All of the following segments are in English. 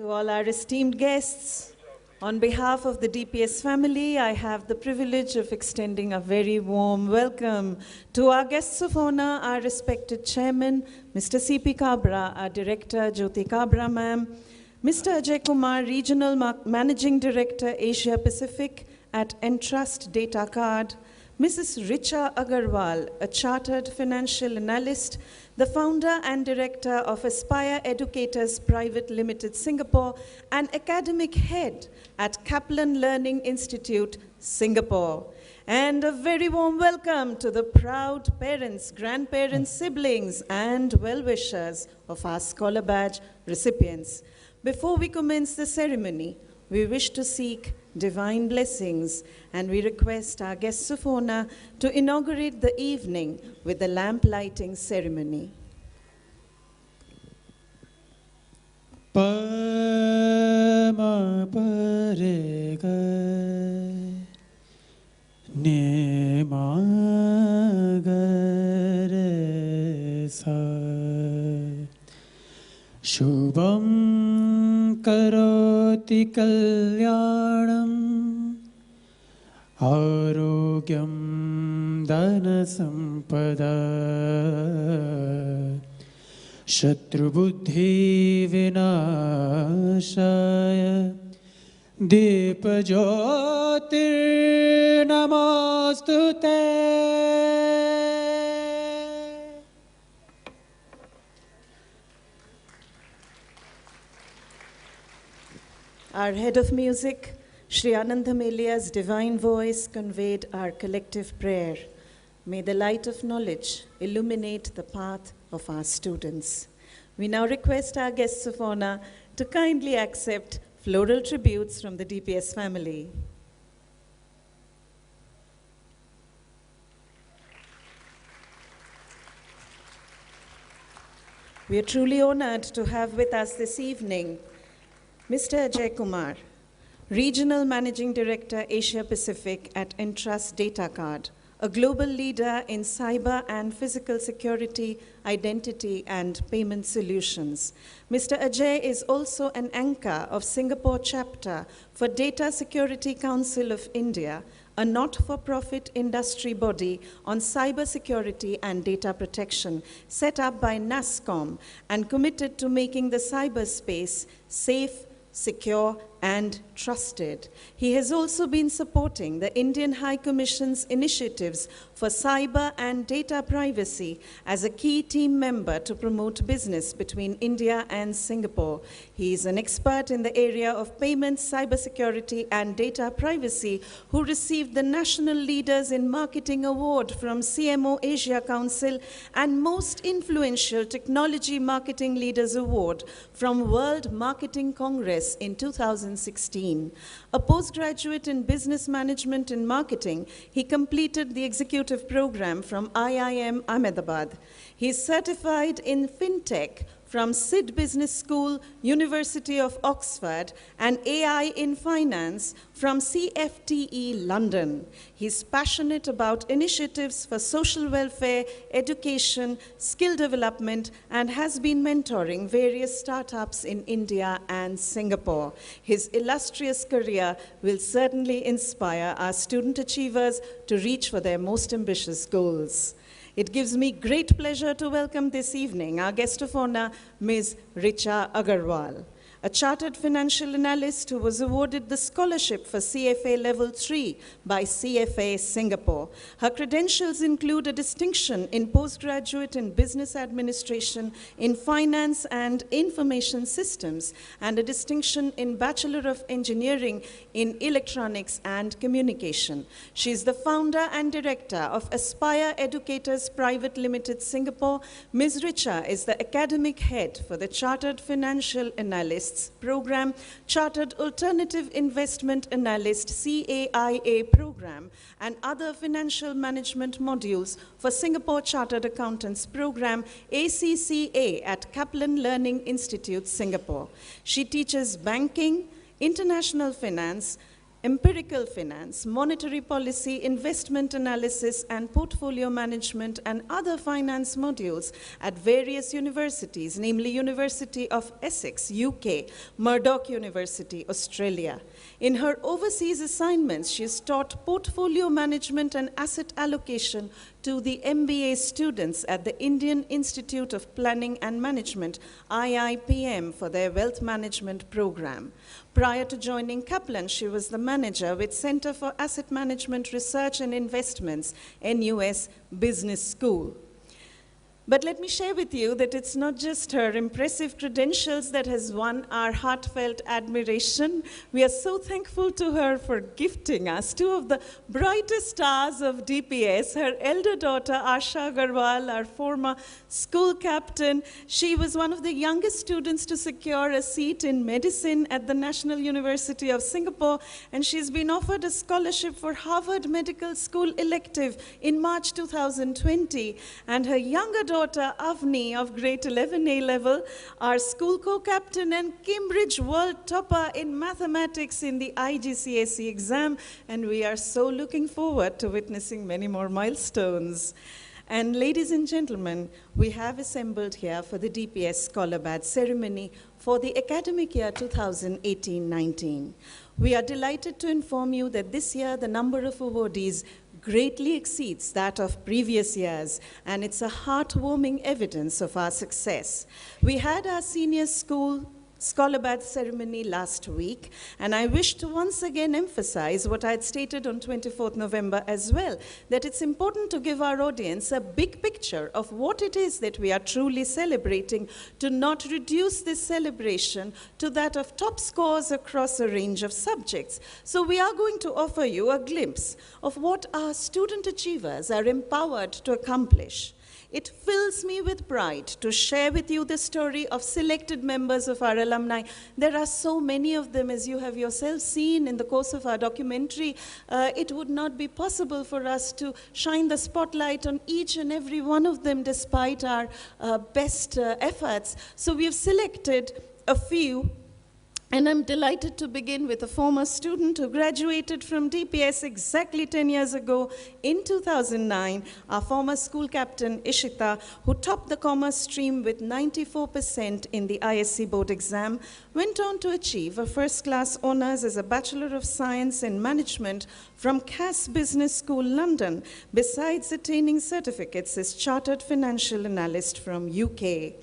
To all our esteemed guests, on behalf of the DPS family, I have the privilege of extending a very warm welcome to our guests of honor, our respected chairman, Mr. C.P. Kabra, our director, Jyoti Kabra ma'am, Mr. Ajay Kumar, regional managing director, Asia Pacific at Entrust Data Card, Mrs. Richa Agarwal, a chartered financial analyst, the founder and director of Aspire Educators Private Limited Singapore, and academic head at Kaplan Learning Institute, Singapore. And a very warm welcome to the proud parents, grandparents, siblings, and well-wishers of our Scholar Badge recipients. Before we commence the ceremony, we wish to seek divine blessings, and we request our guests of honor to inaugurate the evening with the lamp lighting ceremony. Pama parega nema garesa Shubham karoti kalyanam Arogyam dana sampada Shatrubuddhi vinashaya Deepajyotir namostute. Our head of music, Shri Anandam Elia's divine voice conveyed our collective prayer. May the light of knowledge illuminate the path of our students. We now request our guests of honor to kindly accept floral tributes from the DPS family. We are truly honored to have with us this evening Mr. Ajay Kumar, Regional Managing Director, Asia Pacific at Entrust Data Card, a global leader in cyber and physical security, identity, and payment solutions. Mr. Ajay is also an anchor of Singapore chapter for Data Security Council of India, a not-for-profit industry body on cybersecurity and data protection set up by NASSCOM and committed to making the cyberspace safe, secure, and trusted. He has also been supporting the Indian High Commission's initiatives for cyber and data privacy as a key team member to promote business between India and Singapore. He is an expert in the area of payments, cybersecurity, and data privacy who received the National Leaders in Marketing Award from CMO Asia Council and Most Influential Technology Marketing Leaders Award from World Marketing Congress in 2016. A postgraduate in business management and marketing, he completed the executive program from IIM Ahmedabad. He is certified in fintech from SID Business School, University of Oxford, and AI in Finance from CFTE London. He's passionate about initiatives for social welfare, education, skill development, and has been mentoring various startups in India and Singapore. His illustrious career will certainly inspire our student achievers to reach for their most ambitious goals. It gives me great pleasure to welcome this evening our guest of honor, Ms. Richa Agarwal, a chartered financial analyst who was awarded the scholarship for CFA Level 3 by CFA Singapore. Her credentials include a distinction in postgraduate in business administration, in finance and information systems, and a distinction in Bachelor of Engineering in electronics and communication. She is the founder and director of Aspire Educators Private Limited Singapore. Ms. Richa is the academic head for the Chartered Financial Analysts Program, Chartered Alternative Investment Analyst CAIA Program, and other financial management modules for Singapore Chartered Accountants Program, ACCA, at Kaplan Learning Institute, Singapore. She teaches banking, international finance, empirical finance, monetary policy, investment analysis, and portfolio management and other finance modules at various universities, namely University of Essex, UK, Murdoch University, Australia. In her overseas assignments, she has taught portfolio management and asset allocation to the MBA students at the Indian Institute of Planning and Management, IIPM, for their wealth management program. Prior to joining Kaplan, she was the manager with Center for Asset Management Research and Investments, NUS Business School. But let me share with you that it's not just her impressive credentials that has won our heartfelt admiration. We are so thankful to her for gifting us two of the brightest stars of DPS, her elder daughter, Asha Agarwal, our former school captain. She was one of the youngest students to secure a seat in medicine at the National University of Singapore, and she's been offered a scholarship for Harvard Medical School elective in March 2020. And her younger daughter, Avni, of grade 11 A-level, our school co-captain and Cambridge world topper in mathematics in the IGCSE exam, and we are so looking forward to witnessing many more milestones. And ladies and gentlemen, we have assembled here for the DPS Scholar Badge ceremony for the academic year 2018-19. We are delighted to inform you that this year the number of awardees greatly exceeds that of previous years, and it's a heartwarming evidence of our success. We had our senior school Scholar Badge ceremony last week, and I wish to once again emphasize what I had stated on 24th November as well, that it's important to give our audience a big picture of what it is that we are truly celebrating, to not reduce this celebration to that of top scores across a range of subjects. So we are going to offer you a glimpse of what our student achievers are empowered to accomplish. It fills me with pride to share with you the story of selected members of our alumni. There are so many of them, as you have yourself seen in the course of our documentary. It would not be possible for us to shine the spotlight on each and every one of them despite our best efforts. So we have selected a few. And I'm delighted to begin with a former student who graduated from DPS exactly 10 years ago in 2009, our former school captain, Ishita, who topped the commerce stream with 94% in the ISC board exam, went on to achieve a first-class honors as a Bachelor of Science in Management from Cass Business School, London, besides attaining certificates as Chartered Financial Analyst from UK.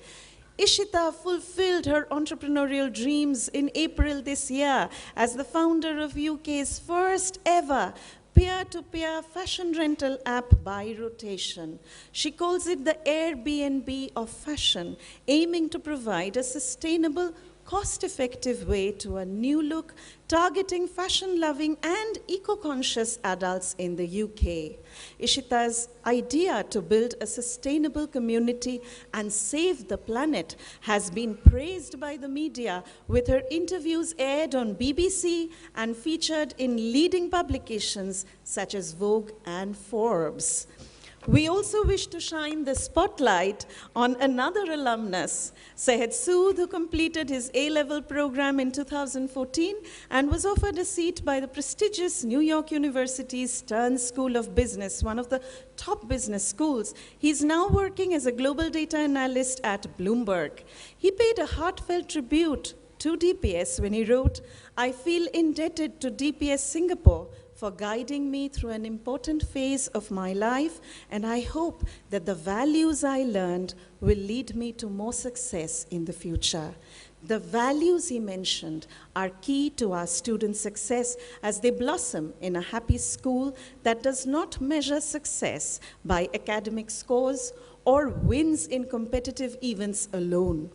Ishita fulfilled her entrepreneurial dreams in April this year as the founder of UK's first ever peer-to-peer fashion rental app by rotation. She calls it the Airbnb of fashion, aiming to provide a sustainable, cost-effective way to a new look, targeting fashion-loving and eco-conscious adults in the UK. Ishita's idea to build a sustainable community and save the planet has been praised by the media, with her interviews aired on BBC and featured in leading publications such as Vogue and Forbes. We also wish to shine the spotlight on another alumnus, Sehed Sood, who completed his A-level program in 2014 and was offered a seat by the prestigious New York University's Stern School of Business, one of the top business schools. He's now working as a global data analyst at Bloomberg. He paid a heartfelt tribute to DPS when he wrote, "I feel indebted to DPS Singapore for guiding me through an important phase of my life, and I hope that the values I learned will lead me to more success in the future." The values he mentioned are key to our students' success as they blossom in a happy school that does not measure success by academic scores or wins in competitive events alone.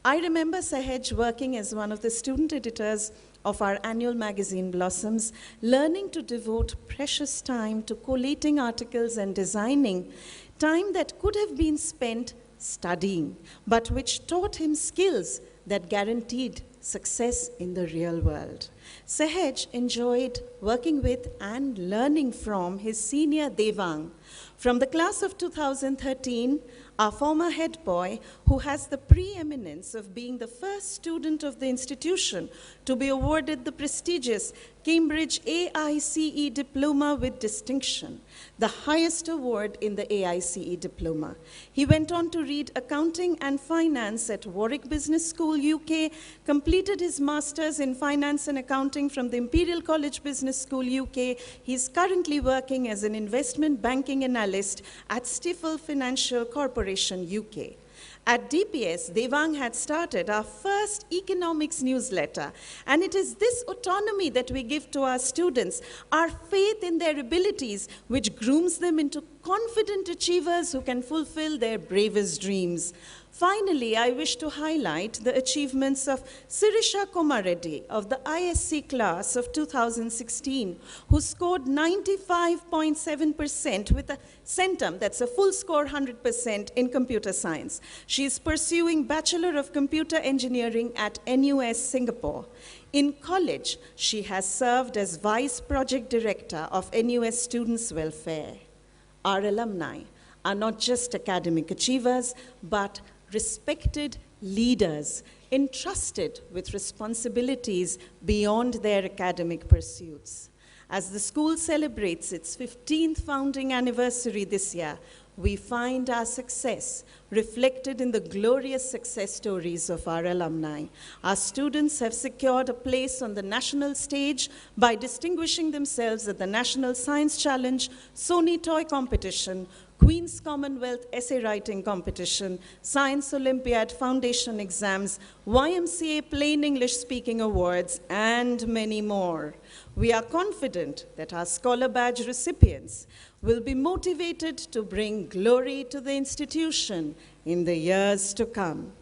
I remember Sahej working as one of the student editors of our annual magazine Blossoms, learning to devote precious time to collating articles and designing, time that could have been spent studying, but which taught him skills that guaranteed success in the real world. Sahaj enjoyed working with and learning from his senior Devang. From the class of 2013, our former head boy, who has the preeminence of being the first student of the institution to be awarded the prestigious Cambridge AICE Diploma with Distinction, the highest award in the AICE Diploma. He went on to read Accounting and Finance at Warwick Business School, UK, completed his Masters in Finance and Accounting from the Imperial College Business School, UK. He's currently working as an investment banking analyst at Stifel Financial Corporation, UK. At DPS, Devang had started our first economics newsletter, and it is this autonomy that we give to our students, our faith in their abilities, which grooms them into confident achievers who can fulfill their bravest dreams. Finally, I wish to highlight the achievements of Sirisha Komareddy of the ISC class of 2016, who scored 95.7% with a centum, that's a full score 100% in computer science. She is pursuing Bachelor of Computer Engineering at NUS Singapore. In college, she has served as Vice Project Director of NUS Students' Welfare. Our alumni are not just academic achievers, but respected leaders entrusted with responsibilities beyond their academic pursuits. As the school celebrates its 15th founding anniversary this year, we find our success reflected in the glorious success stories of our alumni. Our students have secured a place on the national stage by distinguishing themselves at the National Science Challenge, Sony Toy Competition, Queen's Commonwealth Essay Writing Competition, Science Olympiad Foundation Exams, YMCA Plain English Speaking Awards, and many more. We are confident that our Scholar Badge recipients will be motivated to bring glory to the institution in the years to come.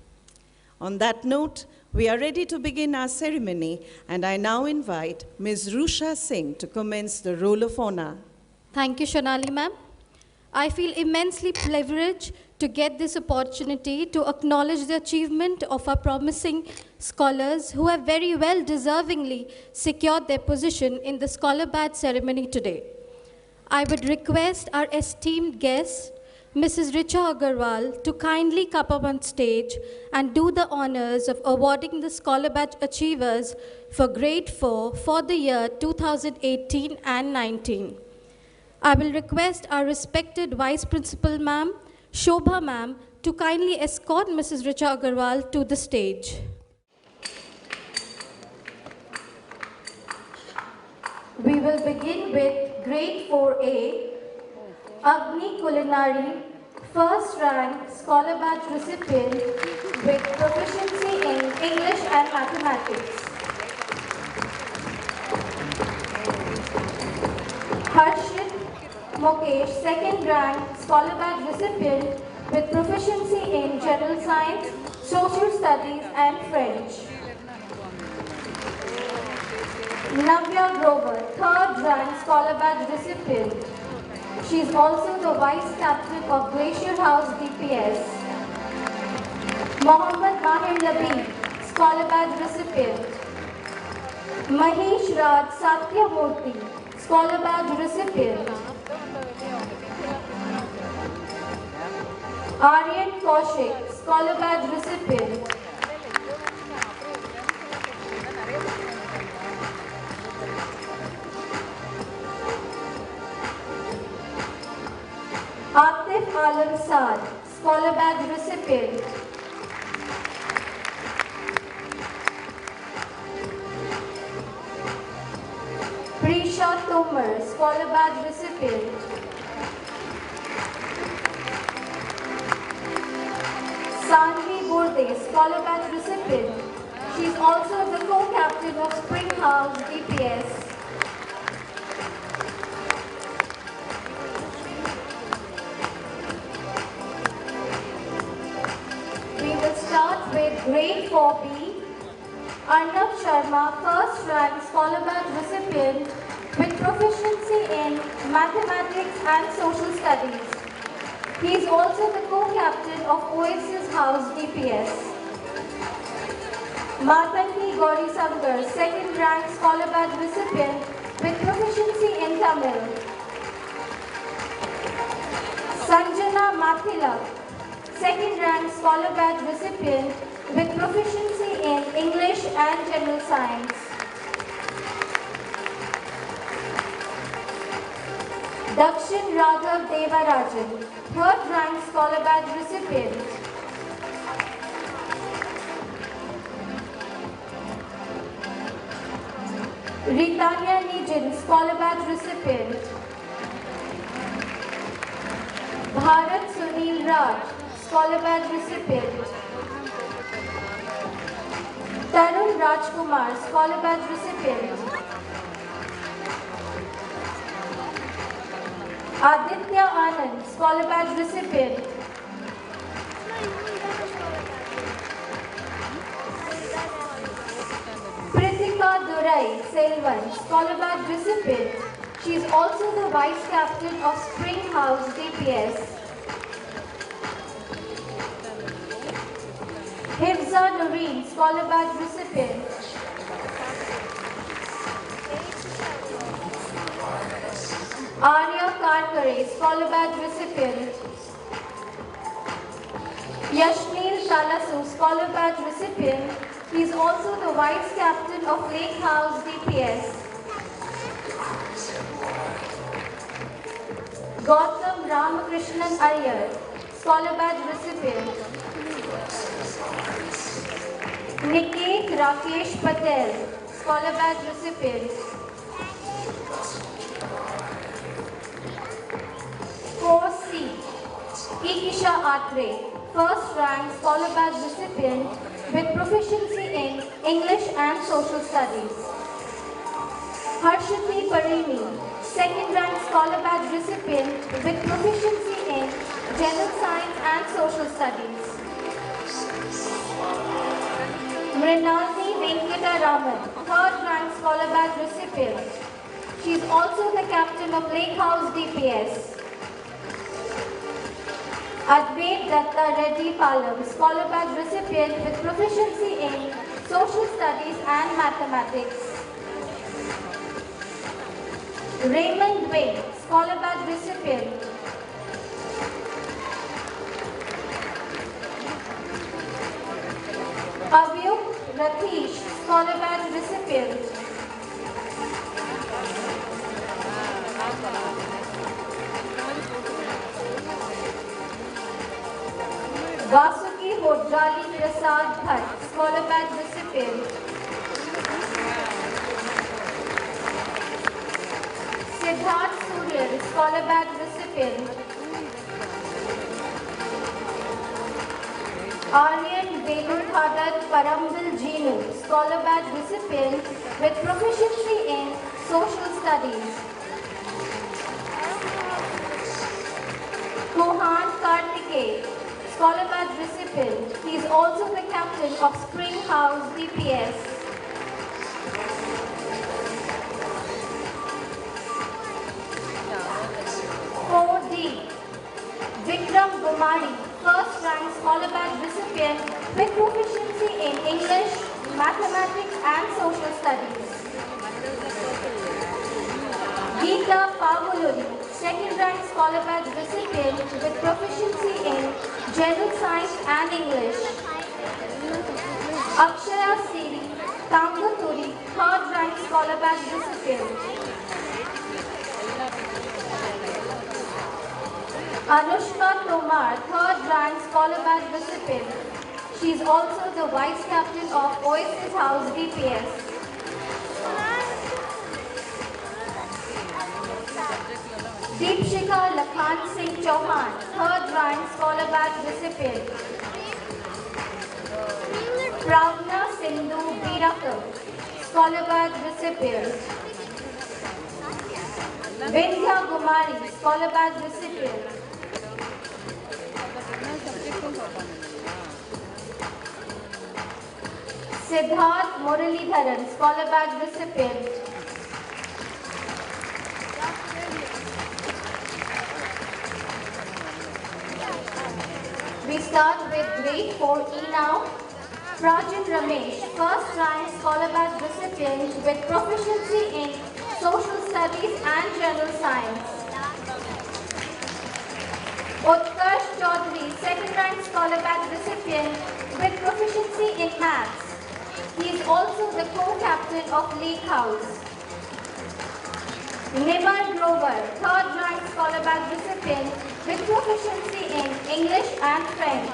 On that note, we are ready to begin our ceremony, and I now invite Ms. Rusha Singh to commence the roll of honor. Thank you, Shonali ma'am. I feel immensely privileged to get this opportunity to acknowledge the achievement of our promising scholars who have very well deservingly secured their position in the Scholar Badge ceremony today. I would request our esteemed guest, Mrs. Richa Agarwal, to kindly come up on stage and do the honors of awarding the Scholar Badge achievers for Grade 4 for the year 2018 and 19. I will request our respected Vice Principal Ma'am, Shobha Ma'am, to kindly escort Mrs. Richa Agarwal to the stage. We will begin with Grade 4A, Agni Kulinari, first rank Scholar Badge recipient with proficiency in English and mathematics. Harshit Mukesh, second rank Scholar Badge recipient with proficiency in General Science, Social Studies and French. Navya Grover, third rank Scholar Badge recipient. She is also the Vice Captain of Glacier House DPS. Mohammad Mahir Labib, Scholar Badge recipient. Mahesh Raj Satyamurthy, Scholar Badge recipient. Aryan Kaushik, Scholar Badge recipient. Atif Alam Saad, Scholar Badge recipient. Prisha Tomar, Scholar Badge recipient. Sanvi Burde, Scholar Badge recipient. She is also the co-captain of Spring House DPS. We will start with Grade 4B. Arnav Sharma, first rank Scholar Badge recipient with proficiency in mathematics and social studies. He is also the co-captain of Oasis House DPS. Matangi Gauri Sankar, second rank scholar badge recipient with proficiency in Tamil. Sanjana Mathila, second rank scholar badge recipient with proficiency in English and General Science. Dakshin Raghav Devarajan, third rank scholar badge recipient. Ritanya Nijin, scholar badge recipient. Bharat Sunil Raj, scholar badge recipient. Tarun Rajkumar, scholar badge recipient. Aditya Anand, scholar badge recipient. Prithika Durai Selvan, scholar badge recipient. She is also the vice captain of Spring House DPS. Hifza Noreen, scholar badge recipient. Arya Karkare, scholar badge recipient. Yashmir Talasu, scholar badge recipient. He is also the vice captain of Lake House DPS. Gautam Ramakrishnan Iyer, scholar badge recipient. Niket Rakesh Patel, scholar badge recipient. Course C, Ikisha Atre, first rank scholar badge recipient with proficiency in English and Social Studies. Harshati Parimi, second rank scholar badge recipient with proficiency in General Science and Social Studies. Mrinalini Venkata Raman, third rank scholar badge recipient. She is also the captain of Lake House DPS. Advait Datta Reddy Palam, scholar badge recipient with proficiency in Social Studies and Mathematics. Raymond Wing, scholar badge recipient. Avyuk Ratish, scholar badge recipient. Vasuki Hodjali Prasad Bhatt, scholar badge recipient. Siddharth Surya, scholar badge recipient. Aryan Venudhadat Parambil Jinu, scholar badge recipient with proficiency in Social Studies. Kohan Kartike, scholar badge recipient. He is also the captain of Spring House DPS. OD Vikram Gumari, first rank scholar badge recipient with proficiency in English, Mathematics and Social Studies. Geeta Pavuluri, second rank scholar badge recipient with proficiency in General Science and English. Akshaya Siri Tangaturi, third rank scholar badge recipient. Anushka Tomar, third rank scholar badge recipient. She is also the vice captain of Oasis House DPS. Deepshika Lakhan Singh Chauhan, third rank scholar badge recipient. Pravna Sindhu Birakam, scholar badge recipient. Vindhya Gumari, scholar badge recipient. Siddharth Muralidharan, scholar badge recipient. We start with grade 4E now. Rajan Ramesh, first rank scholar badge recipient with proficiency in social studies and general science. Utkarsh Chaudhary, second rank scholar badge recipient with proficiency in maths. He is also the co-captain of Lake House. Nimar Grover, third rank scholar badge recipient with proficiency in English and French.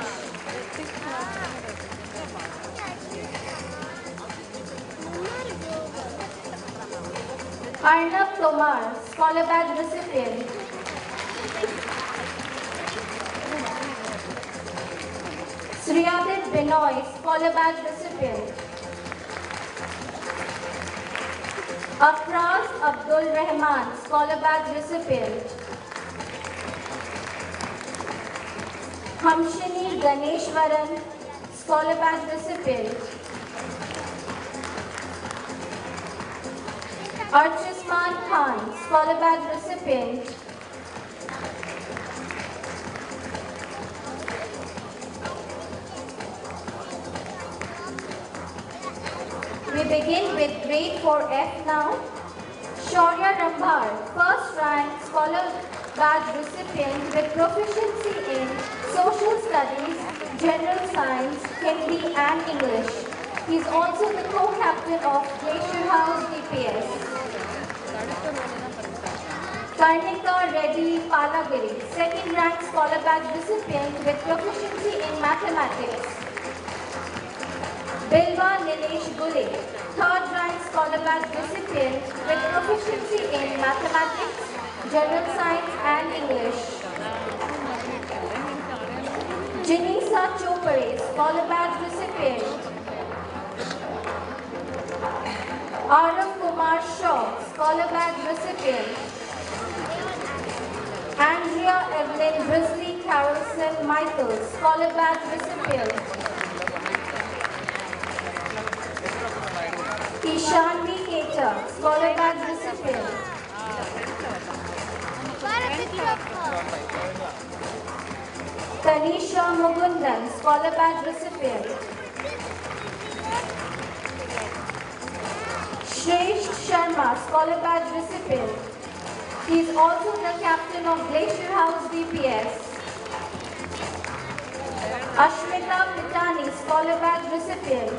Arnav Tomar, scholar badge recipient. Sriyadit Binoy, scholar badge recipient. Afraz Abdul Rahman, scholar badge recipient. Hamshini Ganeshwaran, scholar badge recipient. Archisman Khan, scholar badge recipient. We begin with grade 4F now. Shaurya Rambhar, first rank scholar badge recipient with proficiency in social studies, general science, Hindi and English. He is also the co-captain of Glacier House DPS. Karnika Reddy Palagiri, second rank scholar badge recipient with proficiency in mathematics. Bilwa Nilesh Gule, third rank scholar badge recipient with proficiency in mathematics, general science and English. Janisa Chopare, scholar badge recipient. Arav Kumar Shaw, scholar badge recipient. Andrea Evelyn Brisley Carolson Michael, scholar badge recipient. Ishanvi Kecha, scholar badge recipient. Tanisha Mugundan, scholar badge recipient. Shresh Sharma, scholar badge recipient. He is also the captain of Glacier House DPS. Ashmita Pitani, scholar badge recipient.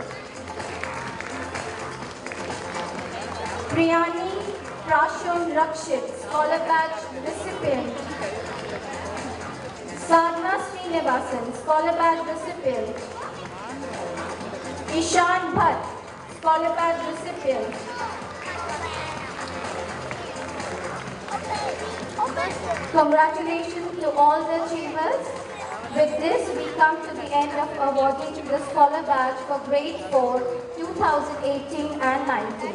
Priyani Prashun Rakshit, scholar badge recipient. Sadhna Srinivasan, scholar badge recipient. Ishan Bhatt, scholar badge recipient. Congratulations to all the achievers. With this, we come to the end of awarding the scholar badge for grade 4, 2018 and 19.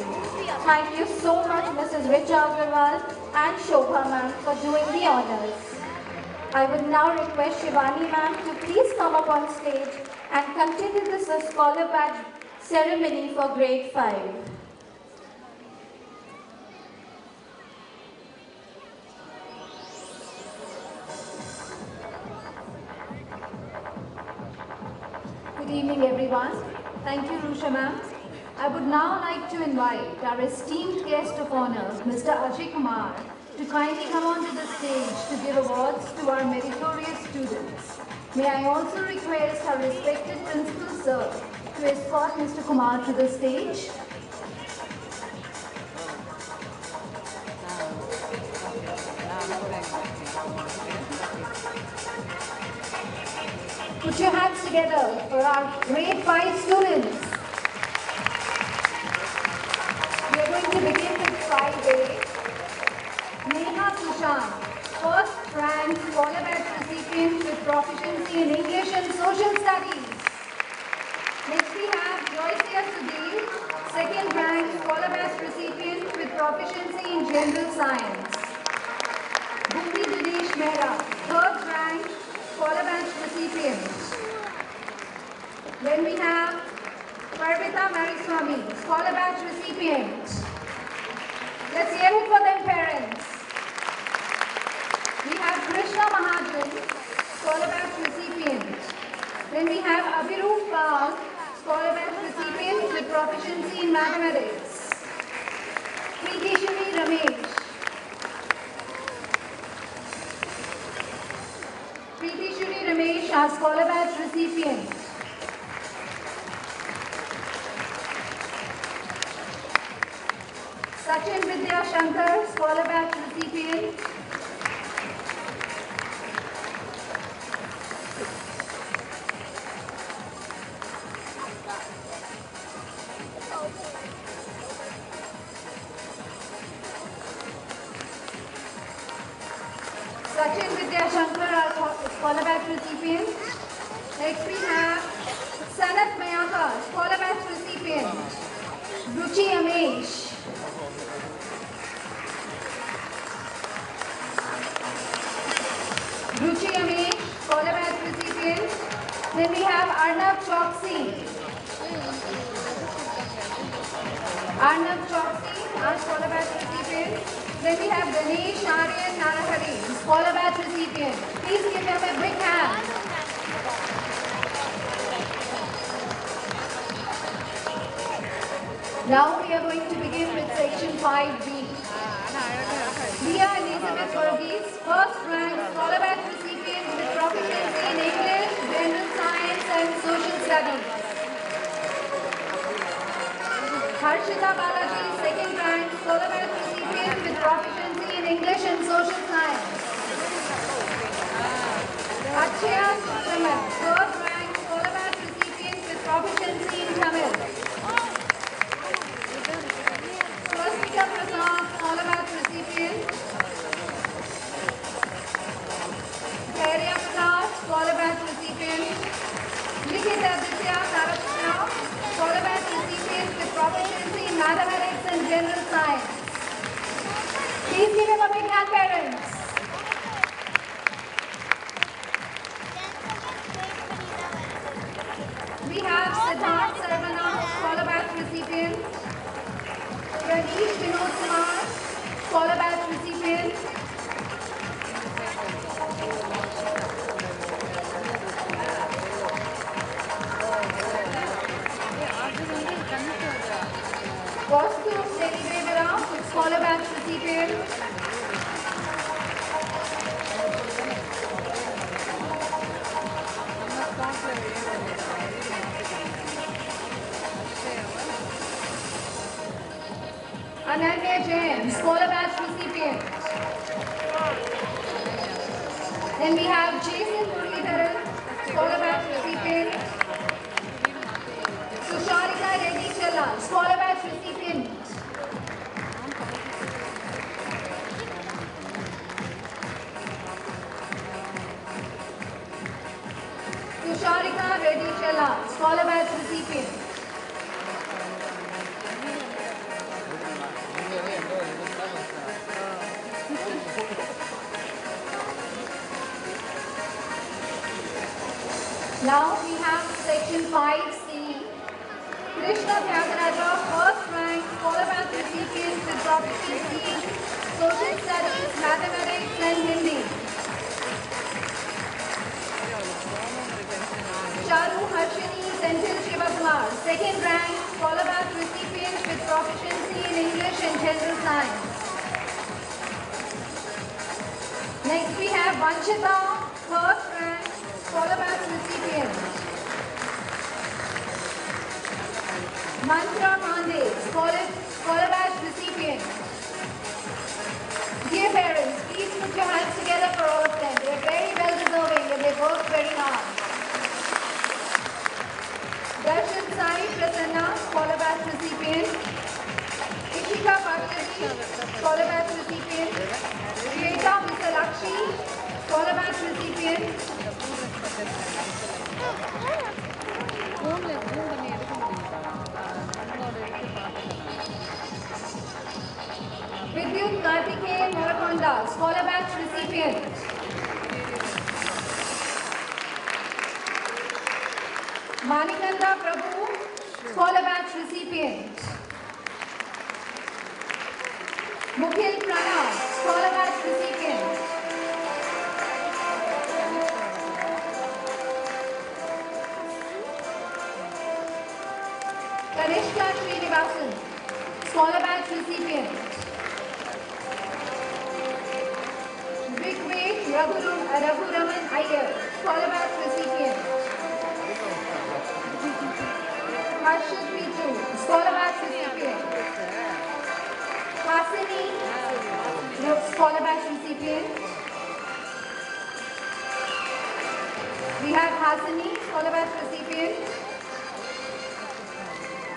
Thank you so much, Mrs. Richa Agarwal and Shobha ma'am for doing the honors. I would now request Shivani ma'am to please come up on stage and continue this scholar badge ceremony for grade 5. Good evening, everyone. Thank you, Rusha ma'am. I would now like to invite our esteemed guest of honor, Mr. Ajay Kumar, to kindly come onto the stage to give awards to our meritorious students. May I also request our respected principal sir to escort Mr. Kumar to the stage. Put your hands together for our grade 5 students. We are going to begin with 5A. Neha Sushant, first rank scholar badge recipient with proficiency in English and social studies. Next we have Joycia Sudhir, second rank scholar badge recipient with proficiency in general science. Bhupi Dinesh Mehra, third rank scholar badge recipient. Then we have Parvita Mariswamy, scholar badge recipient. Let's hear it for them, parents. We have Krishna Mahajan, scholar badge recipient. Then we have Abhirup Pal, scholar proficiency in mathematics. Preetishri Ramesh. Preetishri Ramesh, our scholar batch recipient. Sachin Vidya Shankar, scholar batch recipient. Sachin Vidya Shankar, our scholar batch recipient. Next we have Sanat Mayaka, scholar batch recipient. Ruchi Amesh. Ruchi Amesh, scholar batch recipient. Then we have Arnav Choksi. Arnav Choksi, our scholar batch recipient. Then we have Ganesh Aryan Narahari, scholar batch recipient. Please give them a big hand. Now we are going to begin with section 5B. Dia Elizabeth Varghese, first rank scholar batch recipient with proficiency in English, General Science and Social Studies. Harshita Balaji, second rank scholar batch recipient with proficiency in English and Social Science. Akshaya Subraman, third rank scholar batch recipient with proficiency in Tamil. Swastika Prasad, scholar batch recipient. Khairya Prasad, scholar batch recipient. Likhit Aditya Saraswati, scholar batch recipient with proficiency in mathematics and general science. Please give him a big hand, parents. We have Siddharth Sarvana, scholar batch recipient. Ranish Vinod Kumar, scholar batch recipient. Vastu Delivera, scholar batch recipient. Ananya Jain, scholar batch recipient. Then we have Jason Muralidharan, scholar batch recipient. Susharika Reddy Chella, scholar batch recipient. Susharika Reddy Chella, scholar batch recipient. Now we have section 5C. Krishna Tyagaraja, first rank scholar batch recipient with proficiency in social studies, mathematics and Hindi. Charu Harshini Senthil Shivakumar, second rank scholar batch recipient with proficiency in English and general science. Next we have Vanshita, third rank scholar batch recipient. Mantra Mande, scholar batch recipient. Dear parents, please put your hands together for all of them. They are very well deserving and they work very hard. Darshan Sai Prasanna, scholar batch recipient. Ishika Bhattaji, scholar batch recipient. Shweta Visalakshi, scholar batch recipient. Vidyut Kartikeyan Morakonda, scholar batch recipient. Manikanda Prabhu, scholar batch recipient. Mukhil Pranav, scholar batch recipient. Kanishka Raghuraman Iyer, Scholar Batch recipient. Harshit Piju, Scholar Batch recipient. Hasini, Scholar Batch recipient. We have Hasini, Scholar Batch recipient.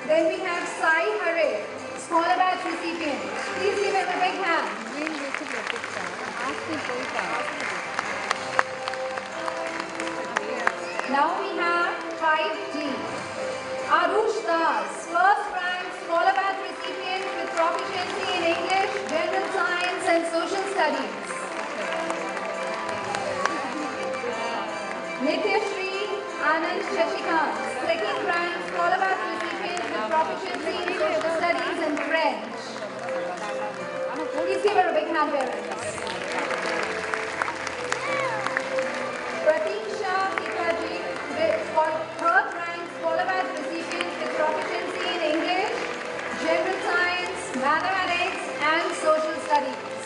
Then we have Sai Hare, Scholar Batch recipient. Please give him a big hand. Now we have 5G. Arush Das, first rank Scholar Batch recipient with proficiency in English, General Science and Social Studies. Nityashri Anand Shashikant, second rank Scholar Batch recipient with proficiency in Social Studies and French. Please give her a big hand, parents. Pratiksha Kikaji, third rank Scholar Batch recipient with proficiency in English, General Science, Mathematics and Social Studies.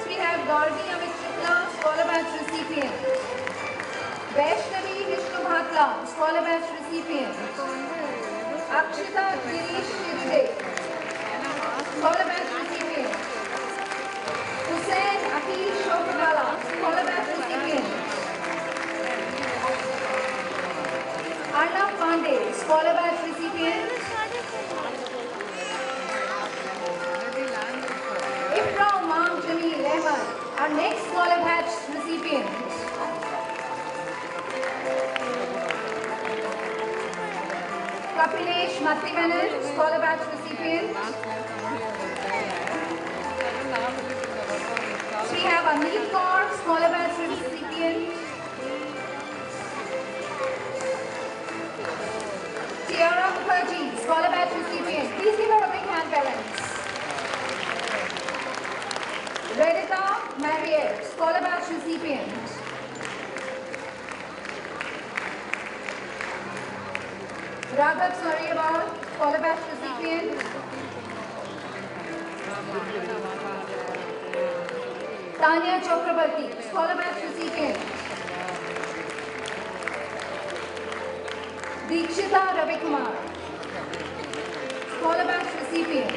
We have Gauri Amit Shukla, Scholar Batch recipient. Vaishnavi Vishnu Bhatla, Scholar Batch recipient. Akshita Girish Shirde, Scholar Batch recipient. Hussain Akhil Shokala, Scholar Batch recipient. Arnav Pandey, Scholar Batch recipient. Ifra Umang Jameel Ahmed, our next Scholar Batch recipient. Kapilesh Mathivanan, Scholar Batch recipient. We have Anil Kaur, Scholar Batch recipient. Tiara Mukherjee, Scholar Batch recipient. Please give her a big hand, parents. Redita Marriott, Scholar Batch recipient. Raghav Saryabal, Scholar Batch recipient. Tanya Chakrabarti, Scholar Batch recipient. Dikshita Ravikumar, Scholar Batch recipient.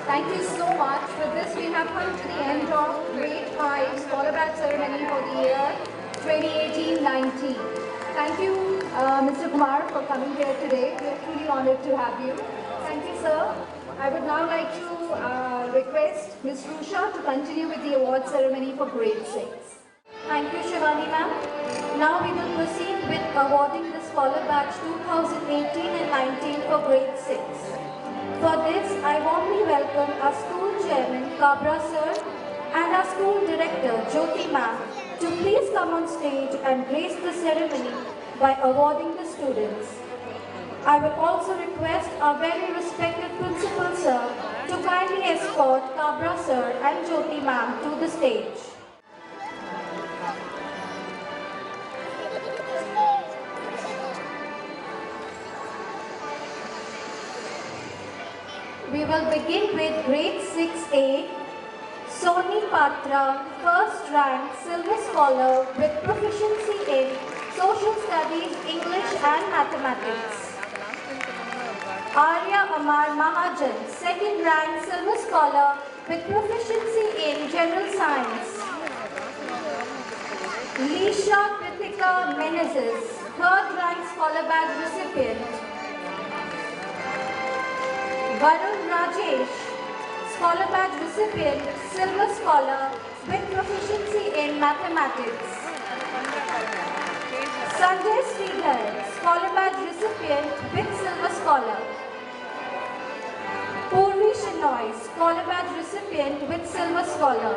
Thank you so much. With this, we have come to the end of Grade 5 Scholar Batch ceremony for the year 2018-19. Thank you, Mr. Kumar, for coming here today. We are truly honored to have you. Thank you, sir. I would now like to request Ms. Rusha to continue with the award ceremony for Grade 6. Thank you, Shivani ma'am. Now we will proceed with awarding the Scholar Batch 2018 and 19 for Grade 6. For this, I warmly welcome our school chairman, Kabra sir, and our school director, Jyoti ma'am, to please come on stage and grace the ceremony by awarding the students. I will also request our very respected principal sir to kindly escort Kabra sir and Jyoti ma'am to the stage. We will begin with Grade 6A, Soni Patra, first rank, Silver Scholar with proficiency in Social Studies, English and Mathematics. Arya Amar Mahajan, second rank, Silver Scholar with proficiency in General Science. Lisha Kritika Menezes, third rank Scholar Batch recipient. Varun Rajesh, Scholar Batch recipient, Silver Scholar with proficiency in Mathematics. Sanjay Sridhar, Scholar Batch recipient with Silver Scholar. Purvi Shenoy, Scholar Batch recipient with Silver Scholar.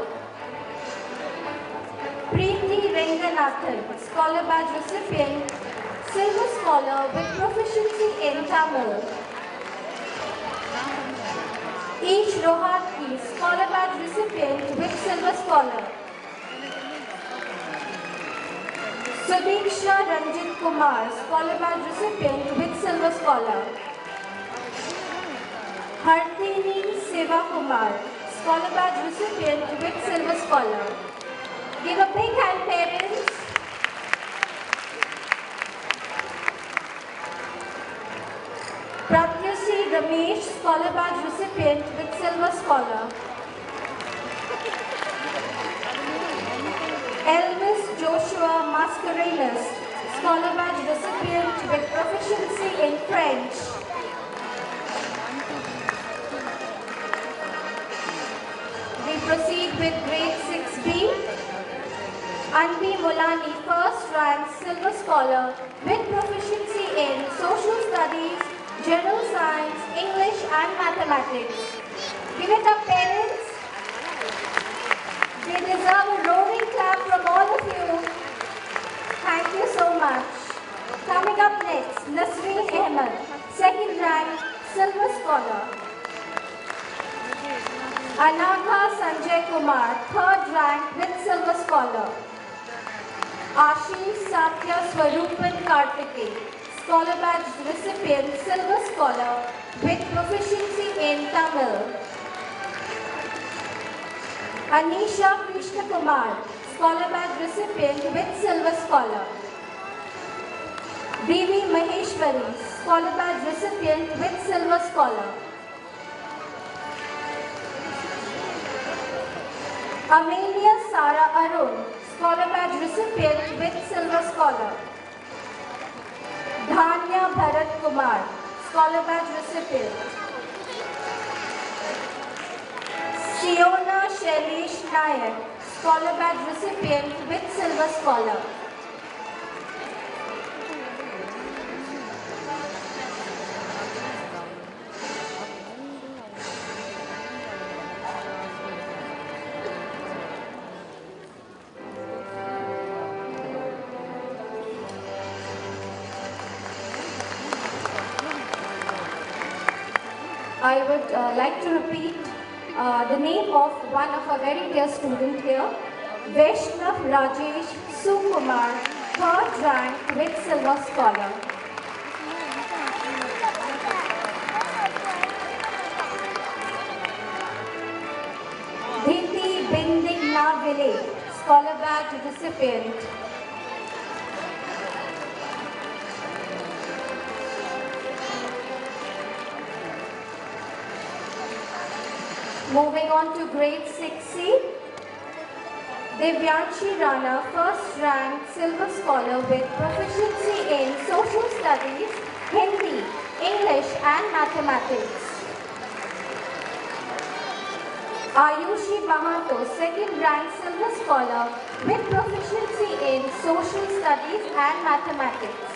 Preeti Renganathan, Scholar Batch recipient, Silver Scholar with proficiency in Tamil. Each Rohatki, Scholar Batch recipient with Silver Scholar. Sudiksha Ranjit Kumar, Scholar Badge recipient with Silver Scholar. Hartini Seva Kumar, Scholar Badge recipient with Silver Scholar. Give a big hand, parents. Pratyasi Ramesh, Scholar Badge recipient with Silver Scholar. Elvis Joshua Mascarenas, Scholar Badge recipient with proficiency in French. We proceed with grade 6B. Anbi Mulani, first rank Silver Scholar with proficiency in Social Studies, General Science, English and Mathematics. Give it up, parents. They deserve a roaring clap from all of you. Thank you so much. Coming up next, Nasreen Ahmed, second rank Silver Scholar. Anagha Sanjay Kumar, third rank with Silver Scholar. Ashish Satya Swarupan Kartike, Scholar Badge recipient, Silver Scholar with proficiency in Tamil. Anisha Krishna Kumar, Scholar Badge recipient with Silver Scholar. Devi Maheshwari, Scholar Badge recipient with Silver Scholar. Amelia Sara Arun, Scholar Badge recipient with Silver Scholar. Dhanya Bharat Kumar, Scholar Badge recipient. Siona Shailesh Nayak, Scholar Badge recipient with Silver Scholar. I would like to repeat the name of one of our very dear student here, Vaishnav Rajesh Sukumar, third rank with Silver Scholar. Dhiti Binding Navile, Scholar Badge recipient. Moving on to grade 6C, Divyanshi Rana, first rank Silver Scholar with proficiency in Social Studies, Hindi, English and Mathematics. Ayushi Mahato, second rank Silver Scholar with proficiency in Social Studies and Mathematics.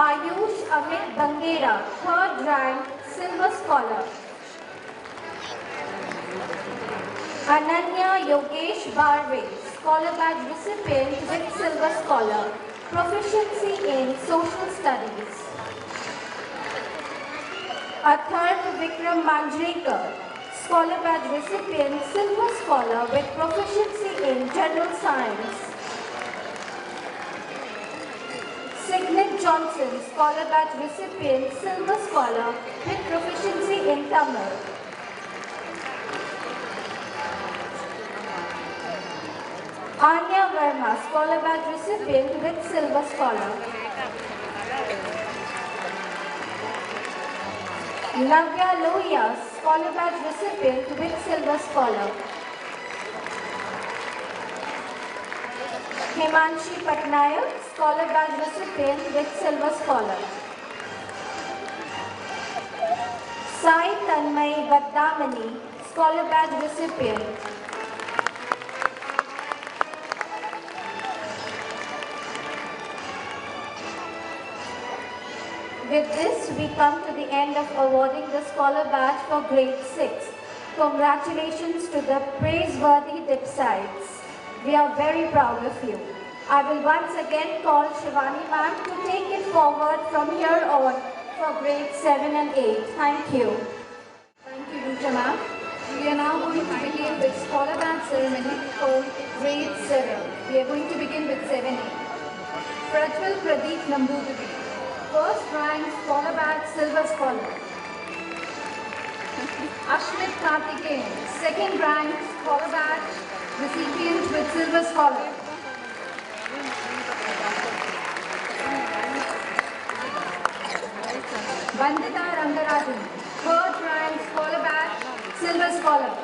Ayush Amit Bangera, third rank Silver Scholar. Ananya Yogesh Barve, Scholar Badge recipient with Silver Scholar, proficiency in Social Studies. Atharv Vikram Manjrekar, Scholar Badge recipient, Silver Scholar with proficiency in General Science. Signet Johnson, Scholar Badge recipient, Silver Scholar with proficiency in Tamil. Anya Verma, Scholar Badge recipient with Silver Scholar. Navya Lohia, Scholar Badge recipient with Silver Scholar. Himanshi Patnaik, Scholar Badge recipient with Silver Scholar. Sai Tanmay Vaddamani, Scholar Badge recipient. With this, we come to the end of awarding the Scholar Badge for grade 6. Congratulations to the praiseworthy DPS. We are very proud of you. I will once again call Shivani ma'am to take it forward from here on for grade 7 and 8. Thank you. Thank you, Rucha ma'am. We are now going to begin with Scholar Badge ceremony for grade 7. We are going to begin with 7A. Prajwal Pradeep Nambootiry, first rank scholar batch silver scholar. Ashmit Karthikeyan, second rank scholar batch recipient with silver scholar. Vandita Rangarajan, third rank scholar batch silver scholar.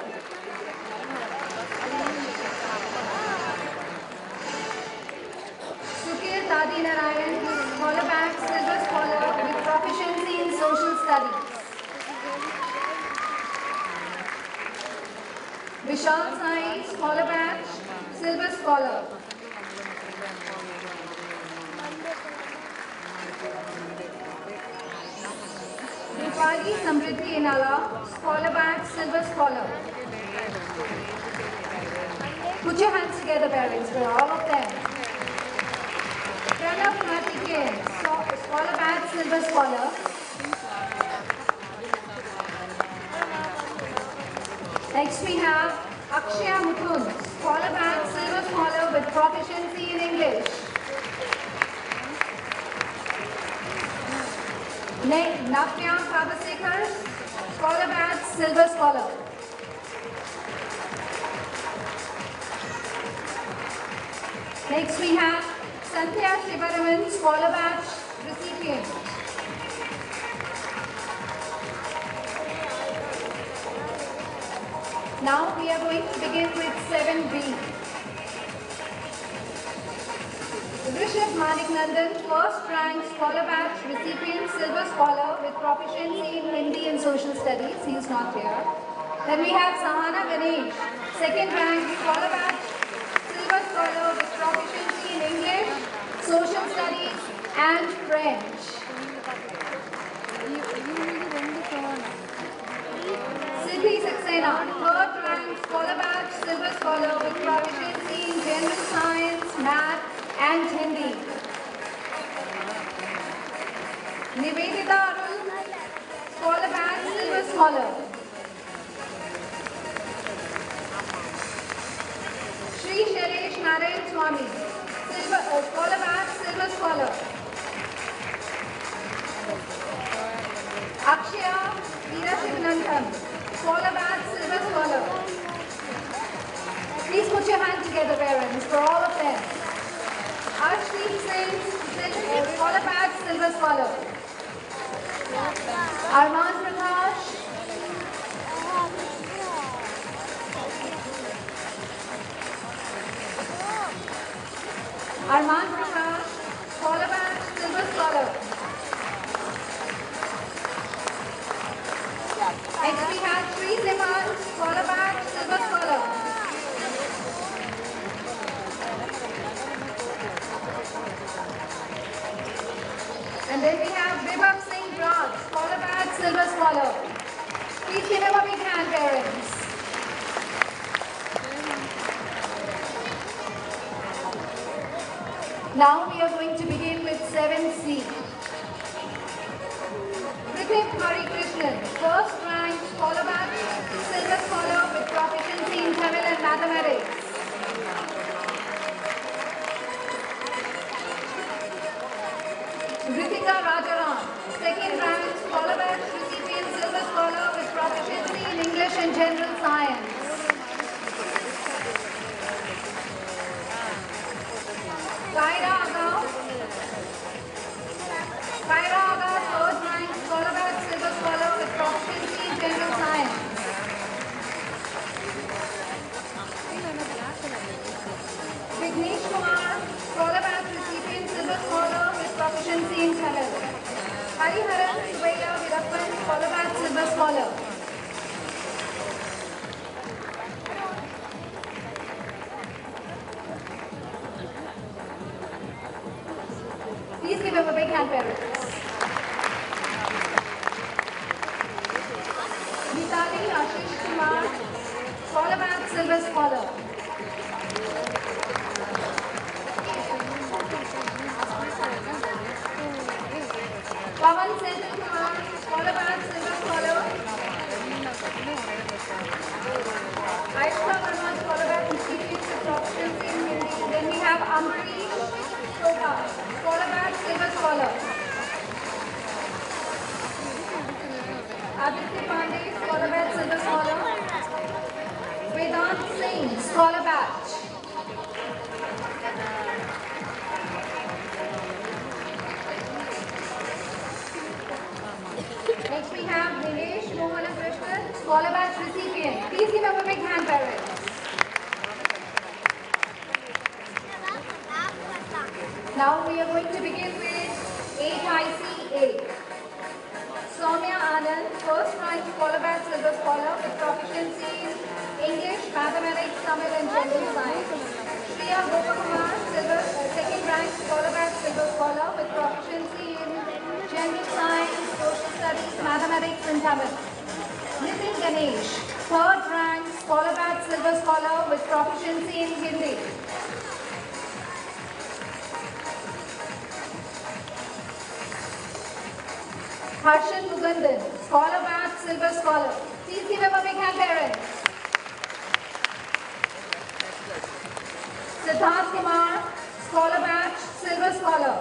Sukir Dadi Narayan, scholar batch silver scholar with proficiency in social studies. Vishal Sai, scholar batch silver scholar. Rupali Samriddhi Inala, scholar batch silver scholar. Put your hands together, parents, for all of them. Pranav Karthikeyan, scholar batch silver scholar. Next we have Akshaya Mutun, scholar batch silver scholar with proficiency in English. Navya Prabhasekar, scholar batch silver scholar. Next we have Sandhya Shivaraman, scholar batch recipient. Now we are going to begin with 7B. Rishabh Manik Nandan, first rank scholar batch recipient silver scholar with proficiency in Hindi and social studies. He is not here. Then we have Sahana Ganesh, second rank scholar batch silver scholar with proficiency in English, social studies and French. Siddhi Saxena, third rank scholar batch silver scholar with proficiency in general science, math and Hindi. Nivedita Arul, scholar batch silver scholar. Shri Shailesh Narayan Swami, scholar batch silver scholar. Akshaya Veerashivananthan, scholar batch silver scholar. Please put your hands together, parents, for all of them. Arshdeep Singh, scholar batch silver scholar. Arman Prakash, scholar batch silver scholar. Next we have Sri Siman, scholar batch silver scholar. And then we have Vibhav Singh Raj, scholar batch silver scholar. Please give him a big hand, parents. Now we are going to begin with 7C. Prithiv Hari Krishnan, first rank scholar batch silver scholar with proficiency in Tamil and mathematics. Ritika Rajaram, second rank scholar batch recipient silver scholar with proficiency in English and general science. Kaira Aga, third rank scholar batch silver scholar with proficiency in general science. Vignesh Kumar, scholar batch recipient silver scholar with proficiency in Tamil. Hariharan Subaiya Virappan, scholar batch silver scholar. Please give him a big hand, parents. Vitali Ashish Kumar, scholar batch silver scholar. Pawan Senthil Kumar, scholar batch silver scholar. Aishwarya Verma, scholar batch recipient with proficiency in Hindi. Then we them a big hand, parents. Now we are going to begin with 8IC8. Soumya Anand, first rank scholar batch silver scholar with proficiency in English, Mathematics, Tamil and General Science. Shriya Gopakumar, second rank scholar batch silver scholar with proficiency in General Science, Social Studies, Mathematics and Tamil. Nitin Ganesh, third rank scholar batch silver scholar with proficiency in Hindi. Harshan Mugundan, scholar batch, silver scholar. Please give him a big hand, parents. Siddharth Kumar, scholar batch, silver scholar.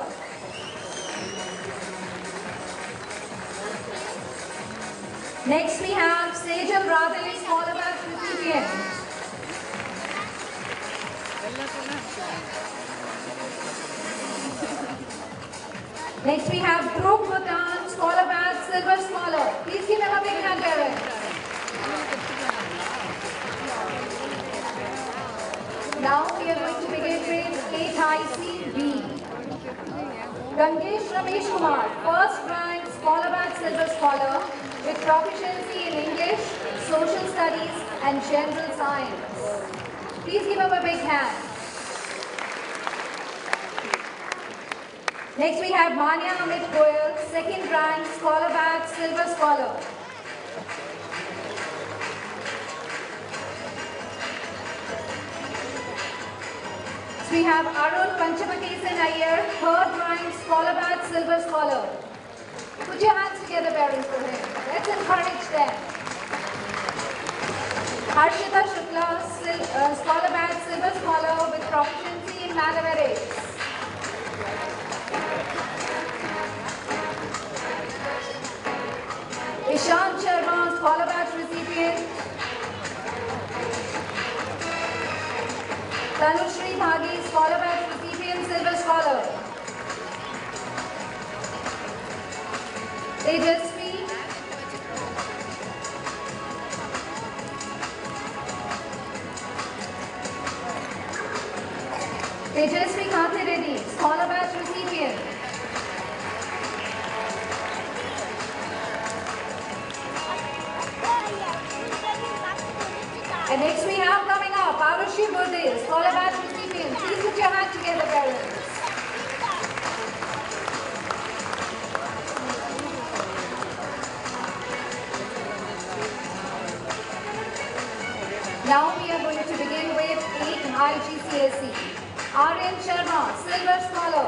Next we have Sejal Radhe, scholar batch recipient. Next we have Dhruv Bhutan, scholar batch, silver scholar. Please give him a big hand, parents. Now we are going to begin with 8ICB. Gangesh Ramesh Kumar, first rank scholar batch, silver scholar with proficiency in English, Social Studies and General Science. Please give him a big hand. Next we have Manya Amit Goyal, second rank scholar batch, silver scholar. Next we have Arun Panchamakesan Iyer, third rank scholar batch, silver scholar. Put your hands together, parents, for him. Let's encourage them. Harshita Shukla, scholar batch, silver scholar with proficiency in mathematics. Ishant Sharma, scholar batch recipient. Tanushri Dhagi, scholar batch recipient, silver scholar. Tejasvi. Tejasvi Kante Reddy, scholar batch recipient. And next we have coming up, Arushi Burde, scholar batch recipient. Please put your hands together, parents. Now we are going to begin with 8 IGCSE. Aryan Sharma, silver scholar.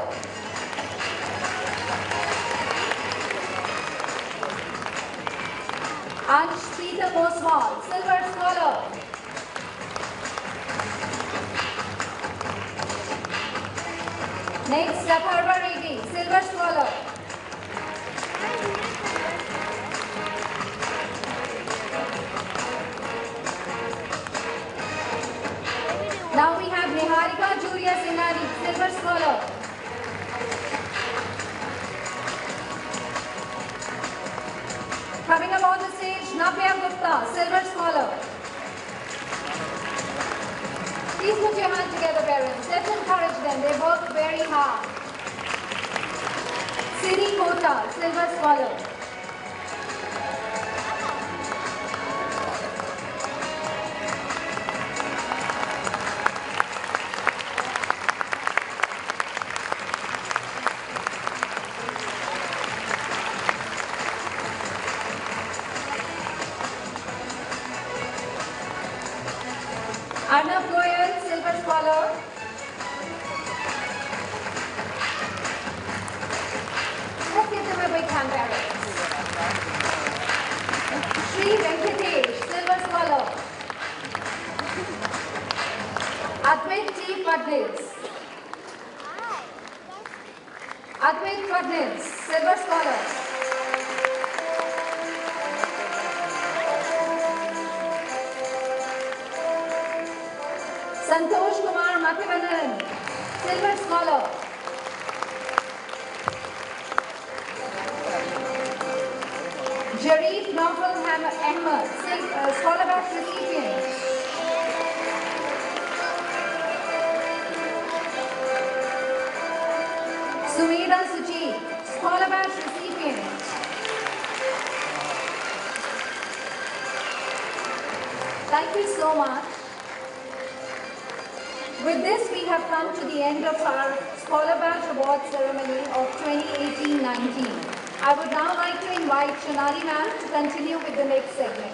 Ansh Peter Moswal, silver scholar. Next, Zatharva Reddy, silver scholar. Now we have Niharika Julia Sinari, silver scholar. Coming up on the stage, Navya Gupta, silver scholar. Please put your hands together, parents. Let's encourage them. They work very hard. Siri Kota, silver scholar. Arnav Goyal, silver scholar. Let's give them a big hand, parents. Sri Venkatesh, silver scholar. Advait T. Fadnis. Advait Fadnis, silver scholar. Santosh Kumar Mathivanan, silver scholar. Jarif Naufal Ahmed, scholar batch recipient. Sumeda Suchi, Scholar Badge recipient. Thank you so much. With this, we have come to the end of our Scholar Badge Award ceremony of 2018-19. I would now like to invite Shonali ma'am to continue with the next segment.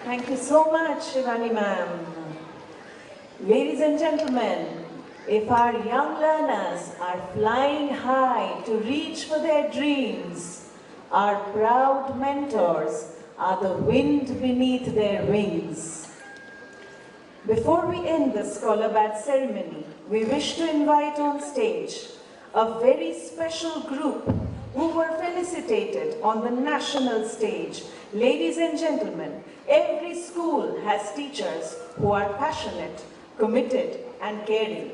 Thank you so much, Shivani ma'am. Ladies and gentlemen, if our young learners are flying high to reach for their dreams, our proud mentors are the wind beneath their wings. Before we end the Scholar Badge ceremony, we wish to invite on stage a very special group who were felicitated on the national stage. Ladies and gentlemen, every school has teachers who are passionate, committed, and caring.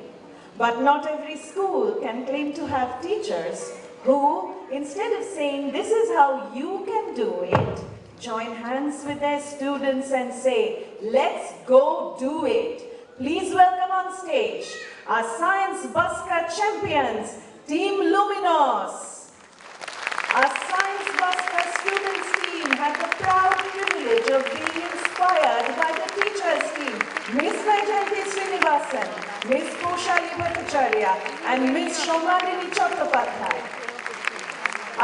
But not every school can claim to have teachers who, instead of saying, "This is how you can do it," join hands with their students and say, "Let's go do it." Please welcome on stage our Science Busker champions, Team Luminos. Our Science Busker students team had the proud privilege of being inspired by the teachers team, Miss Vaijayanti Srinivasan, Miss Koshali Bhattacharya, and Miss Shomalini Chattopadhyay.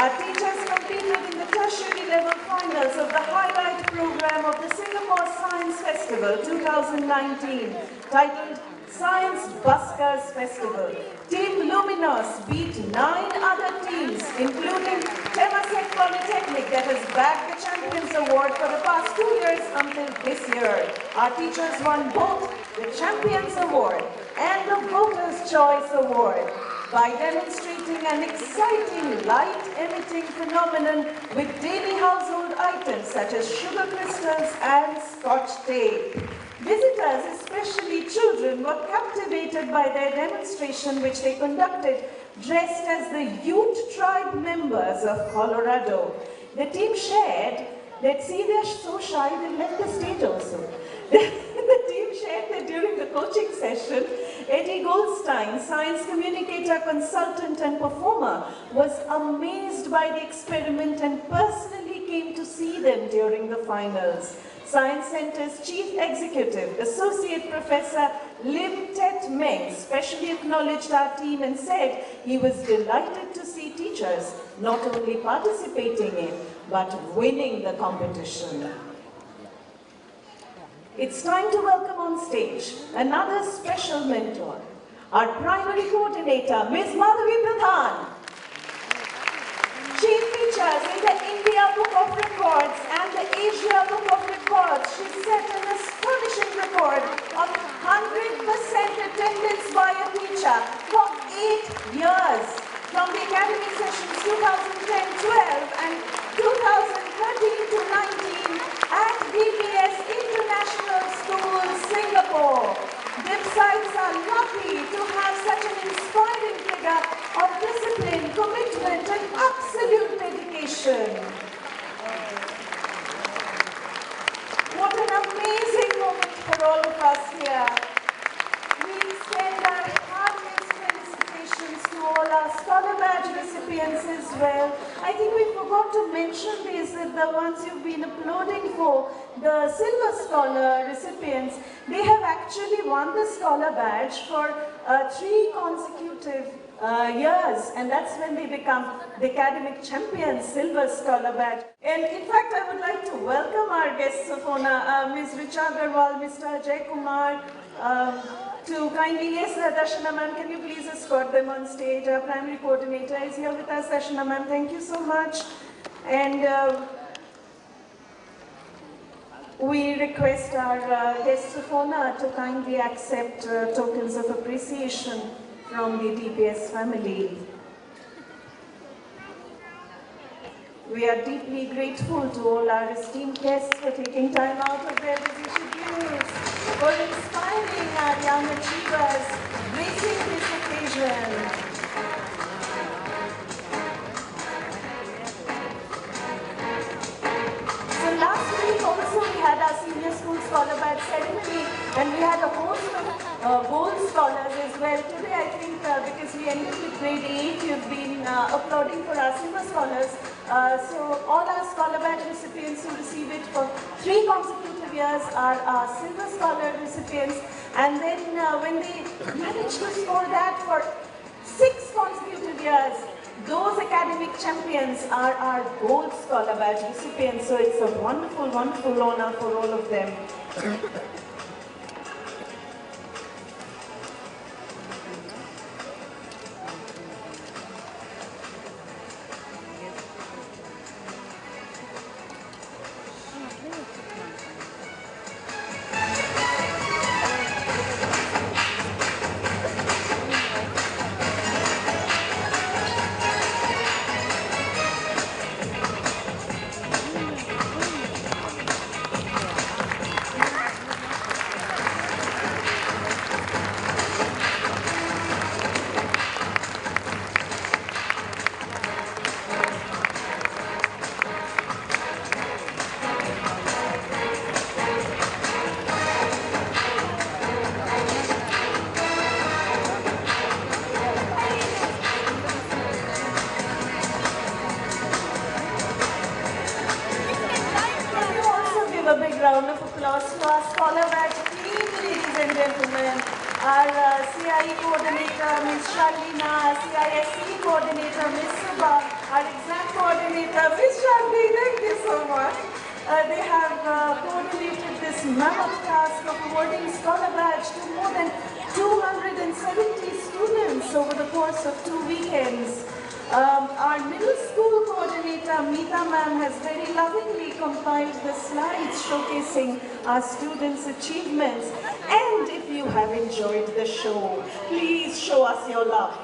Our teachers competed in the tertiary level finals of the highlight program of the Singapore Science Festival 2019, titled Science Buskers Festival. Team Luminos beat 9 other teams, including Temasek Polytechnic, that has bagged the Champions Award for the past 2 years until this year. Our teachers won both the Champions Award and the Voters' Choice Award by demonstrating an exciting light-emitting phenomenon with daily household items such as sugar crystals and Scotch tape. Visitors, especially children, were captivated by their demonstration, which they conducted dressed as the Ute tribe members of Colorado. The team shared that, see, they're so shy, they left the stage also. The team shared that during the coaching session, Eddie Goldstein, science communicator, consultant, and performer, was amazed by the experiment and personally came to see them during the finals. Science Center's Chief Executive, Associate Professor Lim Tet Meng, specially acknowledged our team and said he was delighted to see teachers not only participating in, but winning the competition. It's time to welcome on stage another special mentor, our primary coordinator, Ms. Madhavi Pradhan. She features in the India Book of Records and the Asia Book of Records. She set an astonishing record of 100% attendance by a teacher for 8 years, from the academic sessions 2010-12 and 2013-19 at DPS International School, Singapore. Websites are lucky to have such an inspiring figure of discipline, commitment, and absolute dedication. What an amazing moment for all of us here. We extend our heartiest felicitations to all our Scholar Badge recipients as well. I think we forgot to mention this, that the ones you've been applauding for, the Silver Scholar recipients, they have actually won the Scholar Badge for 3 consecutive years, and that's when they become the academic champions, Silver Scholar Badge. And in fact, I would like to welcome our guests of honor, Ms. Richa Agarwal, Mr. Ajay Kumar, to kindly, yes, Darshana ma'am, can you please escort them on stage? Our primary coordinator is here with us, Darshana ma'am, thank you so much. And we request our guests of honor to kindly accept tokens of appreciation from the DPS family. We are deeply grateful to all our esteemed guests for taking time out of their busy schedules, for inspiring our young achievers, gracing this occasion. Last week also we had our Senior School Scholar Badge ceremony, and we had a host of gold scholars as well. Today I think because we ended with grade 8, you've been applauding for our silver scholars. So all our scholar badge recipients who receive it for 3 consecutive years are our silver scholar recipients. And then when they manage to score that for 6 consecutive years, those academic champions are our gold scholar badge recipients. So it's a wonderful, wonderful honor for all of them. A big round of applause to our scholar badge team, ladies and gentlemen. Our CIE coordinator, Ms. Shalina, CISE coordinator, Ms. Subha, our exam coordinator, Ms. Shadri, thank you so much. They have coordinated this mammoth task of awarding scholar badge to more than 270 students over the course of 2 weekends. Our middle school coordinator, Meeta ma'am, has very lovingly compiled the slides showcasing our students' achievements. And if you have enjoyed the show, please show us your love.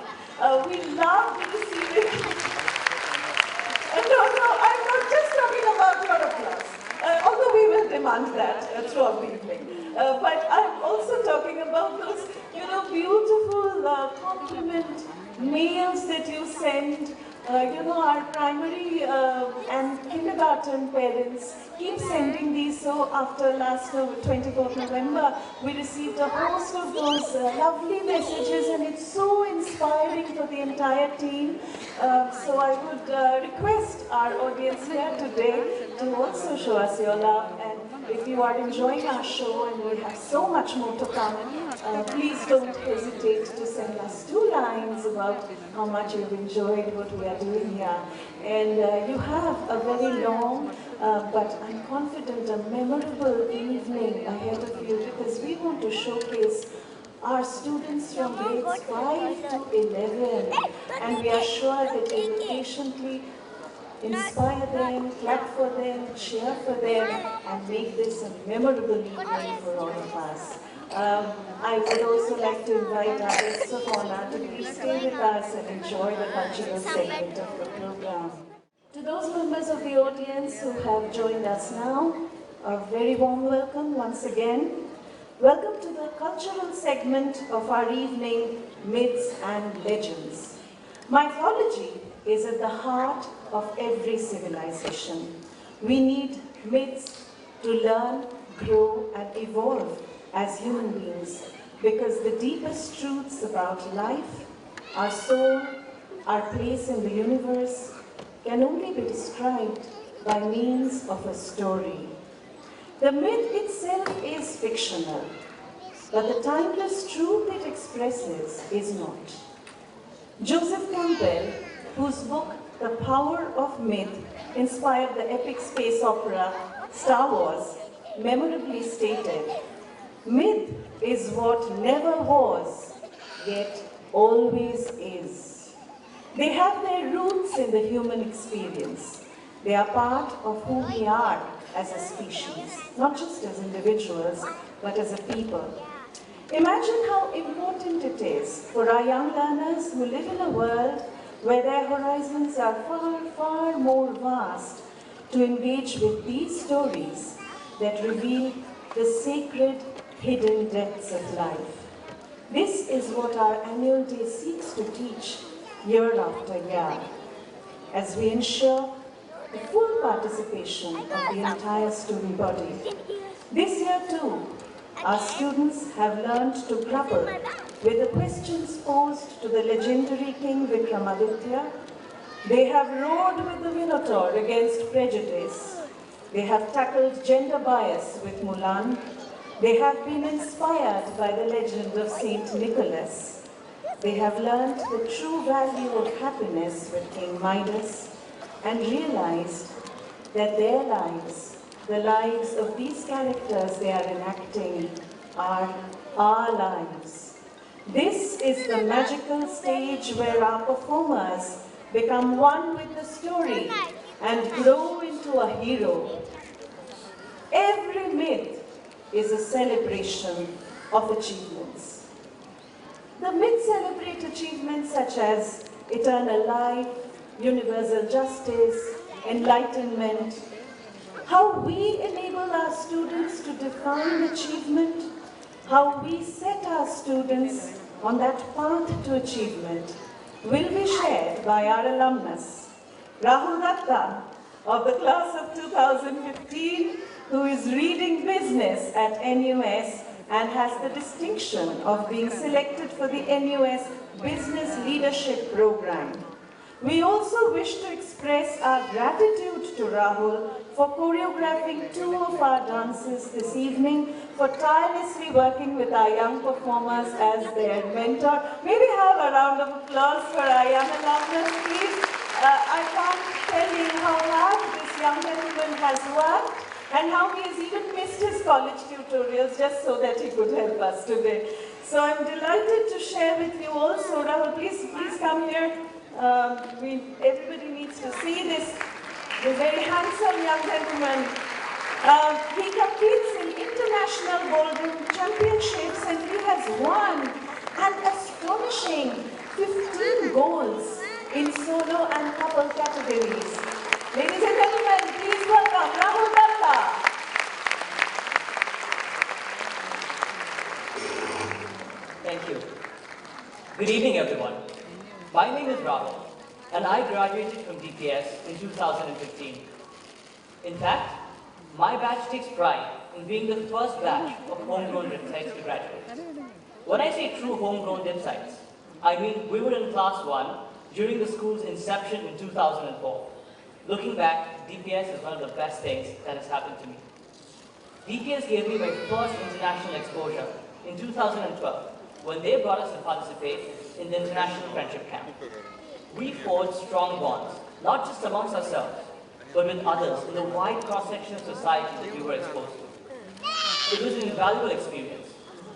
We love receiving... No, I'm not just talking about your applause. Although we will demand that throughout the evening. But I'm also talking about those, beautiful compliment mails that you send. Our primary and kindergarten parents keep sending these. So after last 24th November, we received a host of those lovely messages, and it's so inspiring for the entire team. So I would request our audience here today to also show us your love. And if you are enjoying our show, and we have so much more to come, please don't hesitate to send us 2 lines about how much you've enjoyed what we are doing here. And you have a very long, but I'm confident a memorable evening ahead of you, because we want to showcase our students from grades 5 to 11. And we are sure that you will patiently inspire them, clap for them, cheer for them, and make this a memorable evening for all of us. I would also like to invite our guests of honor to please stay with us and enjoy the cultural segment of the program. To those members of the audience who have joined us now, a very warm welcome once again. Welcome to the cultural segment of our evening, Myths and Legends. Mythology is at the heart of every civilization. We need myths to learn, grow, and evolve as human beings, because the deepest truths about life, our soul, our place in the universe can only be described by means of a story. The myth itself is fictional, but the timeless truth it expresses is not. Joseph Campbell, whose book The Power of Myth inspired the epic space opera Star Wars, memorably stated, "Myth is what never was, yet always is." They have their roots in the human experience. They are part of who we are as a species, not just as individuals, but as a people. Imagine how important it is for our young learners who live in a world where their horizons are far, far more vast to engage with these stories that reveal the sacred, hidden depths of life. This is what our annual day seeks to teach year after year, as we ensure the full participation of the entire student body. This year too, our students have learned to grapple with the questions posed to the legendary King Vikramaditya. They have rode with the Minotaur against prejudice. They have tackled gender bias with Mulan. They have been inspired by the legend of Saint Nicholas. They have learned the true value of happiness with King Midas and realized that their lives, the lives of these characters they are enacting, are our lives. This is the magical stage where our performers become one with the story and grow into a hero. Every myth is a celebration of achievements. The myths celebrate achievements such as eternal life, universal justice, enlightenment. How we enable our students to define achievement, how we set our students on that path to achievement will be shared by our alumnus, Rahul Datta of the class of 2015, who is reading business at NUS and has the distinction of being selected for the NUS Business Leadership Program. We also wish to express our gratitude to Rahul for choreographing 2 of our dances this evening, for tirelessly working with our young performers as their mentor. May we have a round of applause for our young alumnus, please? I can't tell you how hard this young gentleman has worked and how he has even missed his college tutorials just so that he could help us today. So I'm delighted to share with you also. Rahul, please come here. Everybody needs to see this very handsome young gentleman. He competes in international ballroom championships and he has won an astonishing 15 goals in solo and couple categories. Ladies and gentlemen, please welcome Rahul Datta. Thank you. Good evening, everyone. My name is Rahul, and I graduated from DPS in 2015. In fact, my batch takes pride in being the first batch of homegrown DipSites to graduate. When I say true homegrown DipSites, I mean we were in class 1 during the school's inception in 2004. Looking back, DPS is one of the best things that has happened to me. DPS gave me my first international exposure in 2012 when they brought us to participate in the International Friendship Camp. We forged strong bonds, not just amongst ourselves, but with others in the wide cross-section of society that we were exposed to. It was an invaluable experience.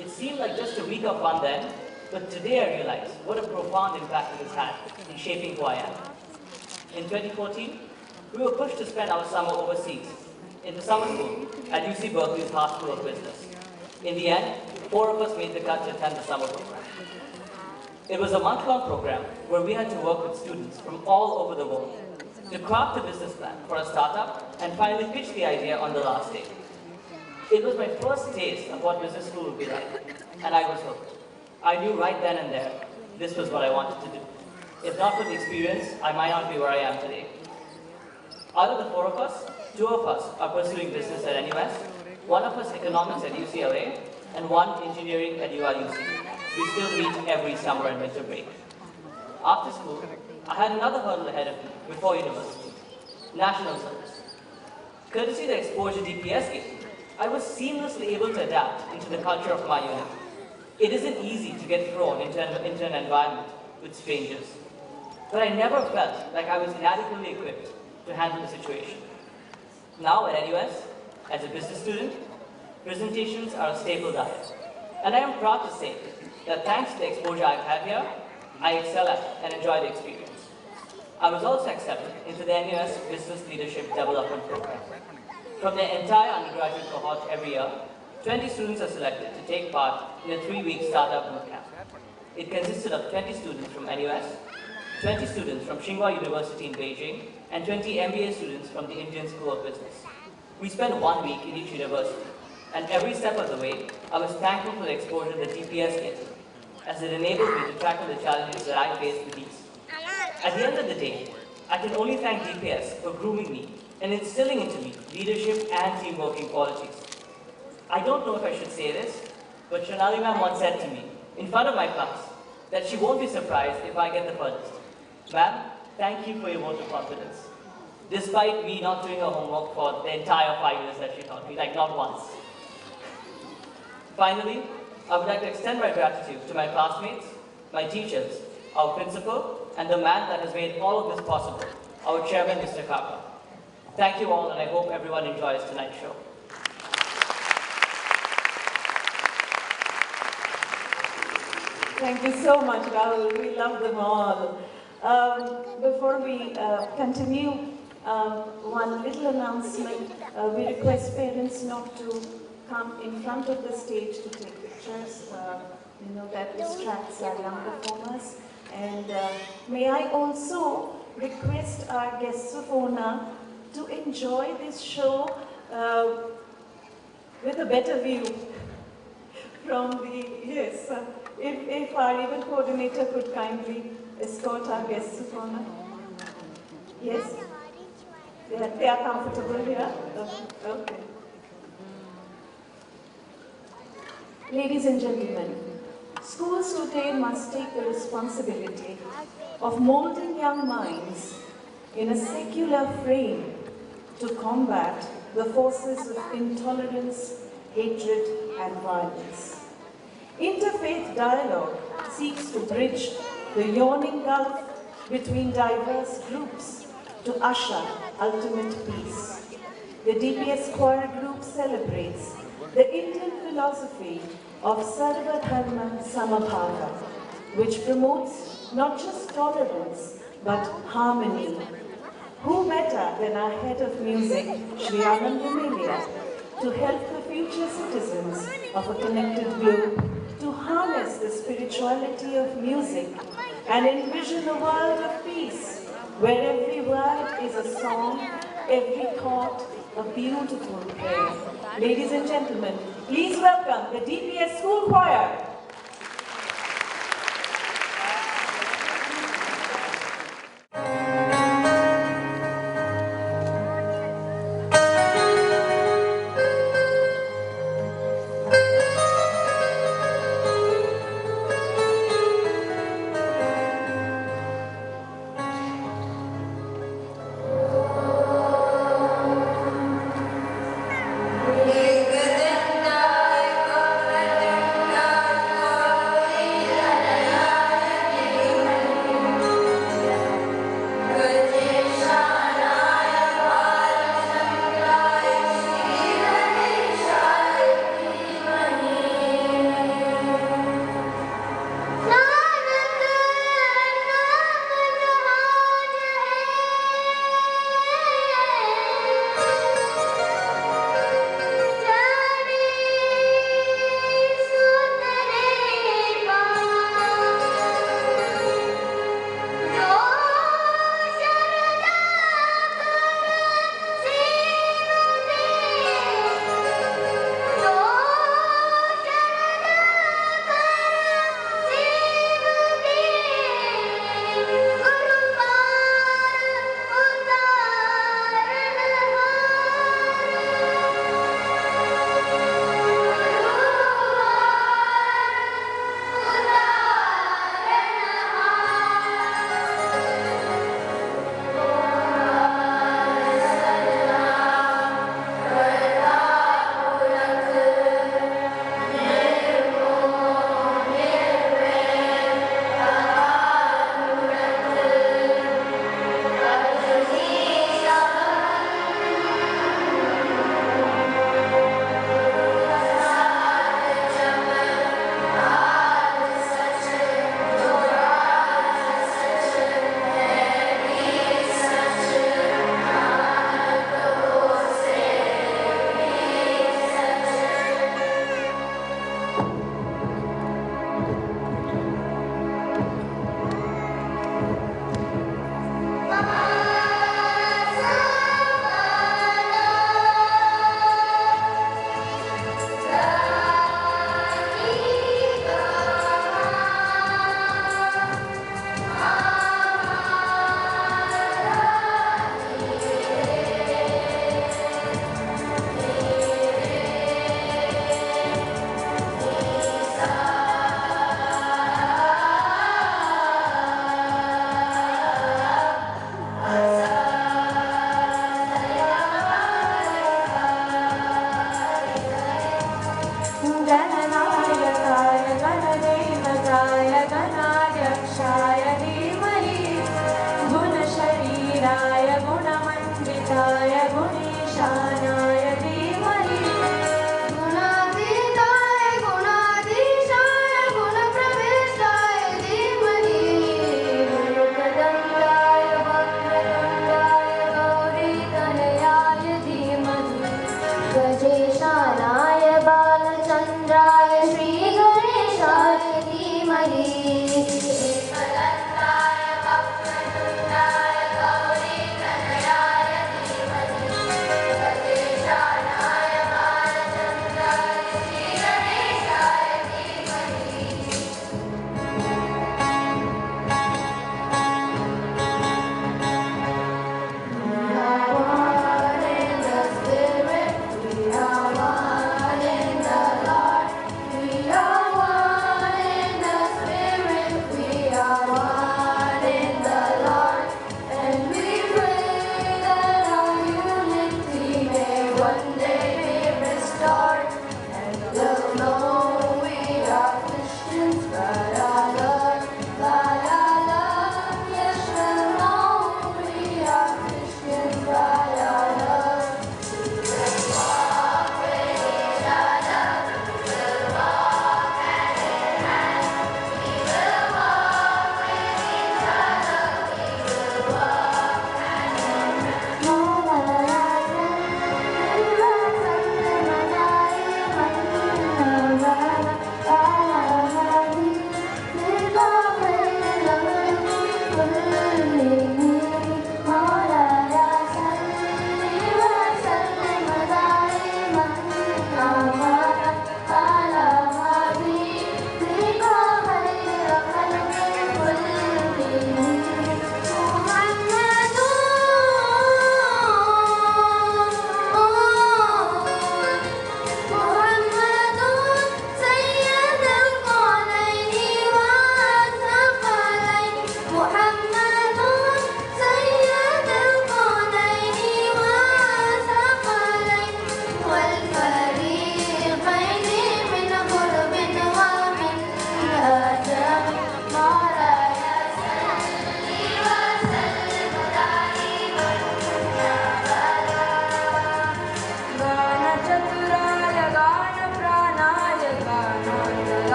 It seemed like just a week of fun then, but today I realize what a profound impact it has had in shaping who I am. In 2014, we were pushed to spend our summer overseas, in the summer school at UC Berkeley's Haas School of Business. In the end, 4 of us made the cut to attend the summer program. It was a month-long program where we had to work with students from all over the world to craft a business plan for a startup and finally pitch the idea on the last day. It was my first taste of what business school would be like, and I was hooked. I knew right then and there this was what I wanted to do. If not for the experience, I might not be where I am today. Out of the 4 of us, 2 of us are pursuing business at NUS, 1 of us economics at UCLA, and 1 engineering at UIUC. We still meet every summer and winter break. After school, I had another hurdle ahead of me before university, national service. Courtesy the exposure DPS gave me, I was seamlessly able to adapt into the culture of my unit. It isn't easy to get thrown into an environment with strangers, but I never felt like I was inadequately equipped to handle the situation. Now at NUS, as a business student, presentations are a staple diet, and I am proud to say that thanks to the exposure I've had here, I excel at and enjoy the experience. I was also accepted into the NUS Business Leadership Development Program. From the entire undergraduate cohort every year, 20 students are selected to take part in a 3-week startup bootcamp. It consisted of 20 students from NUS, 20 students from Tsinghua University in Beijing, and 20 MBA students from the Indian School of Business. We spent 1 week in each university, and every step of the way, I was thankful for the exposure that DPS gave me, as it enabled me to tackle the challenges that I faced with ease. At the end of the day, I can only thank DPS for grooming me and instilling into me leadership and teamworking qualities. I don't know if I should say this, but Shonali ma'am once said to me, in front of my class, that she won't be surprised if I get the first. Ma'am, thank you for your vote of confidence. Despite me not doing her homework for the entire 5 years that she taught me, like not once. Finally, I would like to extend my gratitude to my classmates, my teachers, our principal, and the man that has made all of this possible, our chairman, Mr. Kaka. Thank you all, and I hope everyone enjoys tonight's show. Thank you so much, Rahul. We love them all. Before we continue, one little announcement. We request parents not to come in front of the stage to take pictures. That distracts our young performers. And may I also request our guests of honor to enjoy this show with a better view from the, yes, if our event coordinator could kindly escort our guests of honor. Yes? They are comfortable here? Okay. Ladies and gentlemen, schools today must take the responsibility of molding young minds in a secular frame to combat the forces of intolerance, hatred, and violence. Interfaith dialogue seeks to bridge the yawning gulf between diverse groups to usher ultimate peace. The DPS choir group celebrates the Indian philosophy of Sarva Dharma Samabhava, which promotes not just tolerance but harmony. Who better than our head of music, Sri Anand Amelia, to help the future citizens of a connected globe to harness the spirituality of music and envision a world of peace, where every word is a song, every thought a beautiful prayer. Ladies and gentlemen, please welcome the DPS School Choir. Thank you.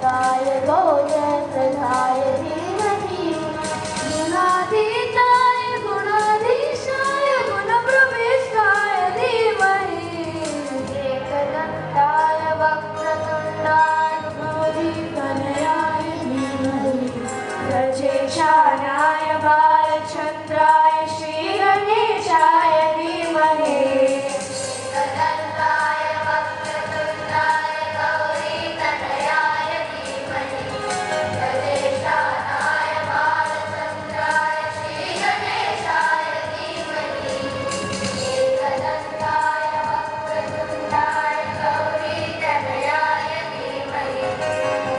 जगदन्ताय गौरप्रधाय धीमहि गुणातीताय गुणाधीशाय गुणप्रविष्टाय धीमहि एकदन्ताय वक्रतुण्डाय गौरीतनयाय धीमहि प्रचेशानाय बालचन्द्राय श्रीगणेशाय धीमहि एकदन्ताय वक्रतुण्डाय गौरीतनयाय धीमहि प्रचेशानाय बालचन्द्राय श्रीगणेशाय धीमहि एकदन्ताय वक्रतुण्डाय गौरीतनयाय धीमहि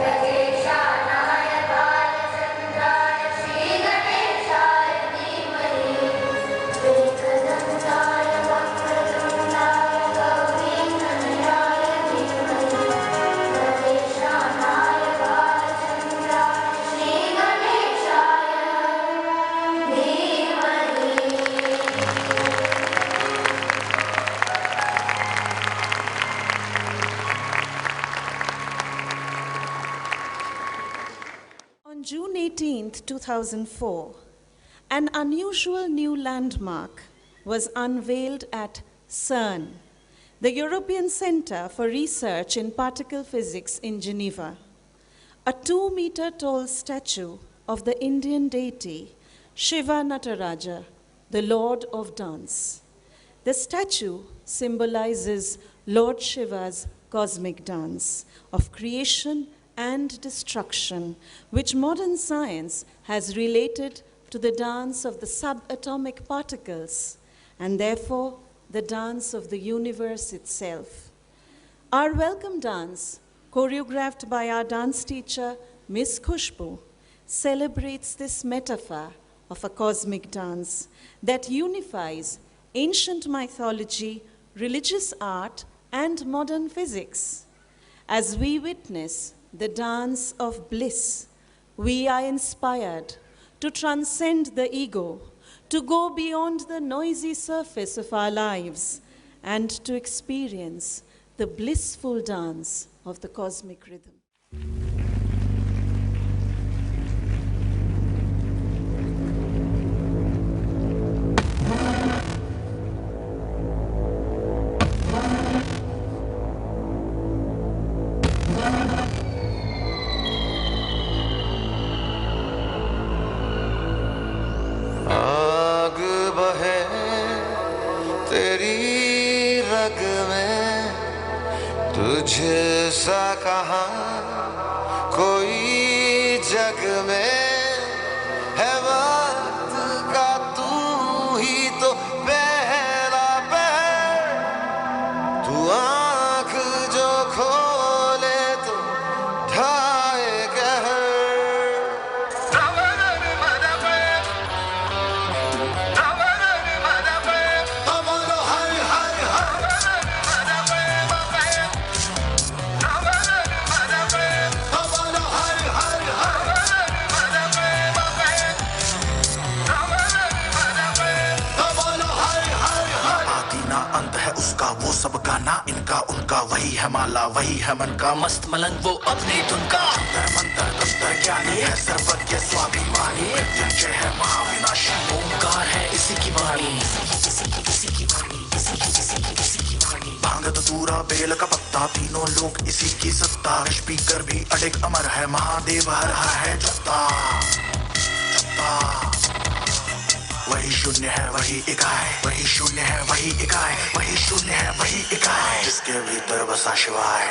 प्रचेशानाय बालचन्द्राय श्रीगणेशाय धीमहि एकदन्ताय वक्रतुण्डाय गौरीतनयाय धीमहि प्रचेशानाय बालचन्द्राय श्रीगणेशाय On June 18, 2004, an unusual new landmark was unveiled at CERN, the European Centre for Research in Particle Physics in Geneva. A 2-meter tall statue of the Indian deity Shiva Nataraja, the Lord of Dance. The statue symbolizes Lord Shiva's cosmic dance of creation and destruction, which modern science has related to the dance of the subatomic particles, and therefore the dance of the universe itself. Our welcome dance, choreographed by our dance teacher, Miss Khushbu, celebrates this metaphor of a cosmic dance that unifies ancient mythology, religious art, and modern physics. As we witness the dance of bliss, we are inspired to transcend the ego, to go beyond the noisy surface of our lives, and to experience the blissful dance of the cosmic rhythm. आग बहे तेरी रग में तुझे सा कहाँ कोई जग में है वक्त का तू ही तो पहला पहर तू आँख जो खोले तो ढाए कहर उसका वो सब गाना इनका उनका वही है माला वही है मन का मस्त मलंग वो अपनी धुन का अंतर मंतर तंत्र ज्ञानी है सर्वज्ञ स्वाभिमानी मृत्युंजय है महाविनाशी ओंकार है इसी की वाणी भांग धतूरा बेल का पत्ता तीनों लोग इसी की सत्ता स्पीकर भी अडिग अमर है महादेव हर हर है जत्ता वही शून्य है वही इकाई वही शून्य है वही इकाई वही शून्य है वही इकाई जिसके भीतर बसा शिवाय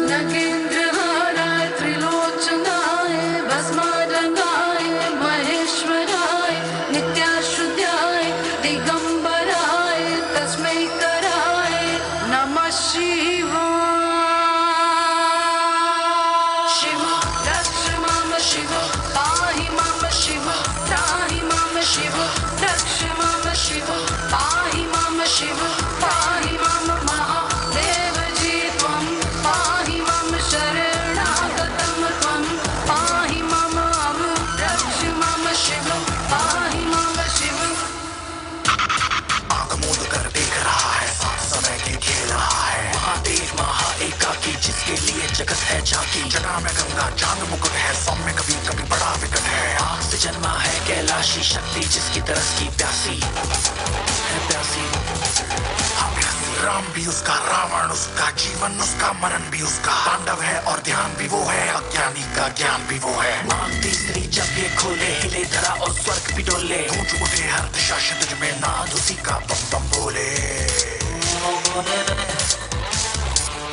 Nage शिव रक्ष माम शिव पाहि माम शिव त्राहि माम शिव रक्ष माम शिव पाहि माम शिव पाहि माम महादेव जी त्वं पाहि माम शरणागतं त्वं पाहि माम रक्ष माम शिव पाहि माम शिव आंख मूंद कर देख रहा है साथ समय के खेल रहा है महादेव महाएकाकी जिसके लिए जगत है झांकी जटा में गंगा चांद मुकुट है सौम्य कभी कभी बड़ा विकट है आग से जन्मा है कैलाशी शक्ति जिसकी तरस की प्यासी है प्यासी हाँ, प्यासी। राम भी उसका रावण उसका जीवन उसका मरण भी उसका तांडव है और ध्यान भी वो है अज्ञानी का ज्ञान भी वो है आंख तीसरी जब ये खोले हिले धरा और स्वर्ग भी डोले गूंज उठे हर दिशा क्षितिज में नाद उसी का बम बम बोले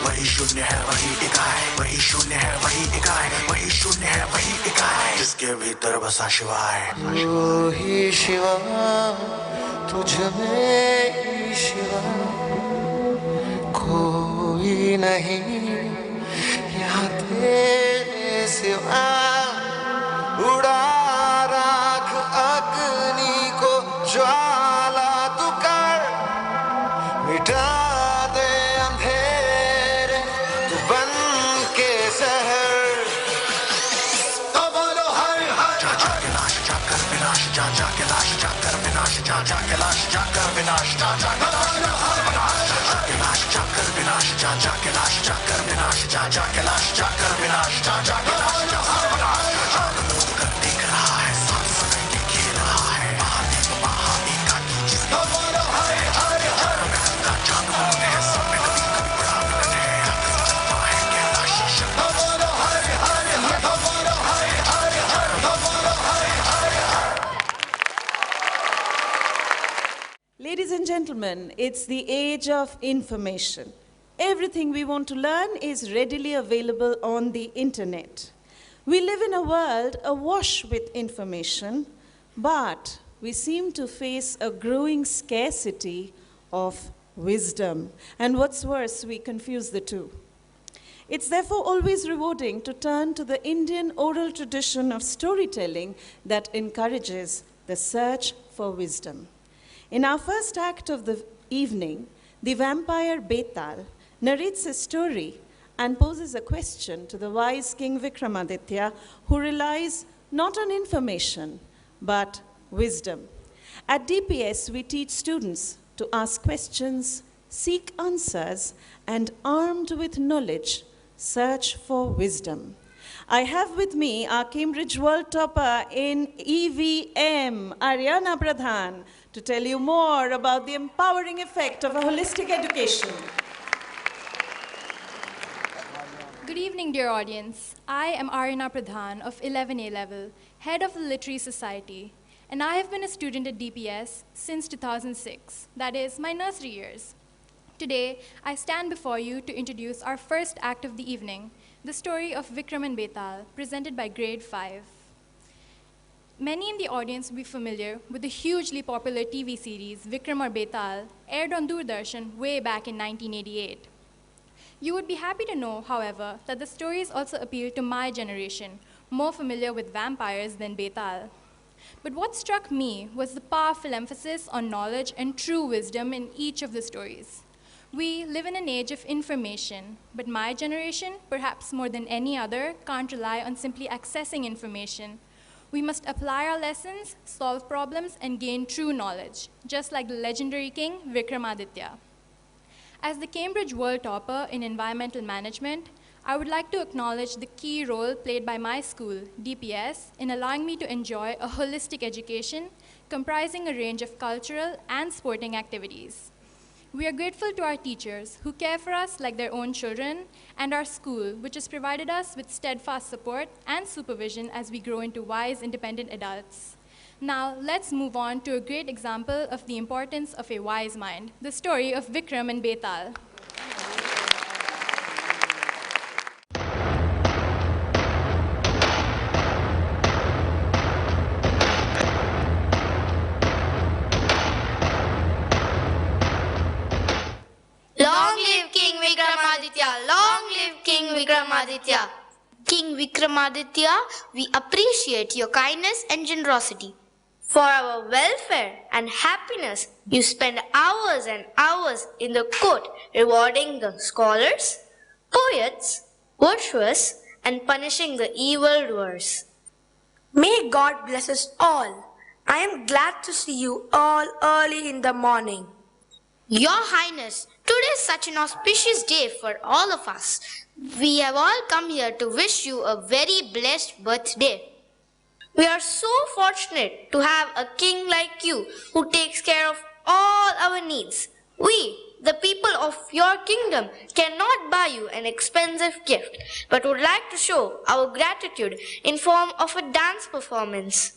वही शून्य है वही इकाई वही शून्य है वही इकाई वही शून्य है वही इकाई जिसके भीतर बसा शिवाय वो ही शिवा तुझ में ही शिवा कोई नहीं यहाँ तेरे सिवा उड़ा राख अग्नि को ज्वाला तू कर मिटा दे अंधेरे तू बन के शहर तो बोलो हर हर जा जा के लाश जा कर विनाश जा जा के लाश जा कर विनाश जा जा के लाश जा कर विनाश जा जा के लाश जा के लाश जा कर विनाश जा जा के लाश जा कर विनाश जा जा के लाश जा कर विनाश जा जा के लाश जा कर विनाश आंख मूंद कर देख रहा है साथ समय के खेल रहा है महादेव महाएकाकी जिसके बोलो हर हर हर में गंगा चांद मुकुट है सब में कभी कभी बड़ा विकट है आग से जन्मा है कैलाशी शक्ति बोलो हर हर हर बोलो हर हर हर बोलो हर हर हर Ladies and gentlemen, it's the age of information. Everything we want to learn is readily available on the internet. We live in a world awash with information, but we seem to face a growing scarcity of wisdom. And what's worse, we confuse the two. It's therefore always rewarding to turn to the Indian oral tradition of storytelling that encourages the search for wisdom. In our first act of the evening, the vampire Betal narrates a story and poses a question to the wise King Vikramaditya, who relies not on information, but wisdom. At DPS, we teach students to ask questions, seek answers, and armed with knowledge, search for wisdom. I have with me our Cambridge World Topper in EVM, Ariana Pradhan, to tell you more about the empowering effect of a holistic education. Good evening, dear audience. I am Ariana Pradhan of 11A level, head of the Literary Society, and I have been a student at DPS since 2006, that is, my nursery years. Today, I stand before you to introduce our first act of the evening, the story of Vikram and Betal, presented by Grade 5. Many in the audience will be familiar with the hugely popular TV series Vikram or Betal, aired on Doordarshan way back in 1988. You would be happy to know, however, that the stories also appeal to my generation, more familiar with vampires than Betal. But what struck me was the powerful emphasis on knowledge and true wisdom in each of the stories. We live in an age of information, but my generation, perhaps more than any other, can't rely on simply accessing information. We must apply our lessons, solve problems, and gain true knowledge, just like the legendary king Vikramaditya. As the Cambridge World Topper in Environmental Management, I would like to acknowledge the key role played by my school, DPS, in allowing me to enjoy a holistic education comprising a range of cultural and sporting activities. We are grateful to our teachers who care for us like their own children, and our school, which has provided us with steadfast support and supervision as we grow into wise, independent adults. Now, let's move on to a great example of the importance of a wise mind, the story of Vikram and Betal. Long live King Vikramaditya! Long live King Vikramaditya! King Vikramaditya, we appreciate your kindness and generosity. For our welfare and happiness, you spend hours and hours in the court rewarding the scholars, poets, virtuous, and punishing the evildoers. May God bless us all. I am glad to see you all early in the morning. Your Highness, today is such an auspicious day for all of us. We have all come here to wish you a very blessed birthday. We are so fortunate to have a king like you who takes care of all our needs. We, the people of your kingdom, cannot buy you an expensive gift, but would like to show our gratitude in form of a dance performance.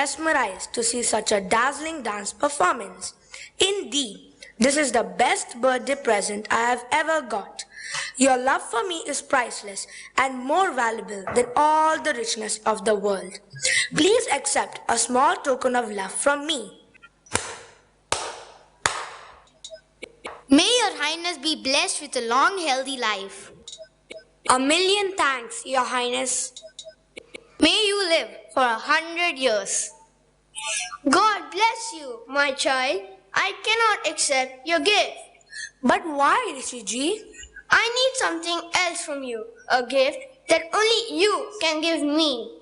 Mesmerized to see such a dazzling dance performance. Indeed, this is the best birthday present I have ever got. Your love for me is priceless and more valuable than all the richness of the world. Please accept a small token of love from me. May your Highness be blessed with a long, healthy life. A million thanks, Your Highness. May you live for 100 years. God bless you, my child. I cannot accept your gift. But why, Rishiji? I need something else from you, a gift that only you can give me.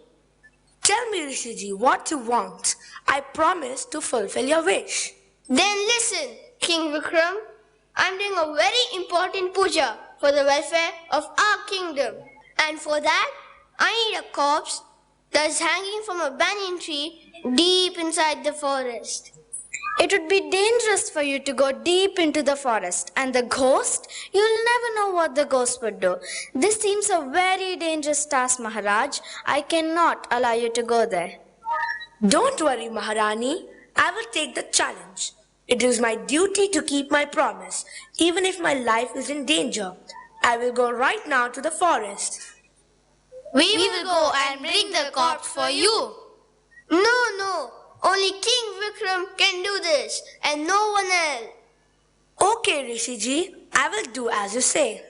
Tell me, Rishiji, what you want. I promise to fulfill your wish. Then listen, King Vikram. I'm doing a very important puja for the welfare of our kingdom. And for that, I need a corpse that's hanging from a banyan tree deep inside the forest. It would be dangerous for you to go deep into the forest, and the ghost, you'll never know what the ghost would do. This seems a very dangerous task, Maharaj. I cannot allow you to go there. Don't worry, Maharani. I will take the challenge. It is my duty to keep my promise, even if my life is in danger. I will go right now to the forest. We will go and bring the corpse for you. No. Only King Vikram can do this and no one else. Okay, Rishiji, I will do as you say.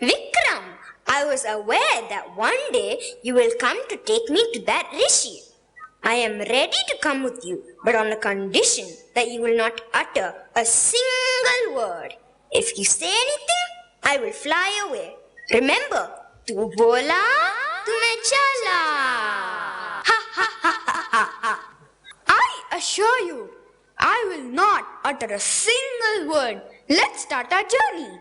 Vikram, I was aware that one day you will come to take me to that rishi. I am ready to come with you, but on the condition that you will not utter a single word. If you say anything, I will fly away. Remember, tu bola, tu me chala. I assure you, I will not utter a single word. Let's start our journey.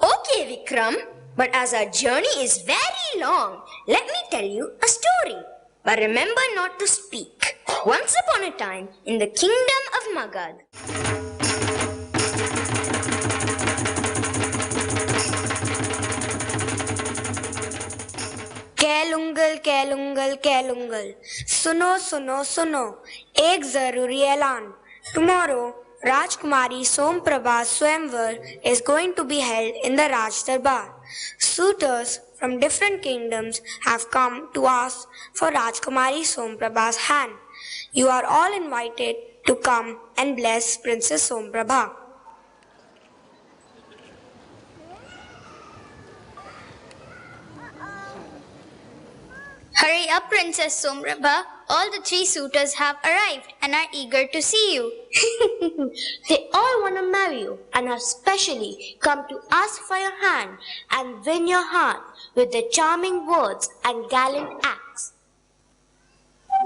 Okay, Vikram, but as our journey is very long, let me tell you a story. But remember not to speak. Once upon a time, in the kingdom of Magad, कैलुंगल सुनो सुनो सुनो एक जरूरी ऐलान. Tomorrow, Rajkumari Somprabha Swamvar is going to be held in the Raj Darbar. Suitors from different kingdoms have come to ask for Rajkumari Somprabha's hand. You are all invited to come and bless Princess Somprabha. Hurry up, Princess Somprabha. all the 3 suitors have arrived and are eager to see you. They all want to marry you and have specially come to ask for your hand and win your heart with their charming words and gallant acts.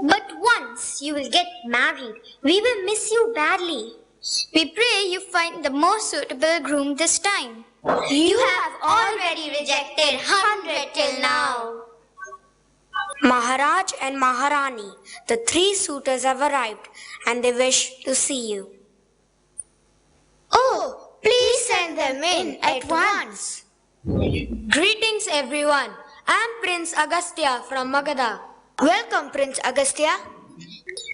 But once you will get married, we will miss you badly. We pray you find the most suitable groom this time. You have already rejected 100 till now. Maharaj and Maharani, the 3 suitors have arrived and they wish to see you. Oh, please send them in at once. Greetings everyone. I am Prince Agastya from Magadha. Welcome Prince Agastya.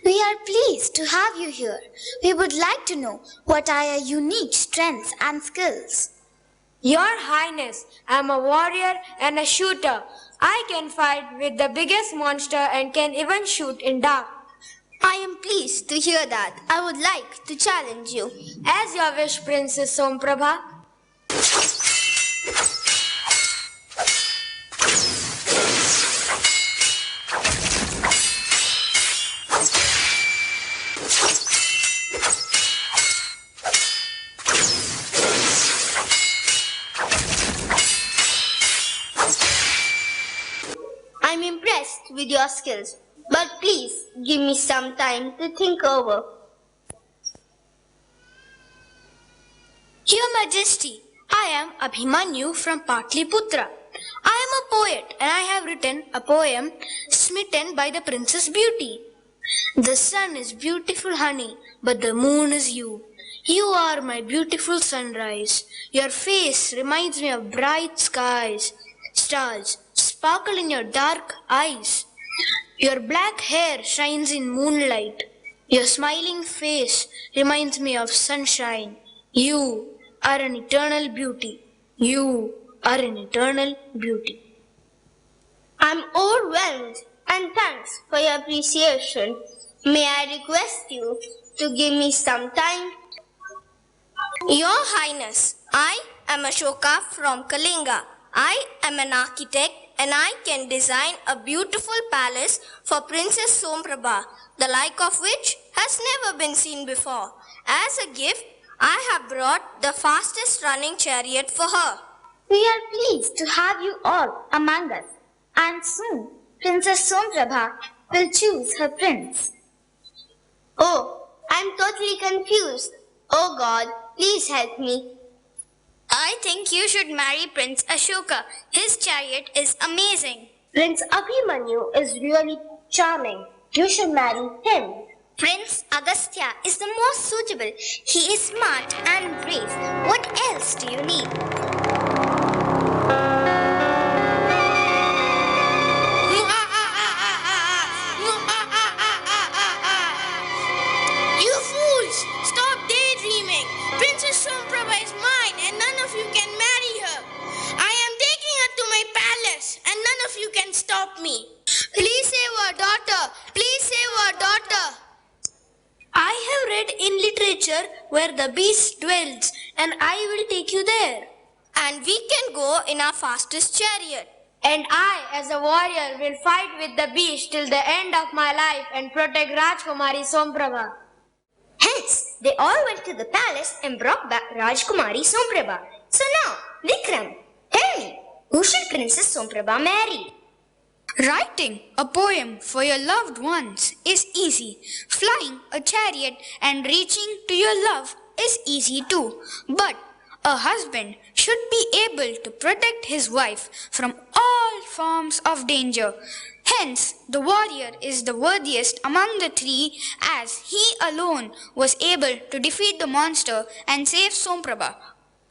We are pleased to have you here. We would like to know what are your unique strengths and skills. Your Highness, I am a warrior and a shooter. I can fight with the biggest monster and can even shoot in dark. I am pleased to hear that. I would like to challenge you. As your wish, Princess Somprabha. I'm impressed with your skills, but please give me some time to think over. Your Majesty, I am Abhimanyu from Patliputra. I am a poet and I have written a poem smitten by the princess beauty. The sun is beautiful honey, but the moon is you. You are my beautiful sunrise. Your face reminds me of bright skies. Stars sparkle in your dark eyes. Your black hair shines in moonlight. Your smiling face reminds me of sunshine. You are an eternal beauty. You are an eternal beauty. I'm overwhelmed and thanks for your appreciation. May I request you to give me some time? Your Highness, I am Ashoka from Kalinga. I am an architect and I can design a beautiful palace for Princess Somprabha, the like of which has never been seen before. As a gift, I have brought the fastest running chariot for her. We are pleased to have you all among us, and soon Princess Somprabha will choose her prince. Oh, I'm totally confused. Oh God, please help me. I think you should marry Prince Ashoka. His chariot is amazing. Prince Abhimanyu is really charming. You should marry him. Prince Agastya is the most suitable. He is smart and brave. What else do you need? You fools! Stop daydreaming. Princess Somprabha is mine and none of you can marry her. I am taking her to my palace and none of you can stop me. Please save our daughter. Please save our daughter. I have read in literature where the beast dwells and I will take you there. And we can go in our fastest chariot. And I, as a warrior, will fight with the beast till the end of my life and protect Rajkumari Somprabha. Hence, they all went to the palace and brought back Rajkumari Somprabha. So now, Vikram, tell me, who should Princess Somprabha marry? Writing a poem for your loved ones is easy. Flying a chariot and reaching to your love is easy too. But a husband should be able to protect his wife from all forms of danger. Hence, the warrior is the worthiest among the 3 as he alone was able to defeat the monster and save Somprabha.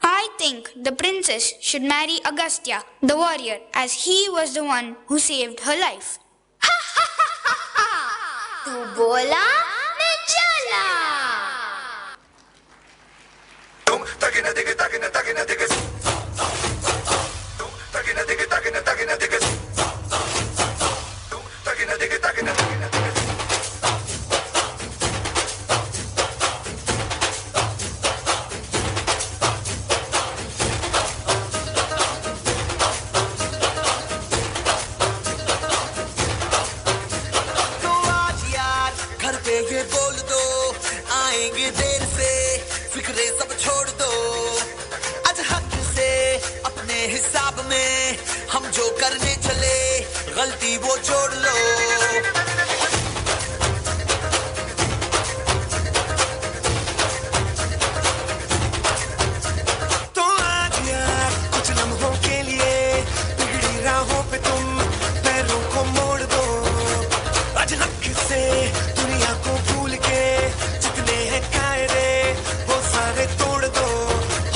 I think the princess should marry Agastya, the warrior, as he was the one who saved her life. Tu bola, main chala. तो आज जाएंगे देर से फिक्रे सब छोड़ दो आज हक से अपने हिसाब में हम जो करने चले गलती वो जोड़ लो तो आज यार कुछ लम्हों के लिए बिगड़ी राहों पे तुम पैरों को मोड़ दो आज हक से दुनिया को भूल के जितने हैं कायदे वो सारे तोड़ दो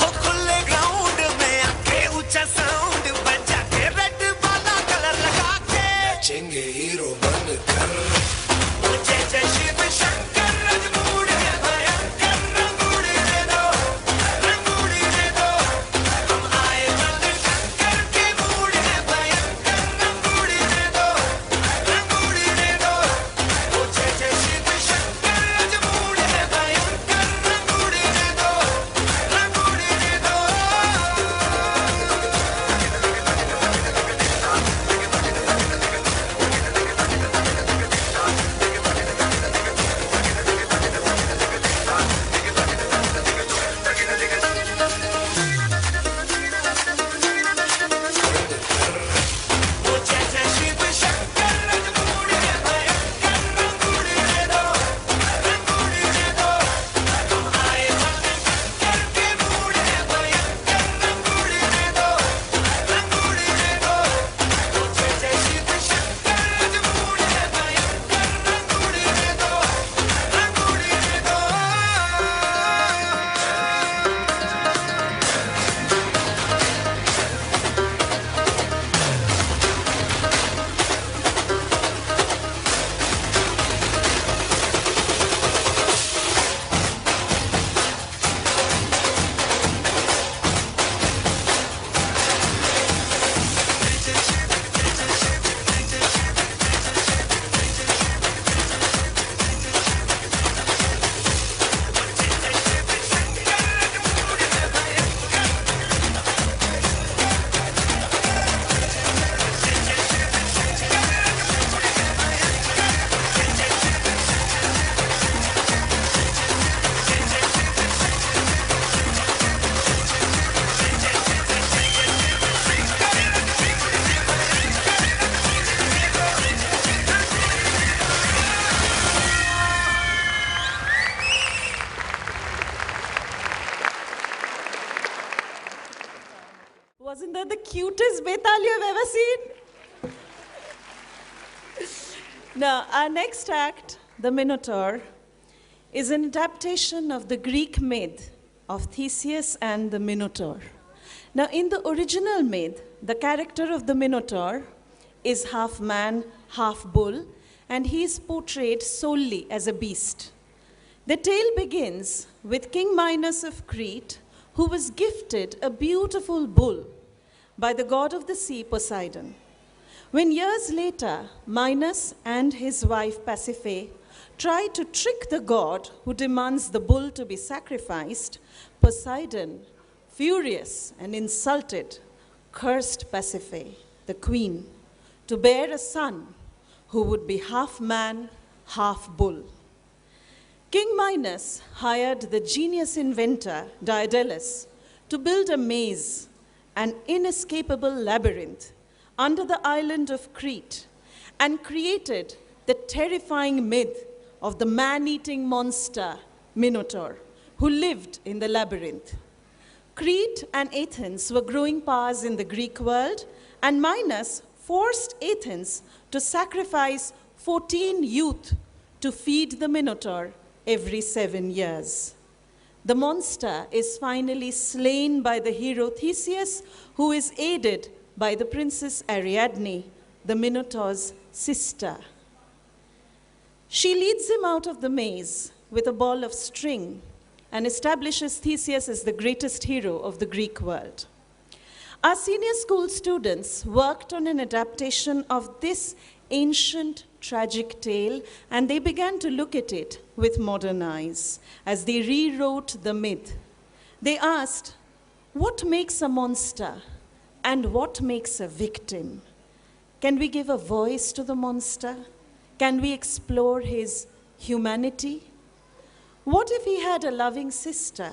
हो खुले ग्राउंड में आके ऊंचा साउंड बजा के रेड वाला कलर लगा के नाचेंगे हीरो बनकर जय जय शिव शंकर रंगूड़ है भयंकर रंगूड़ दे दो हम आए रंग शंकर के मूड है भयंकर रंगूड़ दे दो ओ जय जय शिव शंकर रंगूड़ है भयंकर रंगूड़ दे दो ओ जय जय शिव शंकर रंगूड़ है भयंकर रंगूड़ दे दो हम आए रंग शंकर के मूड है भयंकर रंगूड़ दे दो ओ जय जय शिव शंकर रंगूड़ है भयंकर रंगूड़ दे दो Wasn't that the cutest Betal you've ever seen? Now, our next act, The Minotaur, is an adaptation of the Greek myth of Theseus and the Minotaur. Now, in the original myth, the character of the Minotaur is half man, half bull, and he is portrayed solely as a beast. The tale begins with King Minos of Crete, who was gifted a beautiful bull by the god of the sea, Poseidon. When years later, Minos and his wife Pasiphae try to trick the god who demands the bull to be sacrificed, Poseidon, furious and insulted, cursed Pasiphae, the queen, to bear a son who would be half man, half bull. King Minos hired the genius inventor Daedalus to build a maze, an inescapable labyrinth, under the island of Crete, and created the terrifying myth of the man-eating monster Minotaur, who lived in the labyrinth. Crete and Athens were growing powers in the Greek world, and Minos forced Athens to sacrifice 14 youth to feed the Minotaur every 7 years. The monster is finally slain by the hero Theseus, who is aided by the princess Ariadne, the Minotaur's sister. She leads him out of the maze with a ball of string and establishes Theseus as the greatest hero of the Greek world. Our senior school students worked on an adaptation of this ancient tragic tale, and they began to look at it with modern eyes as they rewrote the myth. They asked, what makes a monster and what makes a victim? Can we give a voice to the monster? Can we explore his humanity? What if he had a loving sister?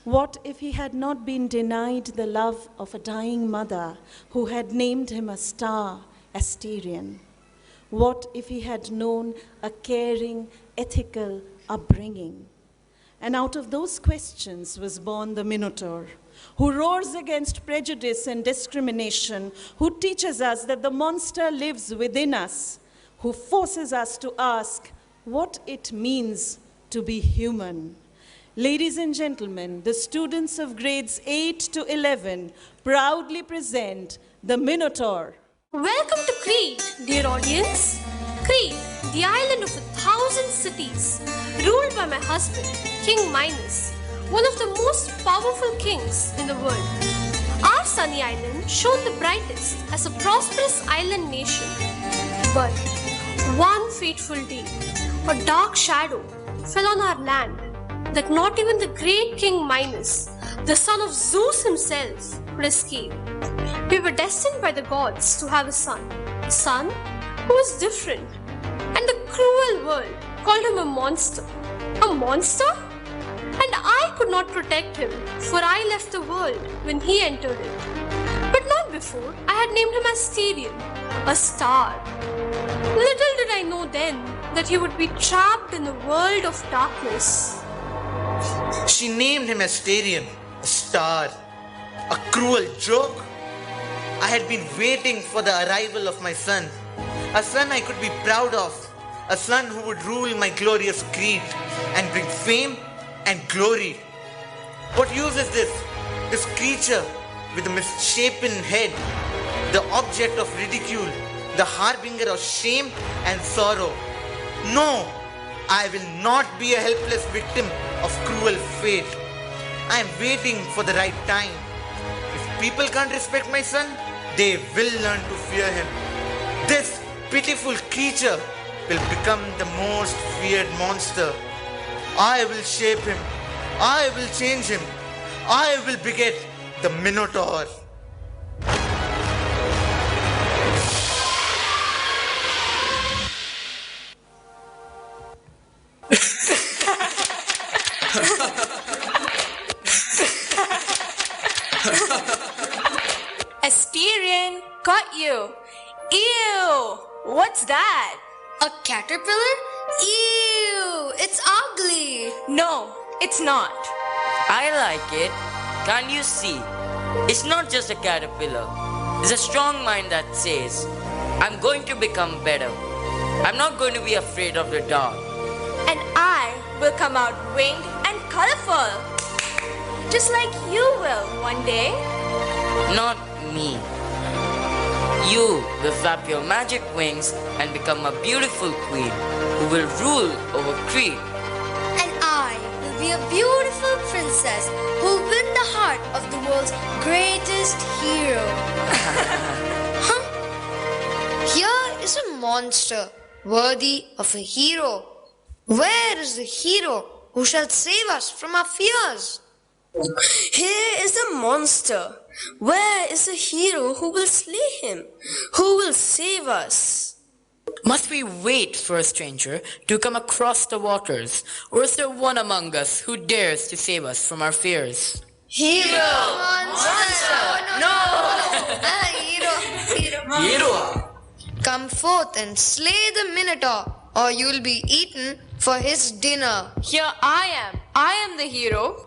What if he had not been denied the love of a dying mother who had named him a star, Asterion? What if he had known a caring, ethical upbringing? And out of those questions was born the Minotaur, who roars against prejudice and discrimination, who teaches us that the monster lives within us, who forces us to ask what it means to be human. Ladies and gentlemen, the students of grades 8 to 11 proudly present the Minotaur. Welcome to Crete, dear audience. Crete, the island of 1,000 cities, ruled by my husband, King Minos, one of the most powerful kings in the world. Our sunny island shone the brightest as a prosperous island nation. But one fateful day, a dark shadow fell on our land that not even the great King Minos, the son of Zeus himself, could escape. We were destined by the gods to have a son who was different, and the cruel world called him a monster. A monster? And I could not protect him, for I left the world when he entered it. But not before I had named him Asterion, a star. Little did I know then that he would be trapped in the world of darkness. She named him Asterion, a star. A cruel joke? I had been waiting for the arrival of my son. A son I could be proud of. A son who would rule my glorious Crete and bring fame and glory. What use is this? This creature with a misshapen head, the object of ridicule, the harbinger of shame and sorrow. No, I will not be a helpless victim of cruel fate. I am waiting for the right time. If people can't respect my son, they will learn to fear him. This pitiful creature will become the most feared monster. I will shape him. I will change him. I will beget the Minotaur. Asterion, caught you. Ew! What's that? A caterpillar? Ew! It's ugly! No, it's not. I like it. Can't you see? It's not just a caterpillar. It's a strong mind that says, I'm going to become better. I'm not going to be afraid of the dark. And I will come out winged and colorful. Just like you will one day. Not me. You will flap your magic wings and become a beautiful queen who will rule over Crete. And I will be a beautiful princess who will win the heart of the world's greatest hero. Huh? Here is a monster worthy of a hero. Where is the hero who shall save us from our fears? Here is a monster. Where is the hero who will slay him? Who will save us? Must we wait for a stranger to come across the waters, or is there one among us who dares to save us from our fears? Hero! Monster! No! Hero! Come forth and slay the Minotaur, or you'll be eaten for his dinner. Here I am. I am the hero.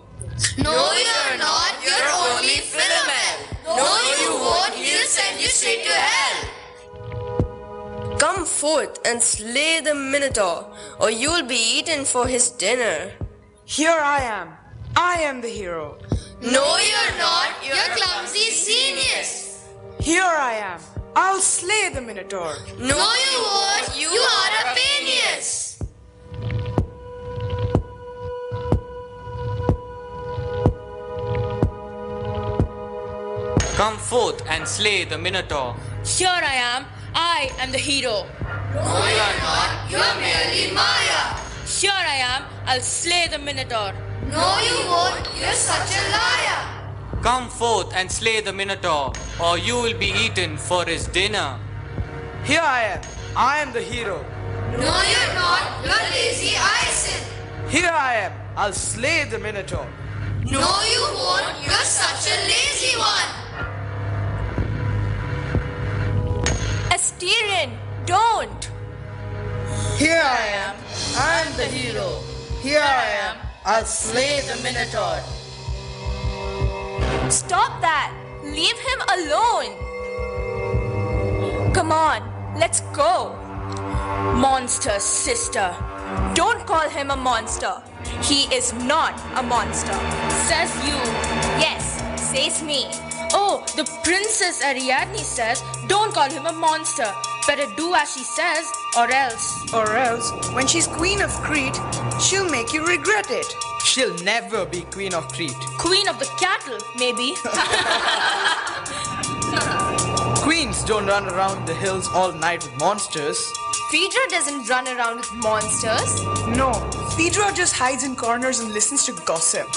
No, you're not. You're only Philomel. No, you won't. He'll send you straight to hell. Come forth and slay the Minotaur, or you'll be eaten for his dinner. Here I am. I am the hero. No, you're not. You're clumsy genius. Here I am. I'll slay the Minotaur. No, you won't. You are a Phineas. Come forth and slay the Minotaur. Here I am. I am the hero. No, you're not. You're merely Maya. Here I am. I'll slay the Minotaur. No, you won't. You're such a liar. Come forth and slay the Minotaur, or you will be eaten for his dinner. Here I am. I am the hero. No, you're not. You're lazy Ison. Here I am. I'll slay the Minotaur. No, you won't. You're such a lazy one. Asterion, don't. Here I am. I'm the hero. Here I am. I'll slay the Minotaur. Stop that. Leave him alone. Come on, let's go. Monster sister. Don't call him a monster. He is not a monster. Says you. Yes, says me. Oh, the Princess Ariadne says, don't call him a monster. Better do as she says, or else. Or else, when she's Queen of Crete, she'll make you regret it. She'll never be Queen of Crete. Queen of the cattle, maybe. Queens don't run around the hills all night with monsters. Phaedra doesn't run around with monsters. No, Phaedra just hides in corners and listens to gossip.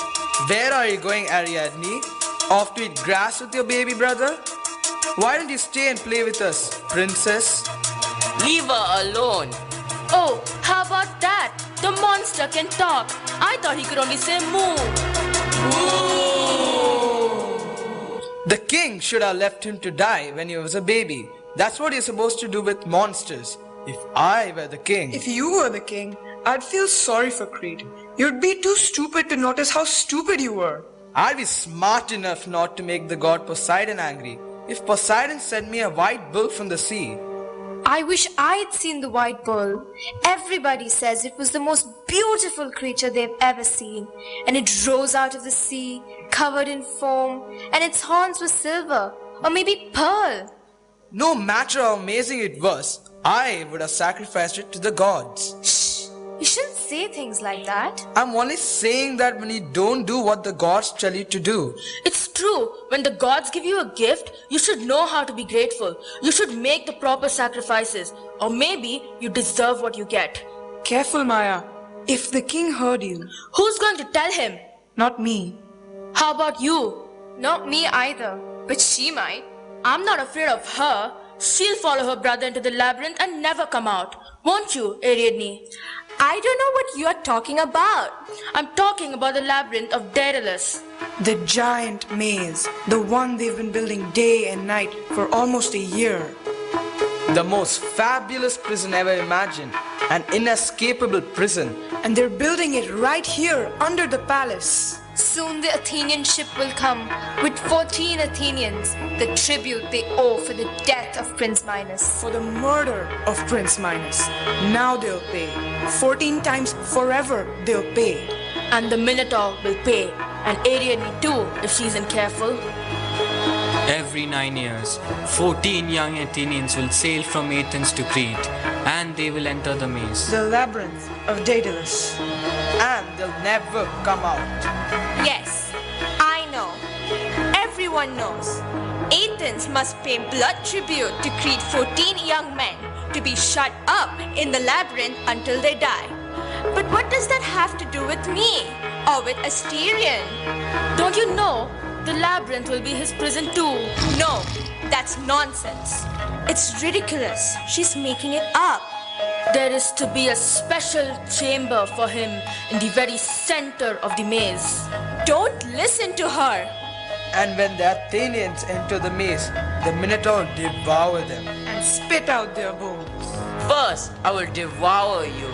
Where are you going, Ariadne? Off to eat grass with your baby brother? Why don't you stay and play with us, princess? Leave her alone. Oh, how about that? The monster can talk. I thought he could only say moo. The king should have left him to die when he was a baby. That's what you're supposed to do with monsters. If I were the king... If you were the king, I'd feel sorry for Crete. You'd be too stupid to notice how stupid you were. I'd be smart enough not to make the god Poseidon angry. If Poseidon sent me a white bull from the sea... I wish I'd seen the white bull. Everybody says it was the most beautiful creature they've ever seen. And it rose out of the sea, covered in foam, and its horns were silver, or maybe pearl. No matter how amazing it was, I would have sacrificed it to the gods. Shh! You shouldn't say things like that. I'm only saying that when you don't do what the gods tell you to do. It's true. When the gods give you a gift, you should know how to be grateful. You should make the proper sacrifices. Or maybe you deserve what you get. Careful, Maya. If the king heard you... Who's going to tell him? Not me. How about you? Not me either. But she might. I'm not afraid of her. She'll follow her brother into the labyrinth and never come out. Won't you, Ariadne? I don't know what you're talking about. I'm talking about the labyrinth of Daedalus. The giant maze. The one they've been building day and night for almost a year. The most fabulous prison ever imagined. An inescapable prison. And they're building it right here under the palace. Soon the Athenian ship will come with 14 Athenians, the tribute they owe for the death of Prince Minos. For the murder of Prince Minos. Now they'll pay. 14 times forever they'll pay. And the Minotaur will pay. And Ariadne too, if she isn't careful. Every 9 years, 14 young Athenians will sail from Athens to Crete, and they will enter the maze. The labyrinth of Daedalus. And they'll never come out. Yes, I know. Everyone knows. Athens must pay blood tribute to Crete 14 young men to be shut up in the labyrinth until they die. But what does that have to do with me? Or with Asterion? Don't you know? The labyrinth will be his prison too. No, that's nonsense. It's ridiculous. She's making it up. There is to be a special chamber for him in the very center of the maze. Don't listen to her. And when the Athenians enter the maze, the Minotaur will devour them and spit out their bones. First, I will devour you.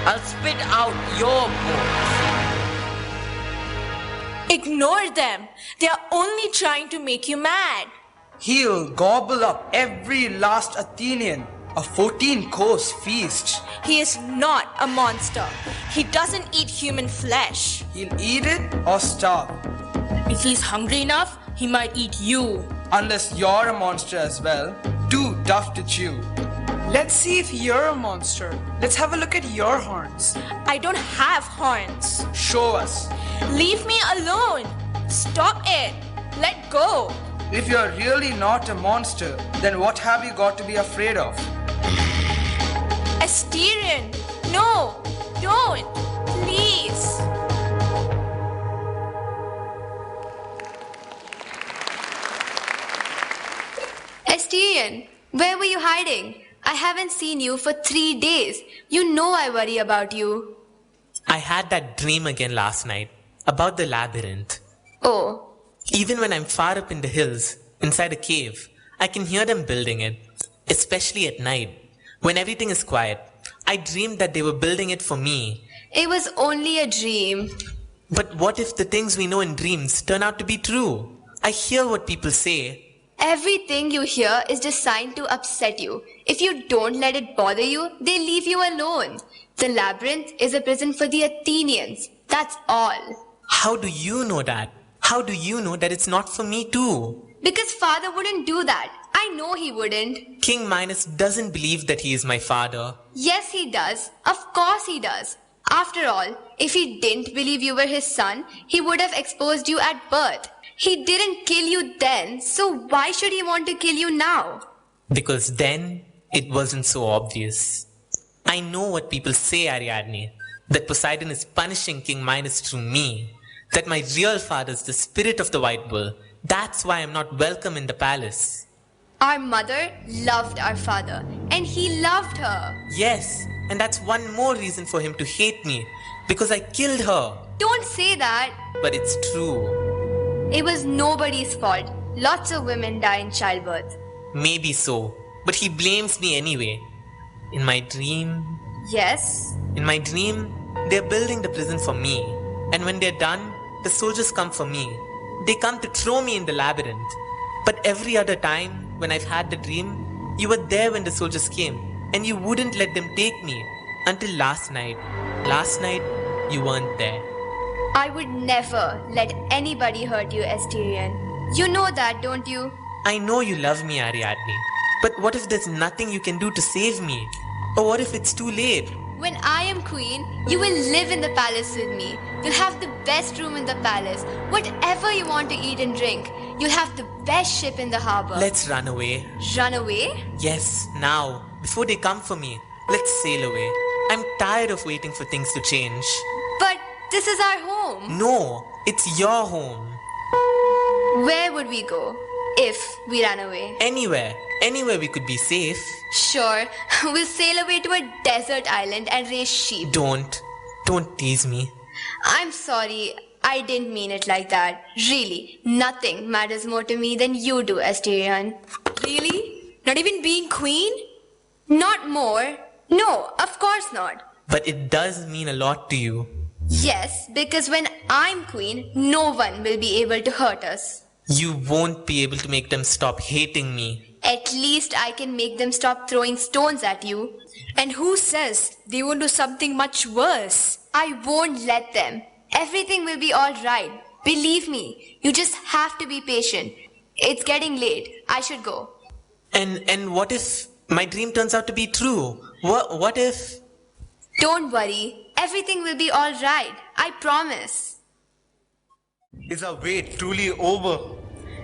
I'll spit out your bones. Ignore them. They are only trying to make you mad. He'll gobble up every last Athenian. A 14-course feast. He is not a monster. He doesn't eat human flesh. He'll eat it or starve. If he's hungry enough, he might eat you. Unless you're a monster as well. Too tough to chew. Let's see if you're a monster. Let's have a look at your horns. I don't have horns. Show us. Leave me alone. Stop it. Let go. If you're really not a monster, then what have you got to be afraid of? Asterion, no, don't, please. Asterion, where were you hiding? I haven't seen you for 3 days. You know I worry about you. I had that dream again last night about the labyrinth. Oh. Even when I'm far up in the hills, inside a cave, I can hear them building it, especially at night. When everything is quiet, I dreamed that they were building it for me. It was only a dream. But what if the things we know in dreams turn out to be true? I hear what people say. Everything you hear is designed to upset you. If you don't let it bother you, they leave you alone. The labyrinth is a prison for the Athenians. That's all. How do you know that? How do you know that it's not for me too? Because father wouldn't do that. I know he wouldn't. King Minos doesn't believe that he is my father. Yes, he does. Of course he does. After all, if he didn't believe you were his son, he would have exposed you at birth. He didn't kill you then, so why should he want to kill you now? Because then, it wasn't so obvious. I know what people say, Ariadne, that Poseidon is punishing King Minos through me, that my real father is the spirit of the white bull. That's why I'm not welcome in the palace. Our mother loved our father, and he loved her. Yes, and that's one more reason for him to hate me, because I killed her. Don't say that. But it's true. It was nobody's fault. Lots of women die in childbirth. Maybe so, but he blames me anyway. In my dream... Yes? In my dream, they're building the prison for me. And when they're done, the soldiers come for me. They come to throw me in the labyrinth. But every other time, when I've had the dream, you were there when the soldiers came. And you wouldn't let them take me. Until last night. Last night, you weren't there. I would never let anybody hurt you, Asterion. You know that, don't you? I know you love me, Ariadne. But what if there's nothing you can do to save me? Or what if it's too late? When I am queen, you will live in the palace with me. You'll have the best room in the palace. Whatever you want to eat and drink. You'll have the best ship in the harbor. Let's run away. Run away? Yes, now. Before they come for me. Let's sail away. I'm tired of waiting for things to change. But this is our home. No, it's your home. Where would we go if we ran away? Anywhere. Anywhere we could be safe. Sure. We'll sail away to a desert island and raise sheep. Don't tease me. I'm sorry. I didn't mean it like that. Really, nothing matters more to me than you do, Asterion. Really? Not even being queen? Not more. No, of course not. But it does mean a lot to you. Yes, because when I'm queen, no one will be able to hurt us. You won't be able to make them stop hating me. At least I can make them stop throwing stones at you. And who says they won't do something much worse? I won't let them. Everything will be all right. Believe me, you just have to be patient. It's getting late. I should go. And what if my dream turns out to be true? What if... Don't worry. Everything will be all right. I promise. Is our wait truly over?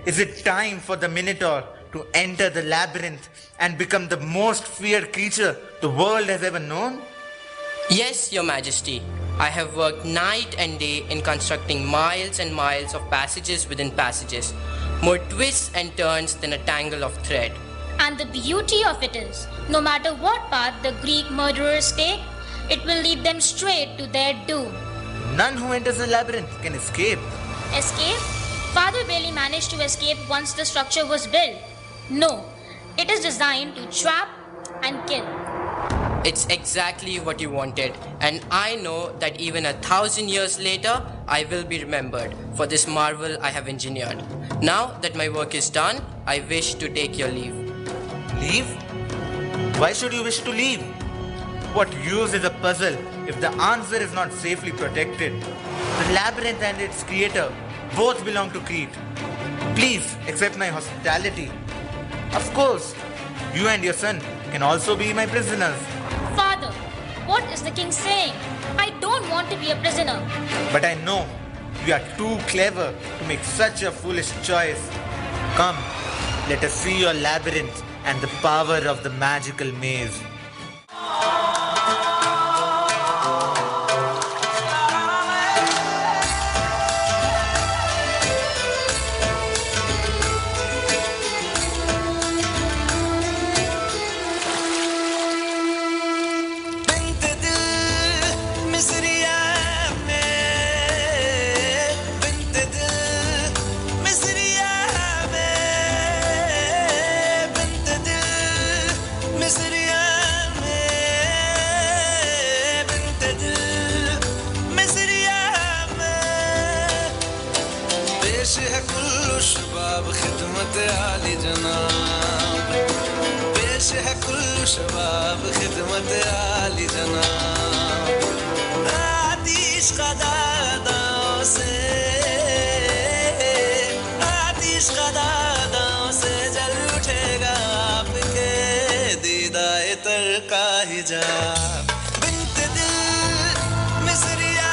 Is it time for the Minotaur to enter the labyrinth and become the most feared creature the world has ever known? Yes, Your Majesty. I have worked night and day in constructing miles and miles of passages within passages, more twists and turns than a tangle of thread. And the beauty of it is, no matter what path the Greek murderers take, it will lead them straight to their doom. None who enters the labyrinth can escape. Escape? Father barely managed to escape once the structure was built. No, it is designed to trap and kill. It's exactly what you wanted, and I know that even 1,000 years later, I will be remembered for this marvel I have engineered. Now that my work is done, I wish to take your leave. Leave? Why should you wish to leave? What use is a puzzle if the answer is not safely protected? The labyrinth and its creator both belong to Crete. Please accept my hospitality. Of course, you and your son can also be my prisoners. Father, what is the king saying? I don't want to be a prisoner. But I know you are too clever to make such a foolish choice. Come, let us see your labyrinth and the power of the magical maze. मिसरिया शबाब खिदमत आली जनाब आतिश कदादाओं से जल उठेगा आपके दीदाए तर का हिजाब बिन्त दिल मिसरिया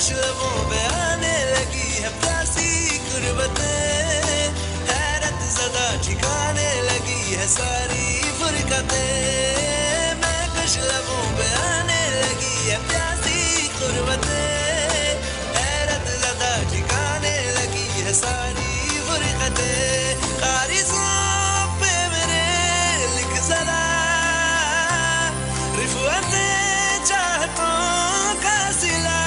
लबों पे आने लगी है प्यासी गुर्बतें हैरत ज़दा ठिकाने लगी है सारी फुरकतें मैं कुछ लबों पे आने लगी है प्यासी गुर्बतें हैरत ज़दा ठिकाने लगी है सारी फुरकतें कारिज़ों पे मेरे लिख ज़रा रिफ़अतें चाहतों का सिला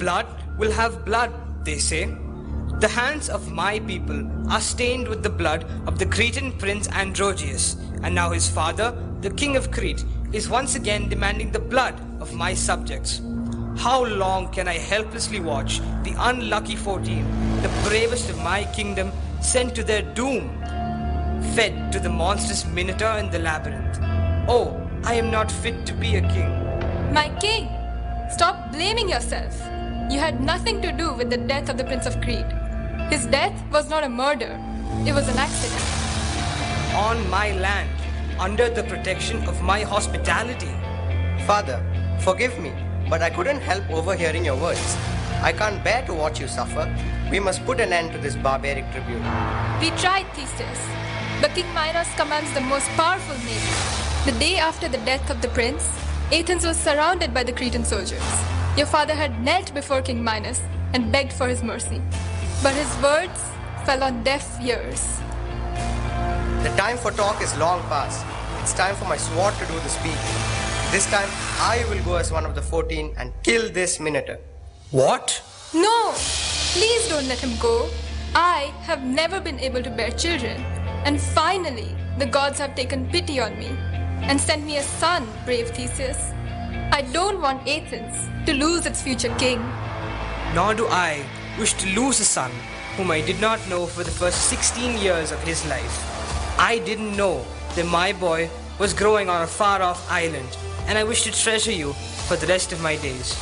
Blood will have blood, they say. The hands of my people are stained with the blood of the Cretan prince Androgeus, and now his father, the king of Crete, is once again demanding the blood of my subjects. How long can I helplessly watch the unlucky 14, the bravest of my kingdom, sent to their doom, fed to the monstrous Minotaur in the labyrinth? Oh, I am not fit to be a king. My king, stop blaming yourself. You had nothing to do with the death of the Prince of Crete. His death was not a murder. It was an accident. On my land, under the protection of my hospitality. Father, forgive me, but I couldn't help overhearing your words. I can't bear to watch you suffer. We must put an end to this barbaric tribute. We tried, Theseus, but King Minos commands the most powerful navy. The day after the death of the prince, Athens was surrounded by the Cretan soldiers. Your father had knelt before King Minos and begged for his mercy. But his words fell on deaf ears. The time for talk is long past. It's time for my sword to do the speaking. This time, I will go as one of the 14 and kill this Minotaur. What? No! Please don't let him go. I have never been able to bear children. And finally, the gods have taken pity on me and sent me a son, brave Theseus. I don't want Athens to lose its future king. Nor do I wish to lose a son whom I did not know for the first 16 years of his life. I didn't know that my boy was growing on a far-off island, and I wish to treasure you for the rest of my days.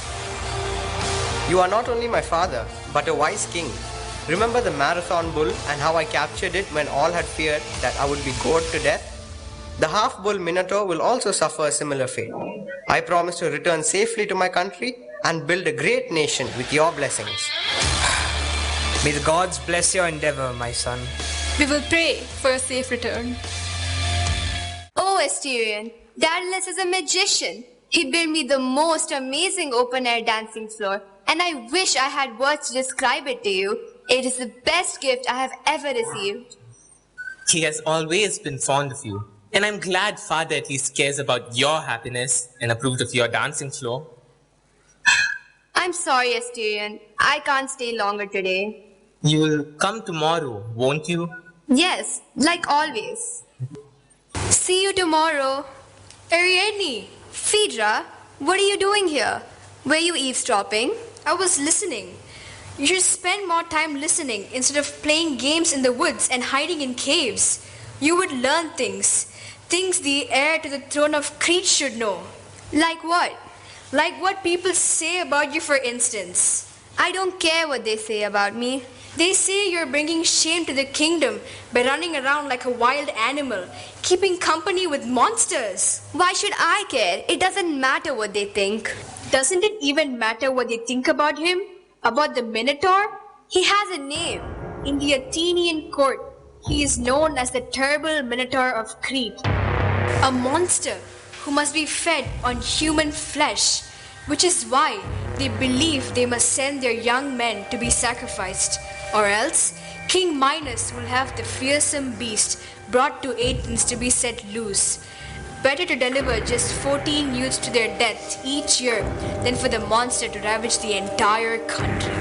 You are not only my father, but a wise king. Remember the marathon bull and how I captured it when all had feared that I would be gored to death? The half-bull Minotaur will also suffer a similar fate. I promise to return safely to my country and build a great nation with your blessings. May the gods bless your endeavor, my son. We will pray for a safe return. Oh, Asterion, Daedalus is a magician. He built me the most amazing open-air dancing floor, and I wish I had words to describe it to you. It is the best gift I have ever received. He has always been fond of you, and I'm glad Father at least cares about your happiness and approved of your dancing floor. I'm sorry, Asterion. I can't stay longer today. You'll come tomorrow, won't you? Yes, like always. See you tomorrow. Ariadne, Phaedra, what are you doing here? Were you eavesdropping? I was listening. You should spend more time listening instead of playing games in the woods and hiding in caves. You would learn things. Things the heir to the throne of Crete should know. Like what? Like what people say about you, for instance. I don't care what they say about me. They say you're bringing shame to the kingdom by running around like a wild animal, keeping company with monsters. Why should I care? It doesn't matter what they think. Doesn't it even matter what they think about him? About the Minotaur? He has a name. In the Athenian court, he is known as the terrible Minotaur of Crete. A monster who must be fed on human flesh, which is why they believe they must send their young men to be sacrificed, or else King Minos will have the fearsome beast brought to Athens to be set loose. Better to deliver just 14 youths to their death each year than for the monster to ravage the entire country.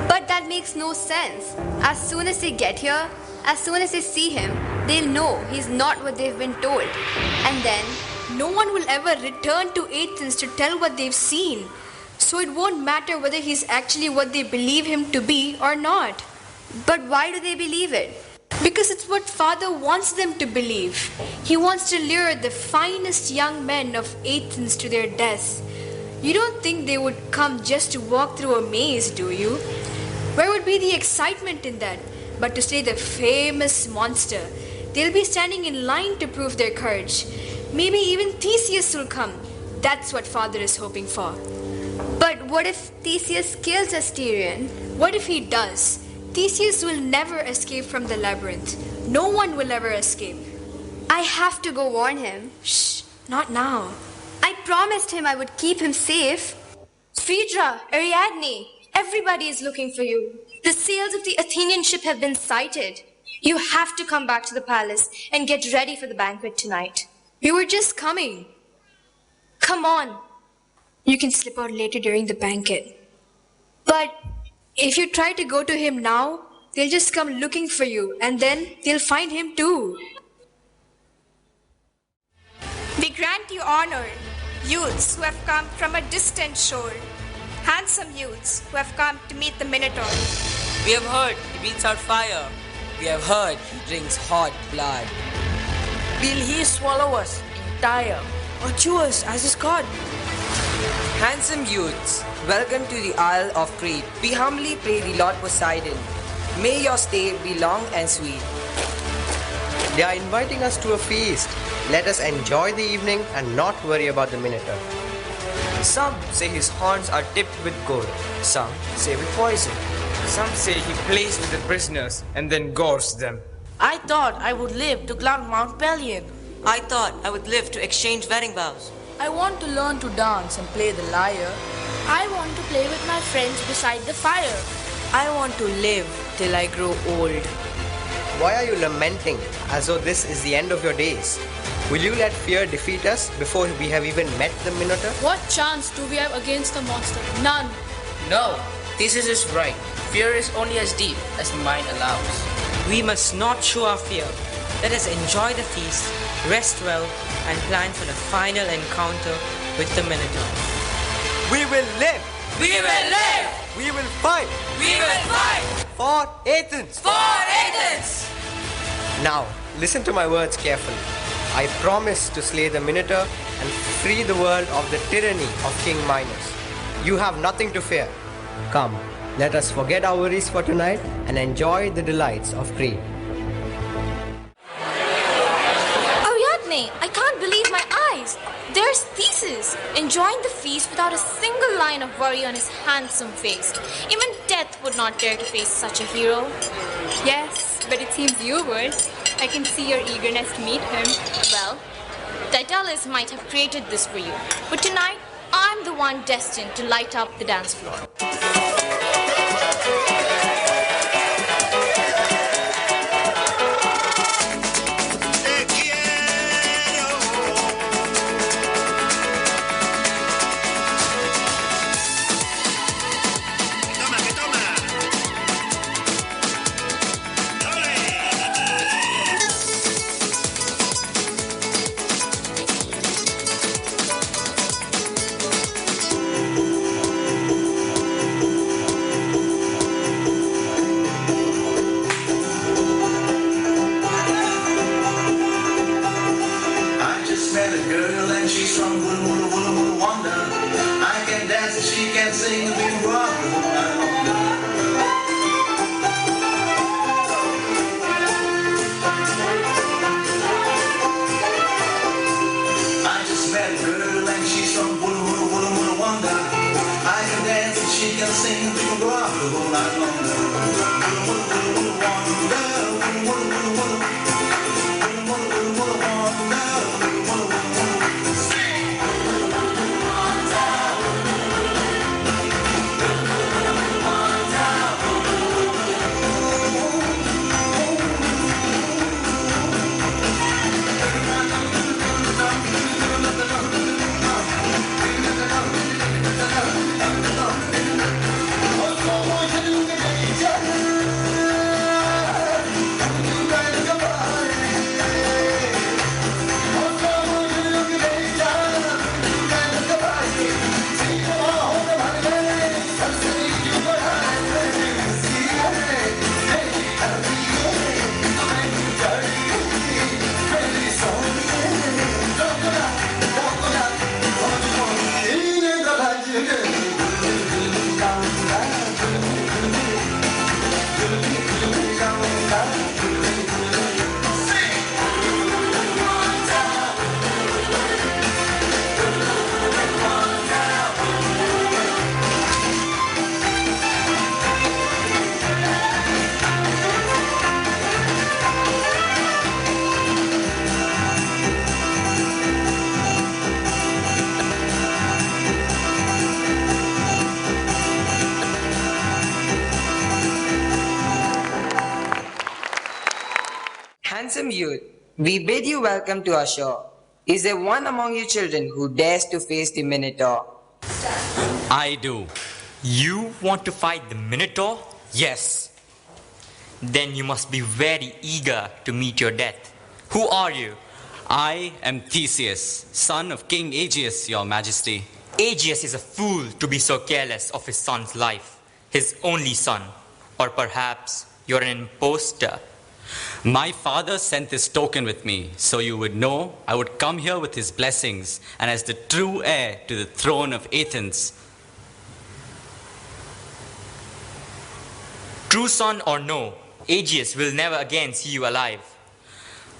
But that makes no sense. As soon as they get here, as soon as they see him, they'll know he's not what they've been told. And then no one will ever return to Athens to tell what they've seen. So it won't matter whether he's actually what they believe him to be or not. But why do they believe it? Because it's what Father wants them to believe. He wants to lure the finest young men of Athens to their death. You don't think they would come just to walk through a maze, do you? Where would be the excitement in that? But to slay the famous monster. They'll be standing in line to prove their courage. Maybe even Theseus will come. That's what Father is hoping for. But what if Theseus kills Asterion? What if he does? Theseus will never escape from the labyrinth. No one will ever escape. I have to go warn him. Shh, not now. I promised him I would keep him safe. Phaedra, Ariadne, everybody is looking for you. The sails of the Athenian ship have been sighted. You have to come back to the palace and get ready for the banquet tonight. We were just coming. Come on. You can slip out later during the banquet. But if you try to go to him now, they'll just come looking for you, and then they'll find him too. We grant you honor, youths who have come from a distant shore, handsome youths who have come to meet the Minotaur. We have heard he breathes out fire. We have heard he drinks hot blood. Will he swallow us entire or chew us as his god? Handsome youths, welcome to the Isle of Crete. We humbly pray the Lord Poseidon. May your stay be long and sweet. They are inviting us to a feast. Let us enjoy the evening and not worry about the Minotaur. Some say his horns are tipped with gold. Some say with poison. Some say he plays with the prisoners and then gores them. I thought I would live to climb Mount Pelion. I thought I would live to exchange wedding vows. I want to learn to dance and play the lyre. I want to play with my friends beside the fire. I want to live till I grow old. Why are you lamenting as though this is the end of your days? Will you let fear defeat us before we have even met the Minotaur? What chance do we have against the monster? None. No, Theseus is right. Fear is only as deep as the mind allows. We must not show our fear. Let us enjoy the feast, rest well, and plan for the final encounter with the Minotaur. We will live! We will live! We will fight! We will fight! For Athens! For Athens! Now, listen to my words carefully. I promise to slay the Minotaur and free the world of the tyranny of King Minos. You have nothing to fear. Come, let us forget our worries for tonight and enjoy the delights of Crete. Ariadne, I can't believe my eyes. There's Theseus, enjoying the feast without a single line of worry on his handsome face. Even death would not dare to face such a hero. Yes, but it seems you would. I can see your eagerness to meet him. Well, Daedalus might have created this for you, but tonight, I'm the one destined to light up the dance floor. Welcome, youth. We bid you welcome to our shore. Is there one among you children who dares to face the Minotaur? I do. You want to fight the Minotaur? Yes. Then you must be very eager to meet your death. Who are you? I am Theseus, son of King Aegeus, your majesty. Aegeus is a fool to be so careless of his son's life, his only son. Or perhaps you're an impostor. My father sent this token with me, so you would know I would come here with his blessings and as the true heir to the throne of Athens. True son or no, Aegeus will never again see you alive.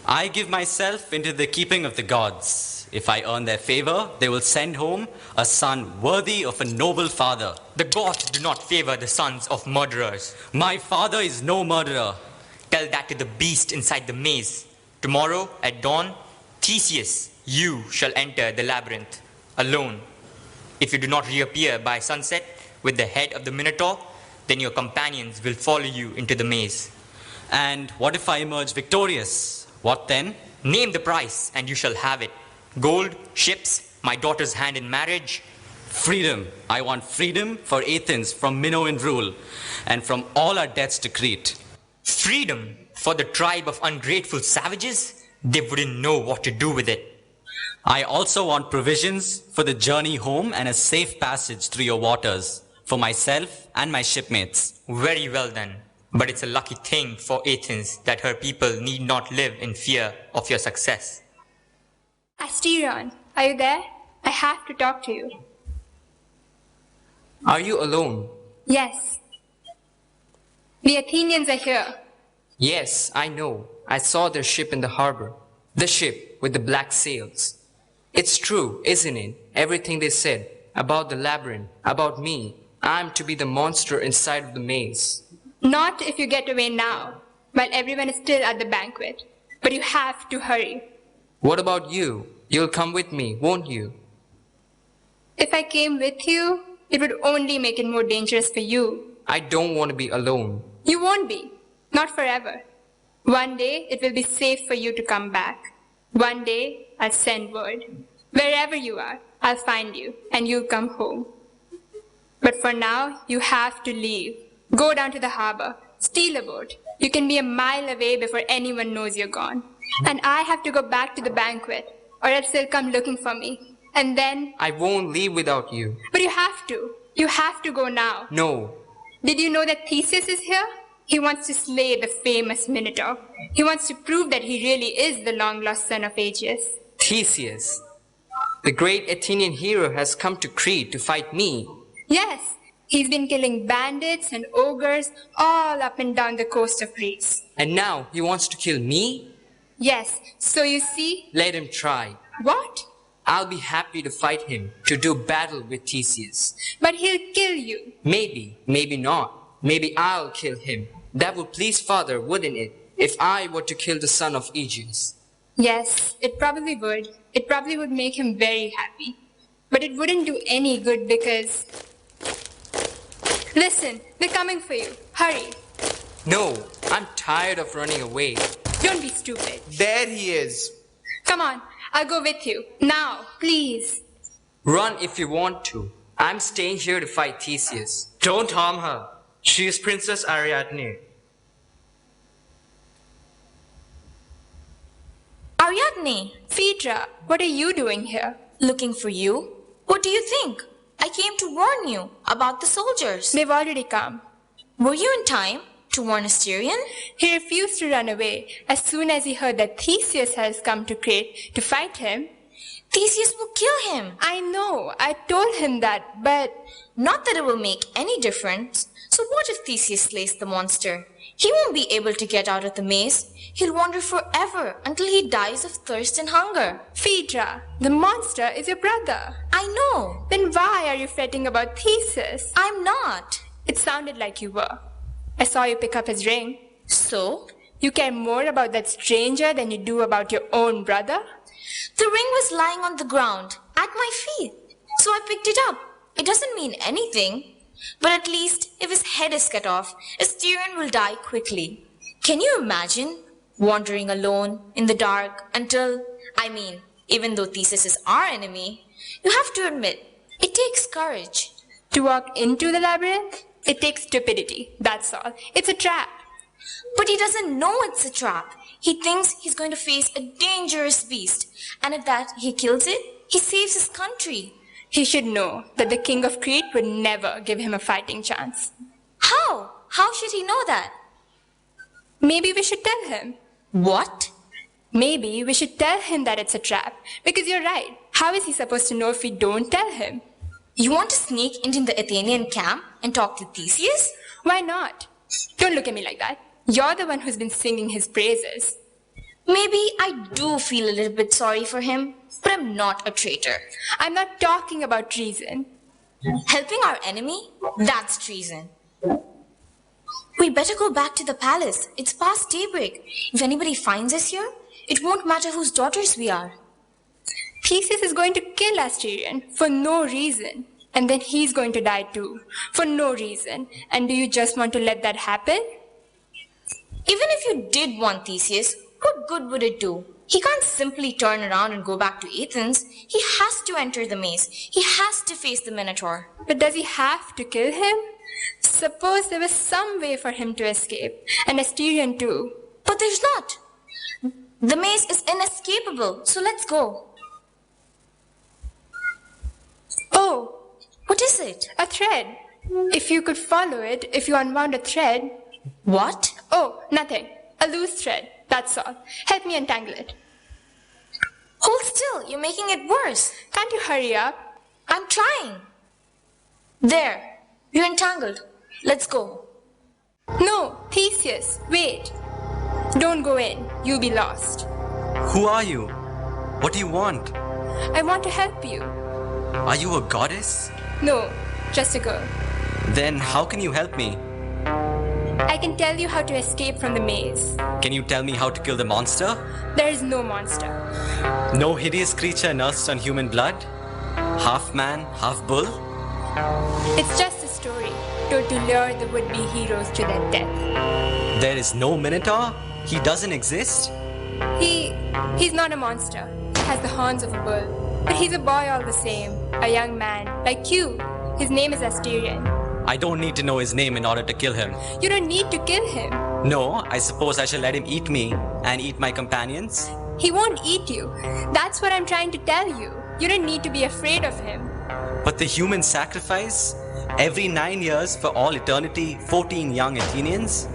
I give myself into the keeping of the gods. If I earn their favor, they will send home a son worthy of a noble father. The gods do not favor the sons of murderers. My father is no murderer. Tell that to the beast inside the maze. Tomorrow at dawn, Theseus, you shall enter the labyrinth alone. If you do not reappear by sunset with the head of the Minotaur, then your companions will follow you into the maze. And what if I emerge victorious? What then? Name the price and you shall have it. Gold, ships, my daughter's hand in marriage. Freedom. I want freedom for Athens from Minoan rule and from all our debts to Crete. Freedom for the tribe of ungrateful savages? They wouldn't know what to do with it. I also want provisions for the journey home and a safe passage through your waters for myself and my shipmates. Very well then. But it's a lucky thing for Athens that her people need not live in fear of your success. Asterion, are you there? I have to talk to you. Are you alone? Yes. The Athenians are here. Yes, I know. I saw their ship in the harbor. The ship with the black sails. It's true, isn't it? Everything they said about the labyrinth, about me. I'm to be the monster inside of the maze. Not if you get away now, while everyone is still at the banquet. But you have to hurry. What about you? You'll come with me, won't you? If I came with you, it would only make it more dangerous for you. I don't want to be alone. You won't be. Not forever. One day, it will be safe for you to come back. One day, I'll send word. Wherever you are, I'll find you, and you'll come home. But for now, you have to leave. Go down to the harbor. Steal a boat. You can be a mile away before anyone knows you're gone. And I have to go back to the banquet, or else they'll come looking for me. And then... I won't leave without you. But you have to. You have to go now. No. Did you know that Theseus is here? He wants to slay the famous Minotaur. He wants to prove that he really is the long-lost son of Aegeus. Theseus. The great Athenian hero has come to Crete to fight me. Yes. He's been killing bandits and ogres all up and down the coast of Greece. And now he wants to kill me? Yes. So you see... Let him try. What? I'll be happy to fight him, to do battle with Theseus. But he'll kill you. Maybe, maybe not. Maybe I'll kill him. That would please father, wouldn't it? If I were to kill the son of Aegeus. Yes, it probably would. It probably would make him very happy. But it wouldn't do any good because... Listen, they're coming for you. Hurry. No, I'm tired of running away. Don't be stupid. There he is. Come on, I'll go with you. Now, please. Run if you want to. I'm staying here to fight Theseus. Don't harm her. She is Princess Ariadne. Ariadne, Phaedra, what are you doing here? looking for you? What do you think? I came to warn you about the soldiers. They've already come. Were you in time to warn Asterion? He refused to run away. As soon as he heard that Theseus has come to Crete to fight him, Theseus will kill him. I know, I told him that, but... Not that it will make any difference. So what if Theseus slays the monster? He won't be able to get out of the maze. He'll wander forever until he dies of thirst and hunger. Phaedra, the monster is your brother. I know. Then why are you fretting about Theseus? I'm not. It sounded like you were. I saw you pick up his ring. So? You care more about that stranger than you do about your own brother? The ring was lying on the ground at my feet, so I picked it up. It doesn't mean anything, but at least if his head is cut off, Asterion will die quickly. Can you imagine wandering alone in the dark until, even though Theseus is our enemy, you have to admit, it takes courage. To walk into the labyrinth, it takes stupidity, that's all. It's a trap. But he doesn't know it's a trap. He thinks he's going to face a dangerous beast, and if that he kills it, he saves his country. He should know that the king of Crete would never give him a fighting chance. How? How should he know that? Maybe we should tell him. What? Maybe we should tell him that it's a trap. Because you're right. How is he supposed to know if we don't tell him? You want to sneak into the Athenian camp and talk to Theseus? Why not? Don't look at me like that. You're the one who's been singing his praises. Maybe I do feel a little bit sorry for him, but I'm not a traitor. I'm not talking about treason. Helping our enemy? That's treason. We better go back to the palace. It's past daybreak. If anybody finds us here, it won't matter whose daughters we are. Theseus is going to kill Asterion for no reason. And then he's going to die too, for no reason. And do you just want to let that happen? Even if you did want Theseus, what good would it do? He can't simply turn around and go back to Athens. He has to enter the maze. He has to face the Minotaur. But does he have to kill him? Suppose there was some way for him to escape, and Asterion too. But there's not. The maze is inescapable, so let's go. Oh, what is it? A thread. If you could follow it, if you unwound a thread. What? Oh, nothing. A loose thread, that's all. Help me untangle it. Hold still, you're making it worse. Can't you hurry up? I'm trying. There, you're entangled. Let's go. No, Theseus, wait. Don't go in, you'll be lost. Who are you? What do you want? I want to help you. Are you a goddess? No, just a girl. Then how can you help me? I can tell you how to escape from the maze. Can you tell me how to kill the monster? There is no monster. No hideous creature nursed on human blood? Half man, half bull? It's just a story told to lure the would-be heroes to their death. There is no Minotaur? He doesn't exist? He's not a monster. He has the horns of a bull. But he's a boy all the same. A young man, like you. His name is Asterion. I don't need to know his name in order to kill him. You don't need to kill him. No, I suppose I shall let him eat me and eat my companions? He won't eat you. That's what I'm trying to tell you. You don't need to be afraid of him. But the human sacrifice? Every 9 years for all eternity, 14 young Athenians?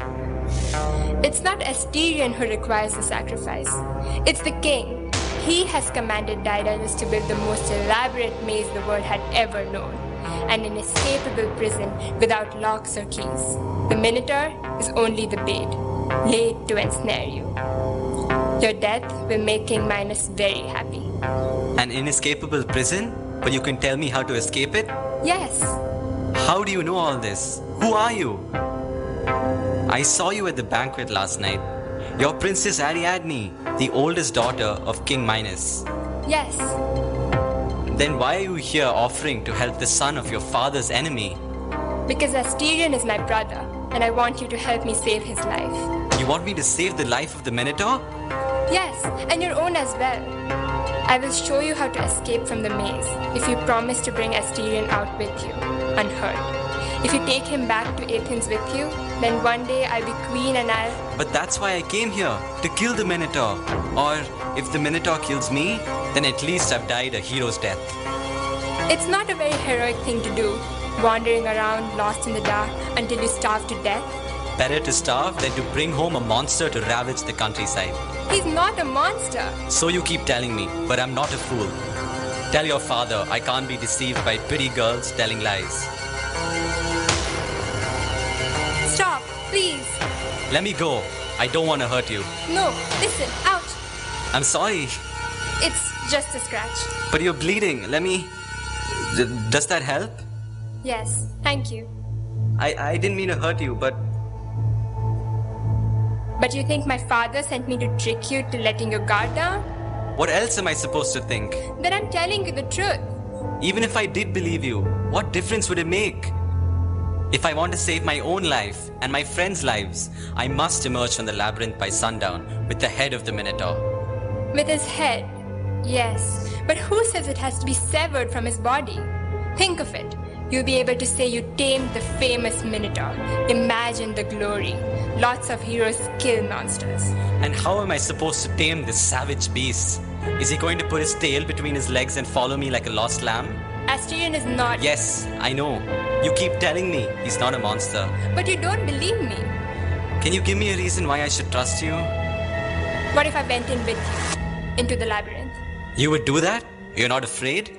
It's not Asterion who requires the sacrifice. It's the king. He has commanded Daedalus to build the most elaborate maze the world had ever known. An inescapable prison without locks or keys. The Minotaur is only the bait, laid to ensnare you. Your death will make King Minos very happy. An inescapable prison? But you can tell me how to escape it? Yes. How do you know all this? Who are you? I saw you at the banquet last night. You're Princess Ariadne, the oldest daughter of King Minos. Yes. Then why are you here offering to help the son of your father's enemy? Because Asterion is my brother, and I want you to help me save his life. You want me to save the life of the Minotaur? Yes, and your own as well. I will show you how to escape from the maze if you promise to bring Asterion out with you, unhurt. If you take him back to Athens with you, then one day I'll be queen and I'll... But that's why I came here, to kill the Minotaur. Or if the Minotaur kills me, then at least I've died a hero's death. It's not a very heroic thing to do, wandering around lost in the dark until you starve to death. Better to starve than to bring home a monster to ravage the countryside. He's not a monster. So you keep telling me, but I'm not a fool. Tell your father I can't be deceived by pretty girls telling lies. Stop, please. Let me go. I don't want to hurt you. No, listen, out. I'm sorry. It's just a scratch. But you're bleeding. Let me... Does that help? Yes, thank you. I didn't mean to hurt you, but... But you think my father sent me to trick you to letting your guard down? What else am I supposed to think? Then I'm telling you the truth. Even if I did believe you, what difference would it make? If I want to save my own life and my friends' lives, I must emerge from the labyrinth by sundown with the head of the Minotaur. With his head, yes. But who says it has to be severed from his body? Think of it. You'll be able to say you tamed the famous Minotaur. Imagine the glory. Lots of heroes kill monsters. And how am I supposed to tame this savage beast? Is he going to put his tail between his legs and follow me like a lost lamb? Asterion is not. Yes, I know. You keep telling me he's not a monster. But you don't believe me. Can you give me a reason why I should trust you? What if I went in with you? Into the labyrinth? You would do that? You're not afraid?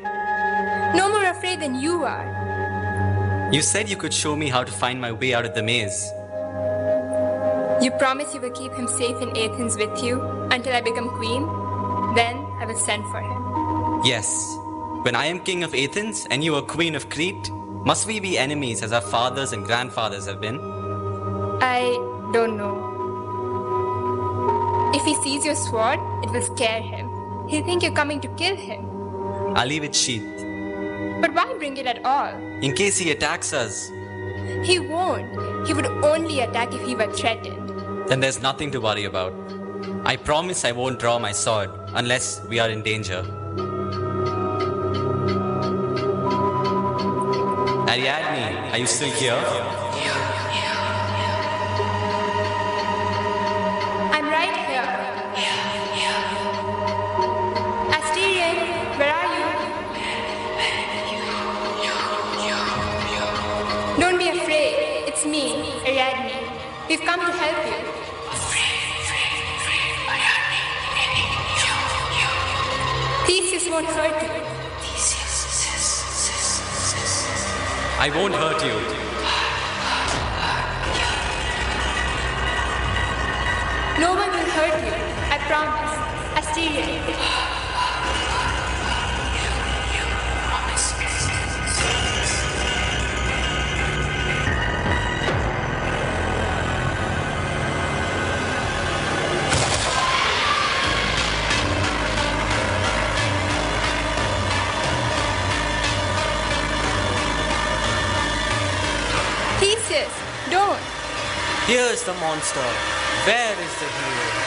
No more afraid than you are. You said you could show me how to find my way out of the maze. You promise you will keep him safe in Athens with you until I become queen? Then I will send for him. Yes. When I am king of Athens and you are queen of Crete, must we be enemies as our fathers and grandfathers have been? I don't know. If he sees your sword, it will scare him. He'll think you're coming to kill him. I'll leave it sheathed. But why bring it at all? In case he attacks us. He won't. He would only attack if he were threatened. Then there's nothing to worry about. I promise I won't draw my sword unless we are in danger. Ariadne, are you still here? I'm right here. Asterion, where are you? Don't be afraid. It's me, Ariadne. We've come to help you. Theseus won't hurt you. I won't hurt you. No one will hurt you. I promise. Asterion. Theseus, don't. Here is the monster. Where is the hero?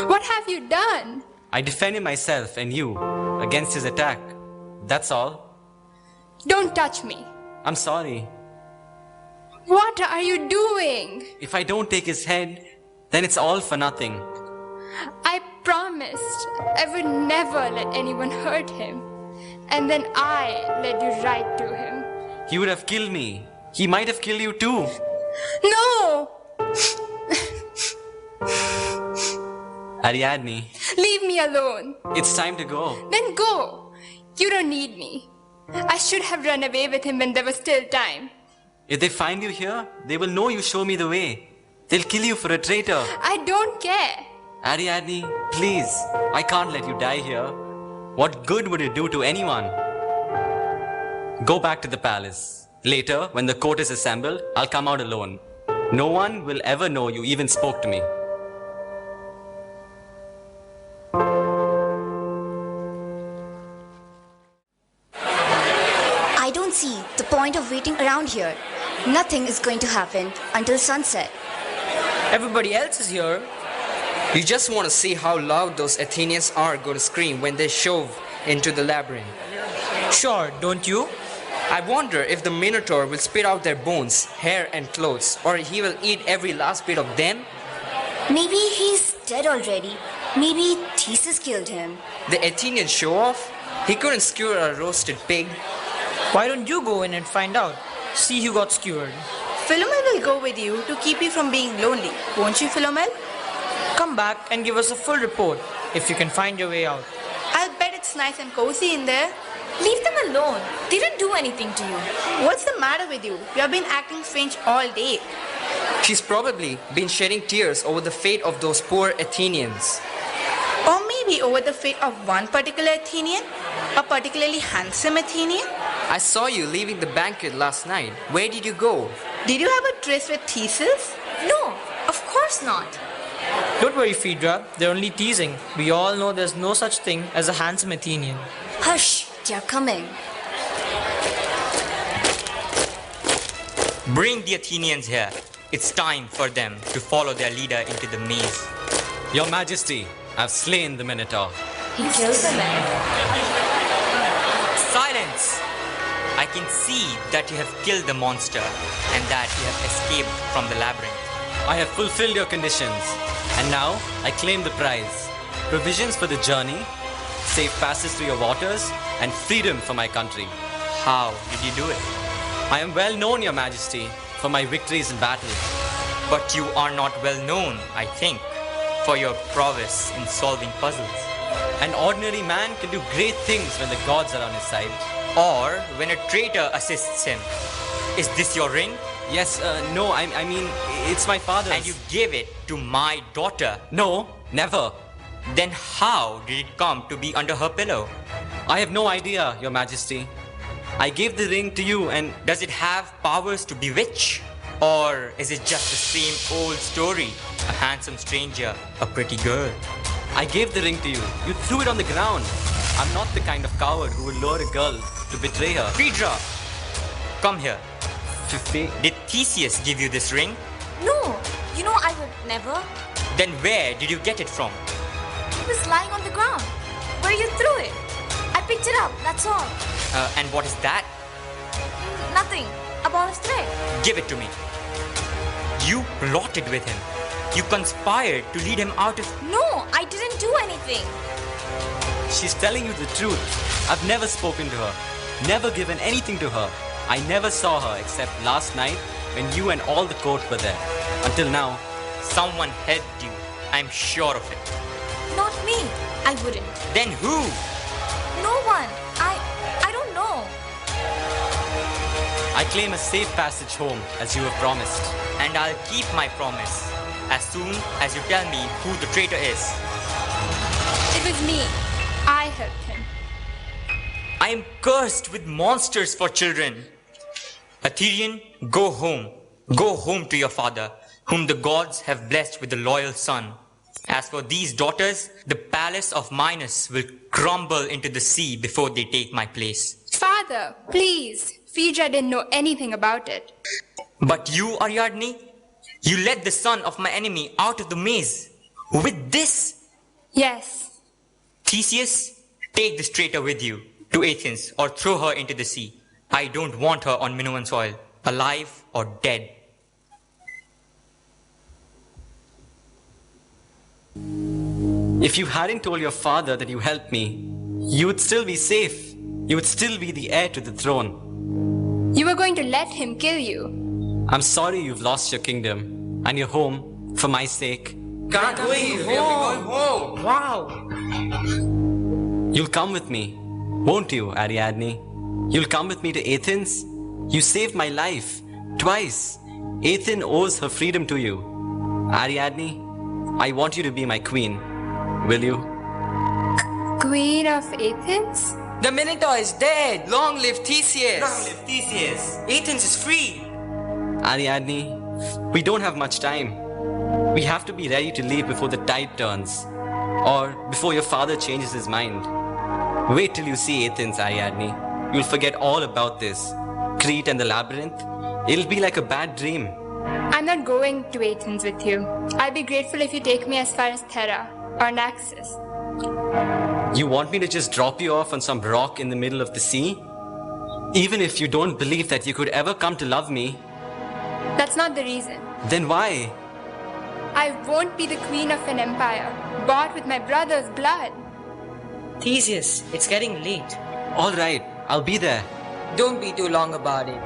What have you done? I defended myself and you against his attack. That's all. Don't touch me. I'm sorry. What are you doing? If I don't take his head, then it's all for nothing. I promised I would never let anyone hurt him. And then I led you right to him. He would have killed me. He might have killed you too. No! Ariadne, Leave me alone. it's time to go. Then go. You don't need me. I should have run away with him when there was still time. If they find you here, they will know you show me the way. They'll kill you for a traitor. I don't care. Ariadne, please, I can't let you die here. What good would it do to anyone? Go back to the palace. Later, when the court is assembled, I'll come out alone. No one will ever know you even spoke to me. I don't see the point of waiting around here. Nothing is going to happen until sunset. Everybody else is here. You just want to see how loud those Athenians are going to scream when they shove into the labyrinth. Sure, don't you? I wonder if the Minotaur will spit out their bones, hair and clothes, or he will eat every last bit of them. Maybe he's dead already. Maybe Theseus killed him. The Athenian show off? He couldn't skewer a roasted pig. Why don't you go in and find out? See who got skewered. Philomel will go with you to keep you from being lonely. Won't you, Philomel? Come back and give us a full report if you can find your way out. I'll bet it's nice and cozy in there. Leave them alone. They didn't do anything to you. What's the matter with you? You have been acting strange all day. She's probably been shedding tears over the fate of those poor Athenians. Or maybe over the fate of one particular Athenian? A particularly handsome Athenian? I saw you leaving the banquet last night. Where did you go? Did you have a tryst with Theseus? No, of course not. Don't worry, Phaedra. They're only teasing. We all know there's no such thing as a handsome Athenian. Hush, they're coming. Bring the Athenians here. It's time for them to follow their leader into the maze. Your Majesty, I've slain the Minotaur. He kills the man. Silence! I can see that you have killed the monster and that you have escaped from the labyrinth. I have fulfilled your conditions, and now I claim the prize. Provisions for the journey, safe passage through your waters, and freedom for my country. How did you do it? I am well known, Your Majesty, for my victories in battle. But you are not well known, I think, for your prowess in solving puzzles. An ordinary man can do great things when the gods are on his side. Or when a traitor assists him. Is this your ring? Yes, no, I mean, it's my father's. And you gave it to my daughter? No, never. Then how did it come to be under her pillow? I have no idea, Your Majesty. I gave the ring to you and... Does it have powers to bewitch? Or is it just the same old story? A handsome stranger, a pretty girl. I gave the ring to you. You threw it on the ground. I'm not the kind of coward who will lure a girl to betray her. Phaedra! Come here. Fifty. Did Theseus give you this ring? No, you know I would never. Then where did you get it from? It was lying on the ground, where you threw it. I picked it up, that's all. And what is that? Nothing. A ball of thread. Give it to me. You plotted with him. You conspired to lead him out of... No, I didn't do anything. She's telling you the truth. I've never spoken to her. Never given anything to her. I never saw her except last night when you and all the court were there. Until now. Someone helped you. I'm sure of it. Not me. I wouldn't. Then who? No one. I don't know. I claim a safe passage home as you have promised. And I'll keep my promise as soon as you tell me who the traitor is. It was me. I helped him. I am cursed with monsters for children. Athenian, go home. Go home to your father, whom the gods have blessed with a loyal son. As for these daughters, the palace of Minos will crumble into the sea before they take my place. Father, please. Phaedra didn't know anything about it. But you, Ariadne, you led the son of my enemy out of the maze. With this? Yes. Theseus, take this traitor with you to Athens or throw her into the sea. I don't want her on Minoan soil, alive or dead. If you hadn't told your father that you helped me, you would still be safe. You would still be the heir to the throne. You were going to let him kill you. I'm sorry you've lost your kingdom and your home for my sake. Can't believe we are going home. Wow. You'll come with me, won't you, Ariadne? You'll come with me to Athens? You saved my life twice. Athens owes her freedom to you. Ariadne, I want you to be my queen. Will you? Queen of Athens? The Minotaur is dead. Long live Theseus. Long live Theseus. Athens is free. Ariadne, we don't have much time. We have to be ready to leave before the tide turns. Or before your father changes his mind. Wait till you see Athens, Ariadne. You'll forget all about this. Crete and the labyrinth. It'll be like a bad dream. I'm not going to Athens with you. I'll be grateful if you take me as far as Thera or Naxos. You want me to just drop you off on some rock in the middle of the sea? Even if you don't believe that you could ever come to love me, That's not the reason. then why? I won't be the queen of an empire bought with my brother's blood. Theseus, it's getting late. All right, I'll be there. Don't be too long about it.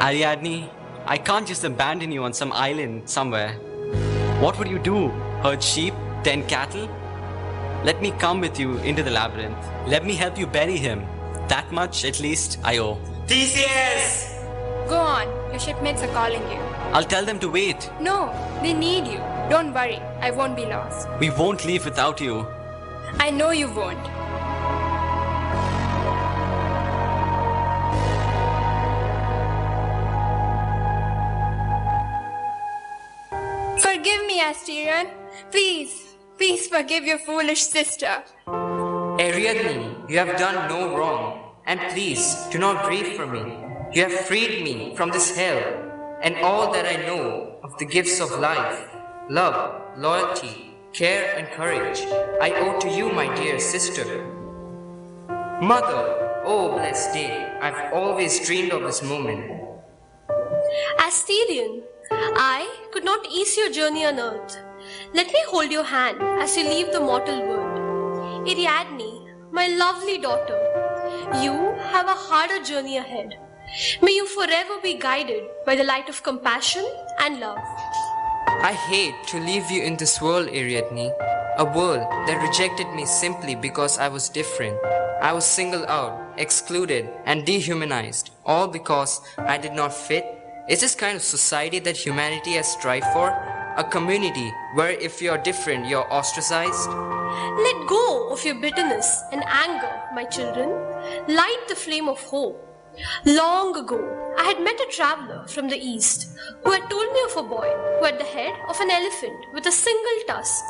Ariadne, I can't just abandon you on some island somewhere. What would you do? Herd sheep? Tend cattle? Let me come with you into the labyrinth. Let me help you bury him. That much, at least, I owe. Theseus! Go on, your shipmates are calling you. I'll tell them to wait. No, they need you. Don't worry, I won't be lost. We won't leave without you. I know you won't. Forgive me, Asterion. Please forgive your foolish sister. Ariadne, you have done no wrong, and please do not grieve for me. You have freed me from this hell, and all that I know of the gifts of life, love, loyalty, care, and courage, I owe to you, my dear sister. Mother, oh blessed day, I've always dreamed of this moment. Asterion, I could not ease your journey on earth. Let me hold your hand as you leave the mortal world. Ariadne, my lovely daughter, you have a harder journey ahead. May you forever be guided by the light of compassion and love. I hate to leave you in this world, Ariadne, a world that rejected me simply because I was different. I was singled out, excluded, and dehumanized, all because I did not fit. Is this kind of society that humanity has strived for? A community where if you're different, you're ostracized? Let go of your bitterness and anger, my children. Light the flame of hope. Long ago, I had met a traveler from the east who had told me of a boy who had the head of an elephant with a single tusk.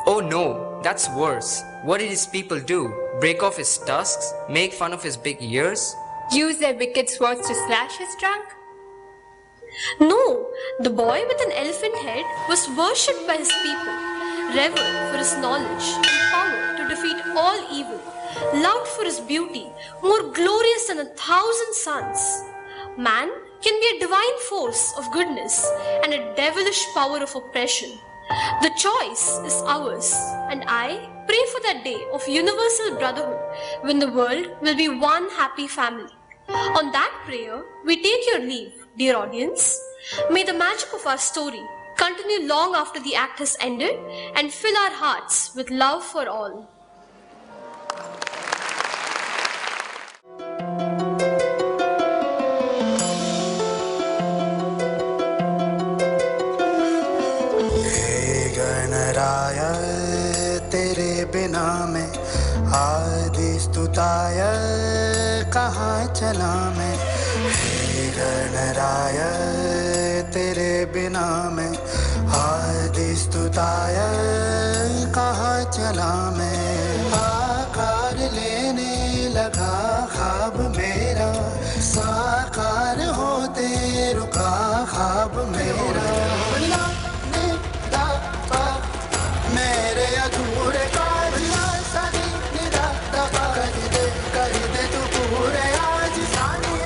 Oh no, that's worse. What did his people do? Break off his tusks? Make fun of his big ears? Use their wicked swords to slash his trunk? No, the boy with an elephant head was worshipped by his people, revered for his knowledge and power to defeat all evil, loved for his beauty, more glorious than 1,000 suns. Man can be a divine force of goodness and a devilish power of oppression. The choice is ours, and I pray for that day of universal brotherhood when the world will be one happy family. On that prayer, we take your leave, dear audience. May the magic of our story continue long after the act has ended and fill our hearts with love for all. हे गणराय तेरे बिना मैं आदि स्तुताय कहाँ चला मैं हे गणराय तेरे बिना मैं आदि स्तुताय कहाँ चला मैं आकार लेने लगा ख्वाब मेरा साकार होते रुका ख्वाब मेरा मेरे अधूरे कर दे तू पूरे आज सानू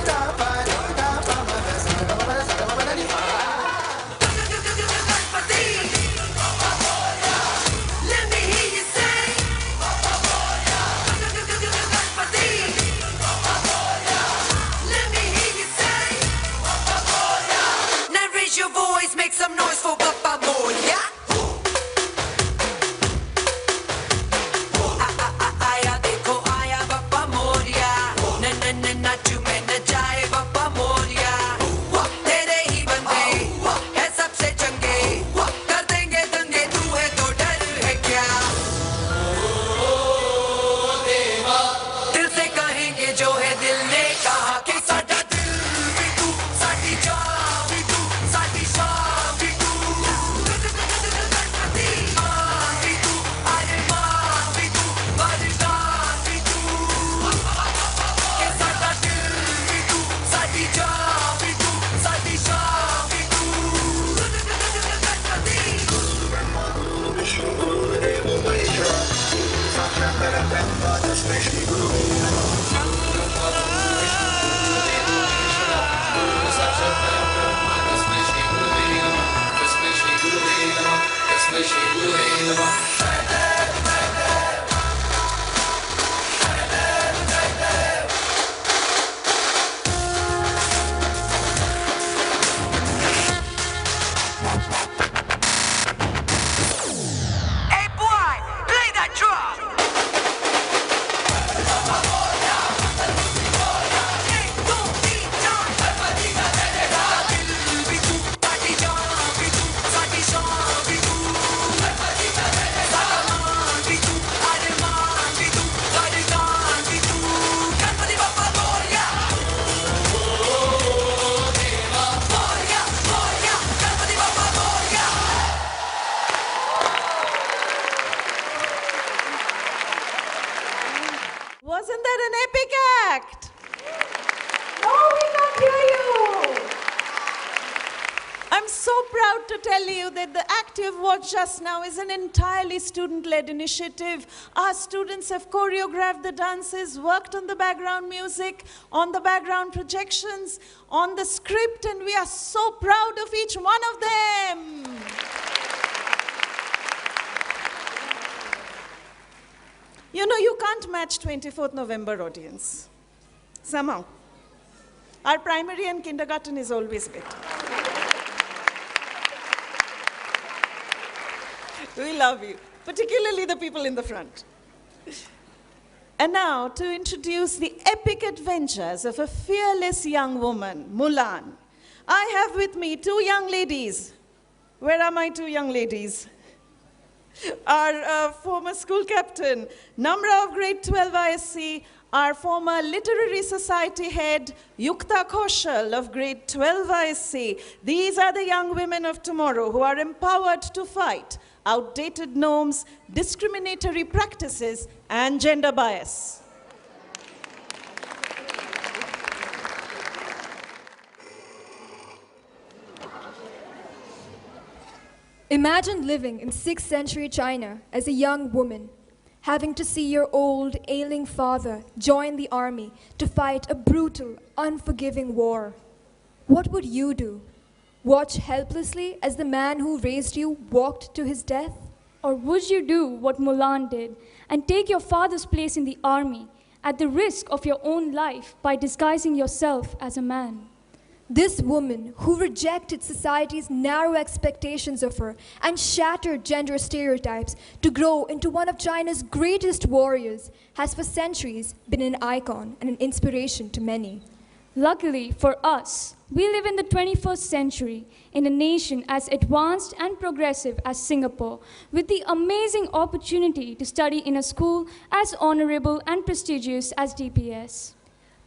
Hey boy, play that drum! Wasn't that an epic act? Oh, we can't hear you. I'm so proud to tell you that the act you've watched just now is an entirely student-led initiative. Our students have choreographed the dances, worked on the background music, on the background projections, on the script, and we are so proud of each one of them. You know, you can't match 24th November audience. Somehow. Our primary and kindergarten is always better. We love you, particularly the people in the front. And now, to introduce the epic adventures of a fearless young woman, Mulan, I have with me two young ladies. Where are my two young ladies? Our former school captain, Namra of grade 12 ISC, our former literary society head, Yukta Kaushal of grade 12 ISC. These are the young women of tomorrow who are empowered to fight outdated norms, discriminatory practices, and gender bias. Imagine living in 6th century China as a young woman, having to see your old, ailing father join the army to fight a brutal, unforgiving war. What would you do? Watch helplessly as the man who raised you walked to his death? Or would you do what Mulan did and take your father's place in the army at the risk of your own life by disguising yourself as a man? This woman, who rejected society's narrow expectations of her and shattered gender stereotypes to grow into one of China's greatest warriors, has for centuries been an icon and an inspiration to many. Luckily for us, we live in the 21st century in a nation as advanced and progressive as Singapore, with the amazing opportunity to study in a school as honorable and prestigious as DPS.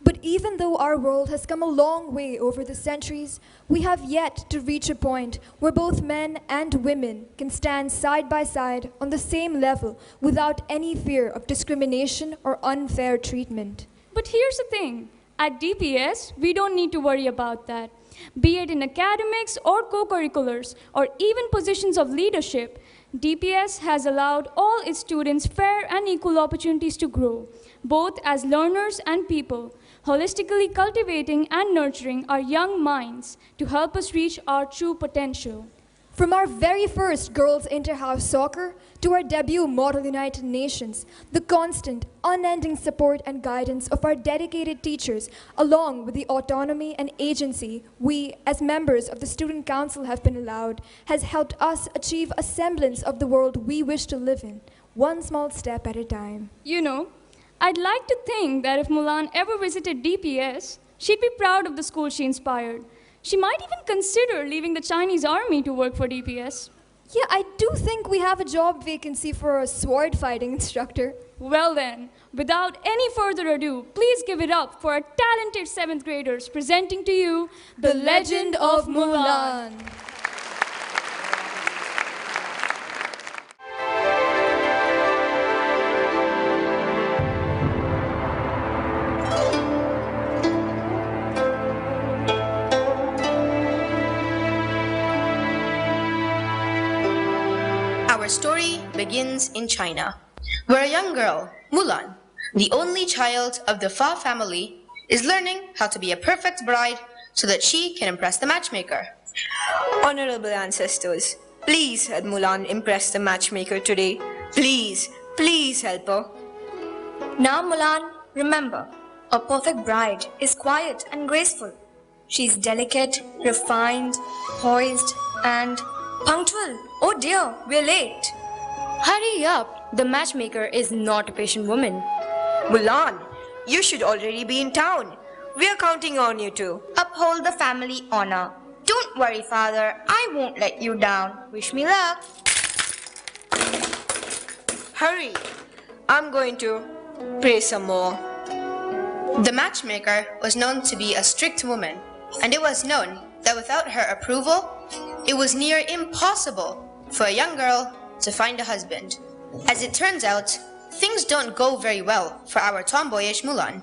But even though our world has come a long way over the centuries, we have yet to reach a point where both men and women can stand side by side on the same level without any fear of discrimination or unfair treatment. But here's the thing. At DPS, we don't need to worry about that. Be it in academics or co-curriculars or even positions of leadership, DPS has allowed all its students fair and equal opportunities to grow, both as learners and people, holistically cultivating and nurturing our young minds to help us reach our true potential. From our very first girls' inter-house soccer to our debut Model United Nations, the constant, unending support and guidance of our dedicated teachers, along with the autonomy and agency we, as members of the Student Council, have been allowed, has helped us achieve a semblance of the world we wish to live in, one small step at a time. You know, I'd like to think that if Mulan ever visited DPS, she'd be proud of the school she inspired. She might even consider leaving the Chinese army to work for DPS. Yeah, I do think we have a job vacancy for a sword fighting instructor. Well then, without any further ado, please give it up for our talented 7th graders presenting to you The Legend of Mulan. Our story begins in China, where a young girl, Mulan, the only child of the Fa family, is learning how to be a perfect bride so that she can impress the matchmaker. Honorable ancestors, please help Mulan impress the matchmaker today. Please, please help her. Now, Mulan, remember, a perfect bride is quiet and graceful. She's delicate, refined, poised, and punctual. Oh dear, we're late. Hurry up! The matchmaker is not a patient woman. Mulan, you should already be in town. We are counting on you to uphold the family honor. Don't worry, Father. I won't let you down. Wish me luck. Hurry. I'm going to pray some more. The matchmaker was known to be a strict woman, and it was known that without her approval, it was near impossible for a young girl to find a husband. As it turns out, things don't go very well for our tomboyish Mulan.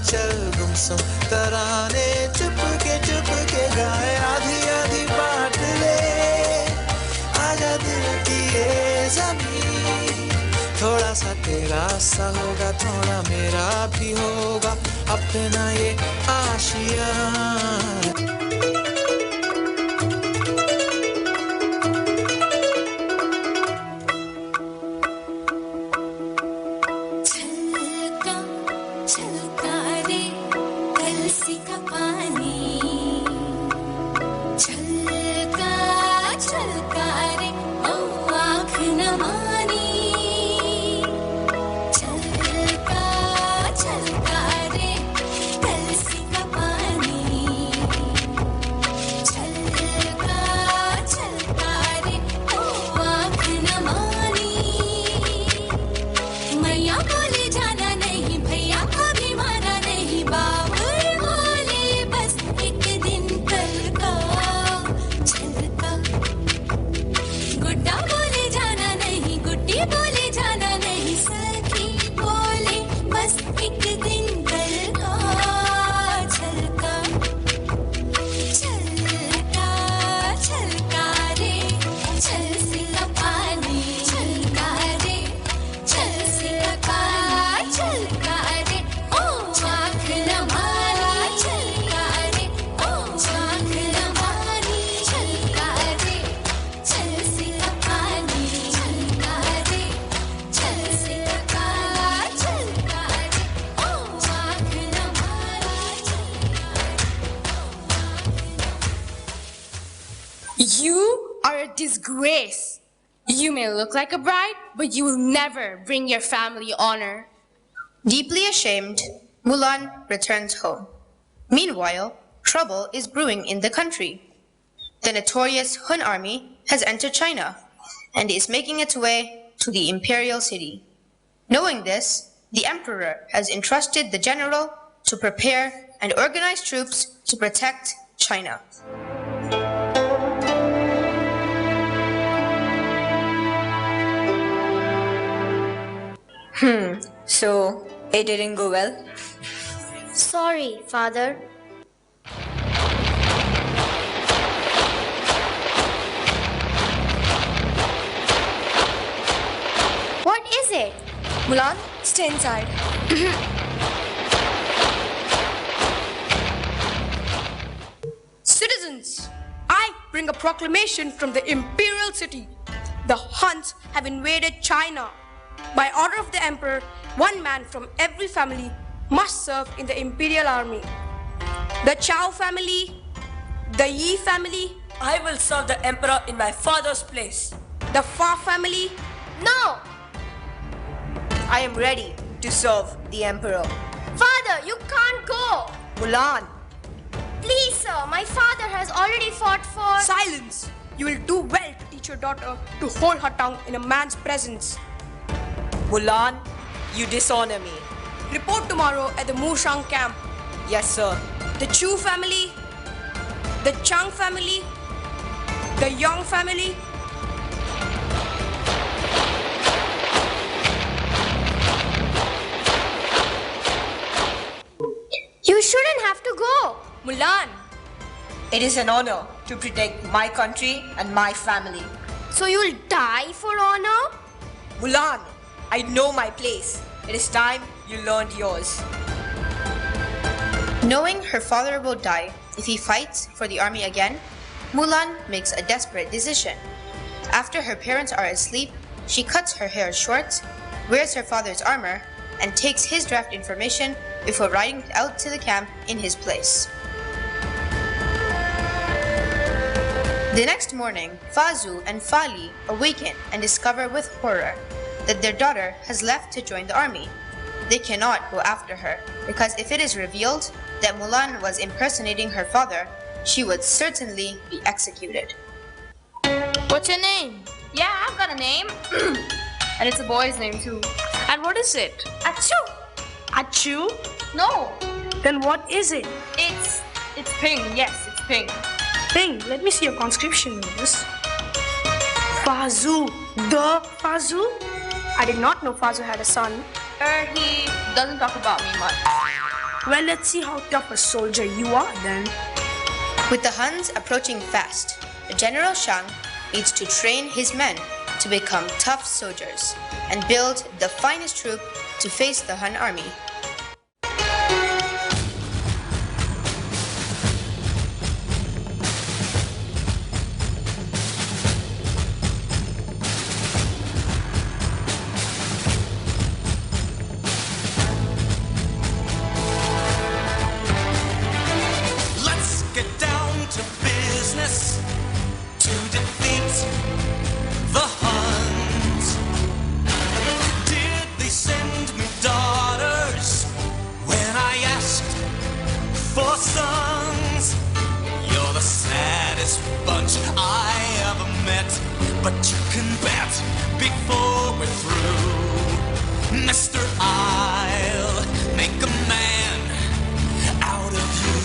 चल गुमसुम तराने चुप के गाए आधी आधी बात ले आजा दिल की ये ज़मीन थोड़ा सा तेरा सा होगा थोड़ा मेरा भी होगा अपना ये Asia You are a disgrace. You may look like a bride, but you will never bring your family honor. Deeply ashamed, Mulan returns home. Meanwhile, trouble is brewing in the country. The notorious Hun army has entered China and is making its way to the imperial city. Knowing this, the emperor has entrusted the general to prepare and organize troops to protect China. So it didn't go well? Sorry, Father. What is it? Mulan, stay inside. Citizens, I bring a proclamation from the imperial city. The Huns have invaded China. By order of the emperor, one man from every family must serve in the imperial army. The Chow family, the Yi family. I will serve the emperor in my father's place. The Fa family. No! I am ready to serve the Emperor. Father, you can't go. Mulan, Please, sir, my father has already fought for... silence! You will do well to teach your daughter to hold her tongue in a man's presence. Mulan, you dishonor me. Report tomorrow at the Mushang camp. Yes, sir. The Chu family, the Chang family, the Yang family. You shouldn't have to go. Mulan, it is an honor to protect my country and my family. So you'll die for honor? Mulan, I know my place. It is time you learned yours. Knowing her father will die if he fights for the army again, Mulan makes a desperate decision. After her parents are asleep, she cuts her hair short, wears her father's armor, and takes his draft information before riding out to the camp in his place. The next morning, Fa Zhu and Fa Li awaken and discover with horror that their daughter has left to join the army. They cannot go after her because if it is revealed that Mulan was impersonating her father, she would certainly be executed. What's your name? Yeah, I've got a name. And it's a boy's name too. And what is it? Achoo! Achu? No, Then what is it? it's Ping. Yes, it's Ping. Ping, let me see your conscription notice. Fazu. The Fazu? I did not know Fazu had a son. He doesn't talk about me much. Well, let's see how tough a soldier you are then. With the Huns approaching fast, General Shang needs to train his men to become tough soldiers and build the finest troop to face the Hun army. Let's get down to business to defeat the Huns. Did they send me daughters when I asked for sons? You're the saddest bunch I ever met, but you can bet before we're through, Mister, I'll make a man out of you.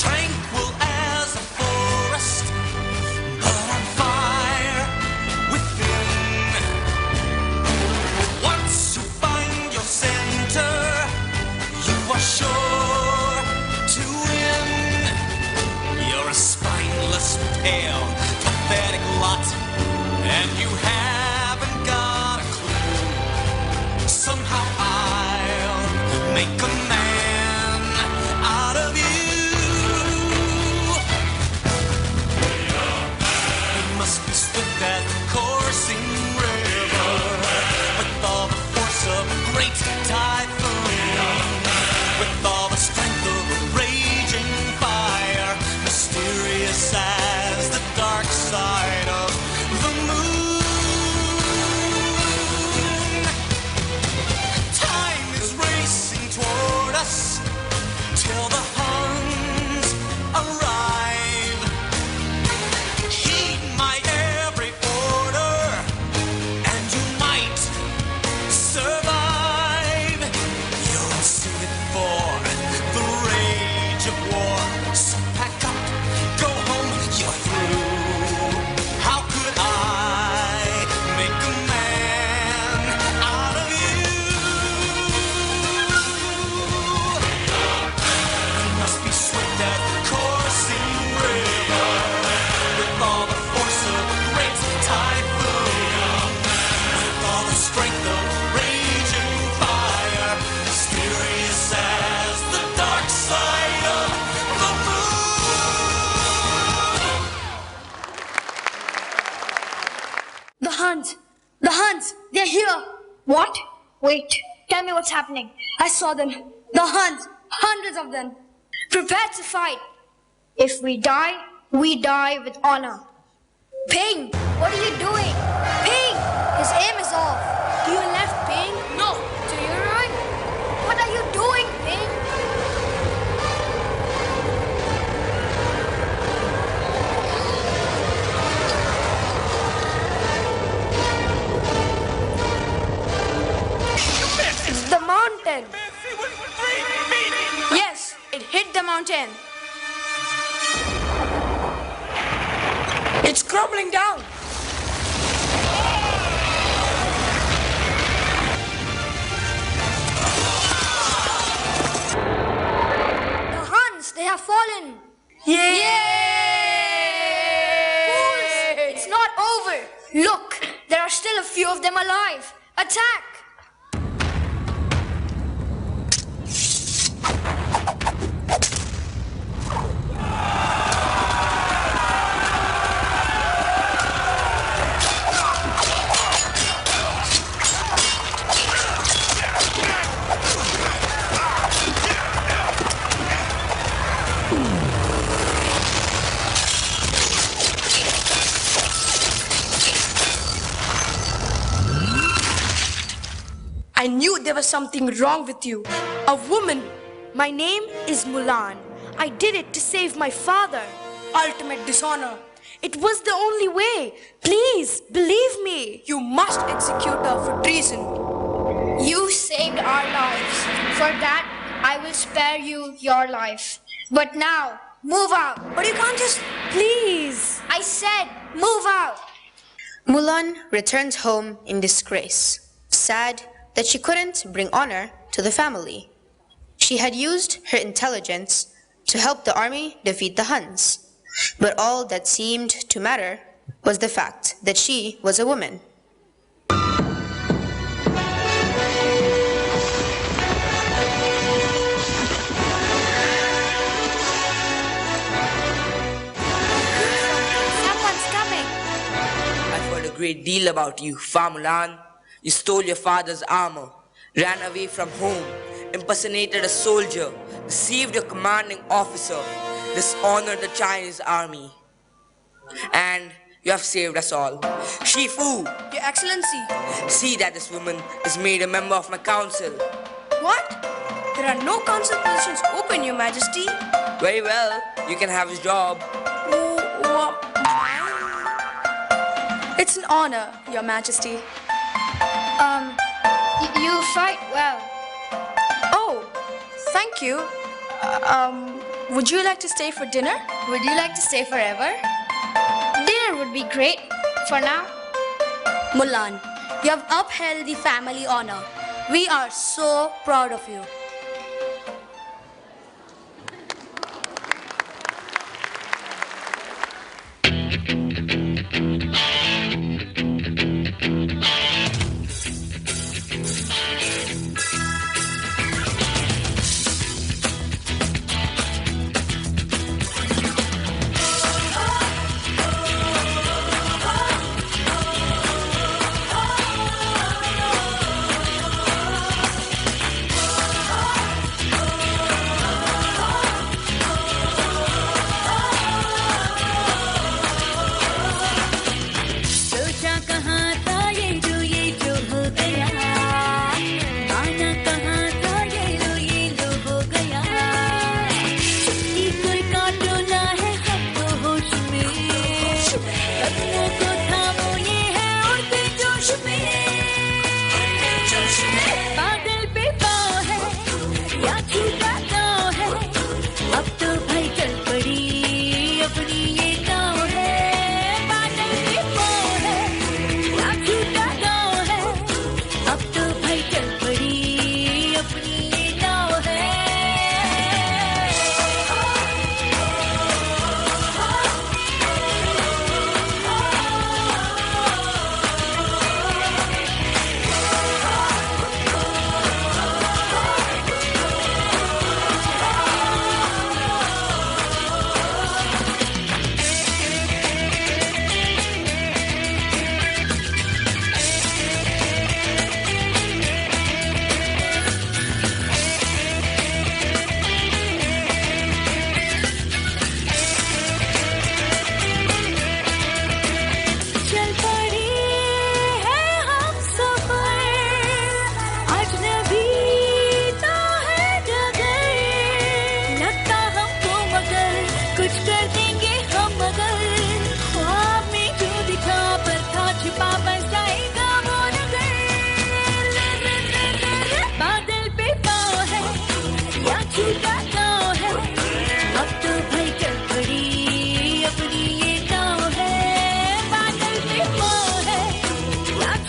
Tranquil as a forest, but on fire within. Once you find your center, you are sure to win. You're a spineless, pale, pathetic lot, and you haven't got a clue. Somehow I'll make a man out of you. You must be swift as the coursing river, with all the force of a great typhoon, with all the strength of a raging fire, mysterious as the dark side of the moon. Time is racing toward us till the Huns arrive. Heed my every order, and you might survive. You're suited for the rage of war, so pack up, go home, you're through. How could I make a man out of you? You must be swift as the coursing river, with all the force of a great typhoon, with all the strength of a raging fire, mysterious as the dark side of the moon. The Huns! The Huns! They're here! What? Wait, tell me what's happening. I saw them. The Huns! Hundreds of them! Prepare to fight. If we die with honor. Ping! What are you doing? Ping! His aim is off. To your left, Ping. No, to your right. What are you doing, Ping? It's the mountain. Yes, it hit the mountain. It's crumbling down. The Huns, they have fallen. Yay! Fools, it's not over. Look, there are still a few of them alive. Attack! I knew there was something wrong with you. A woman. My name is Mulan. I did it to save my father. Ultimate dishonor. It was the only way. Please, believe me. You must execute her for treason. You saved our lives. For that, I will spare you your life. But now, move out. But you can't just... Please. I said, move out. Mulan returns home in disgrace, sad that she couldn't bring honor to the family. She had used her intelligence to help the army defeat the Huns, but all that seemed to matter was the fact that she was a woman. Someone's coming. I've heard a great deal about you, Mulan. You stole your father's armor, ran away from home, impersonated a soldier, deceived your commanding officer, dishonored the Chinese army. And you have saved us all. Shifu! Your Excellency. See that this woman is made a member of my council. What? There are no council positions open, Your Majesty. Very well, you can have his job. It's an honor, Your Majesty. You fight well. Oh, thank you. Would you like to stay for dinner? Would you like to stay forever? Dinner would be great. For now. Mulan, you have upheld the family honor. We are so proud of you.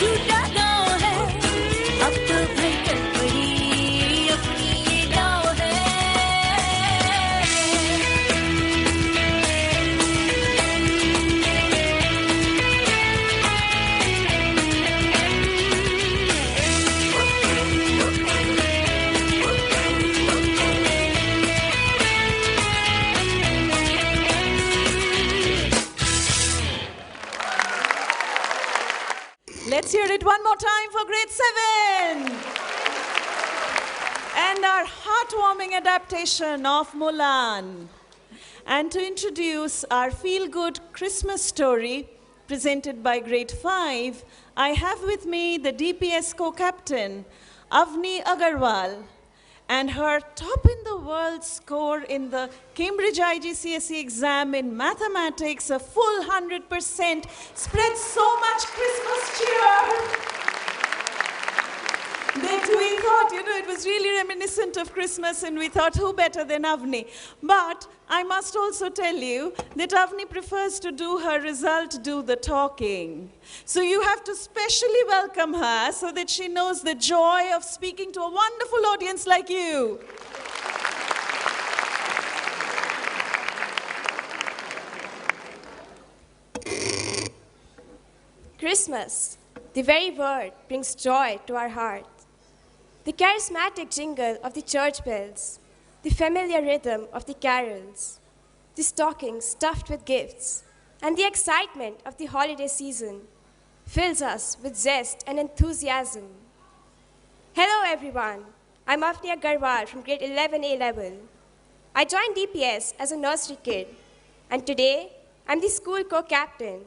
टूटा गाँव है, अब तो भरकर पड़ी अपनी ये नाव है। Let's hear it one more time for grade 7. And our heartwarming adaptation of Mulan. And to introduce our feel-good Christmas story presented by grade 5, I have with me the DPS co-captain, Avni Agarwal, and her top-in-the-world score in the Cambridge IGCSE exam in mathematics, a full 100%, spreads so much Christmas cheer. That we thought, it was really reminiscent of Christmas, and we thought, who better than Avni? But I must also tell you that Avni prefers to do her result, do the talking. So you have to specially welcome her so that she knows the joy of speaking to a wonderful audience like you. Christmas, the very word, brings joy to our hearts. The charismatic jingle of the church bells, the familiar rhythm of the carols, the stockings stuffed with gifts, and the excitement of the holiday season fills us with zest and enthusiasm. Hello everyone, I'm Afnia Garwal from grade 11A level. I joined DPS as a nursery kid, and today I'm the school co-captain.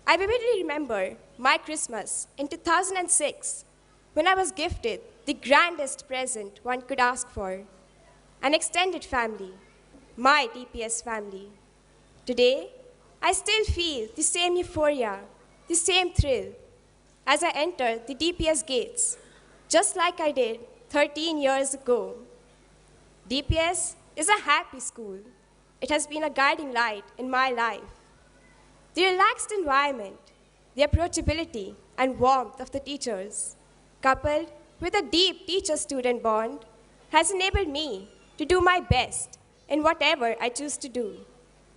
I vividly remember my Christmas in 2006 when I was gifted the grandest present one could ask for, an extended family, my DPS family. Today, I still feel the same euphoria, the same thrill as I enter the DPS gates, just like I did 13 years ago. DPS is a happy school. It has been a guiding light in my life. The relaxed environment, the approachability and warmth of the teachers, coupled with a deep teacher-student bond, has enabled me to do my best in whatever I choose to do,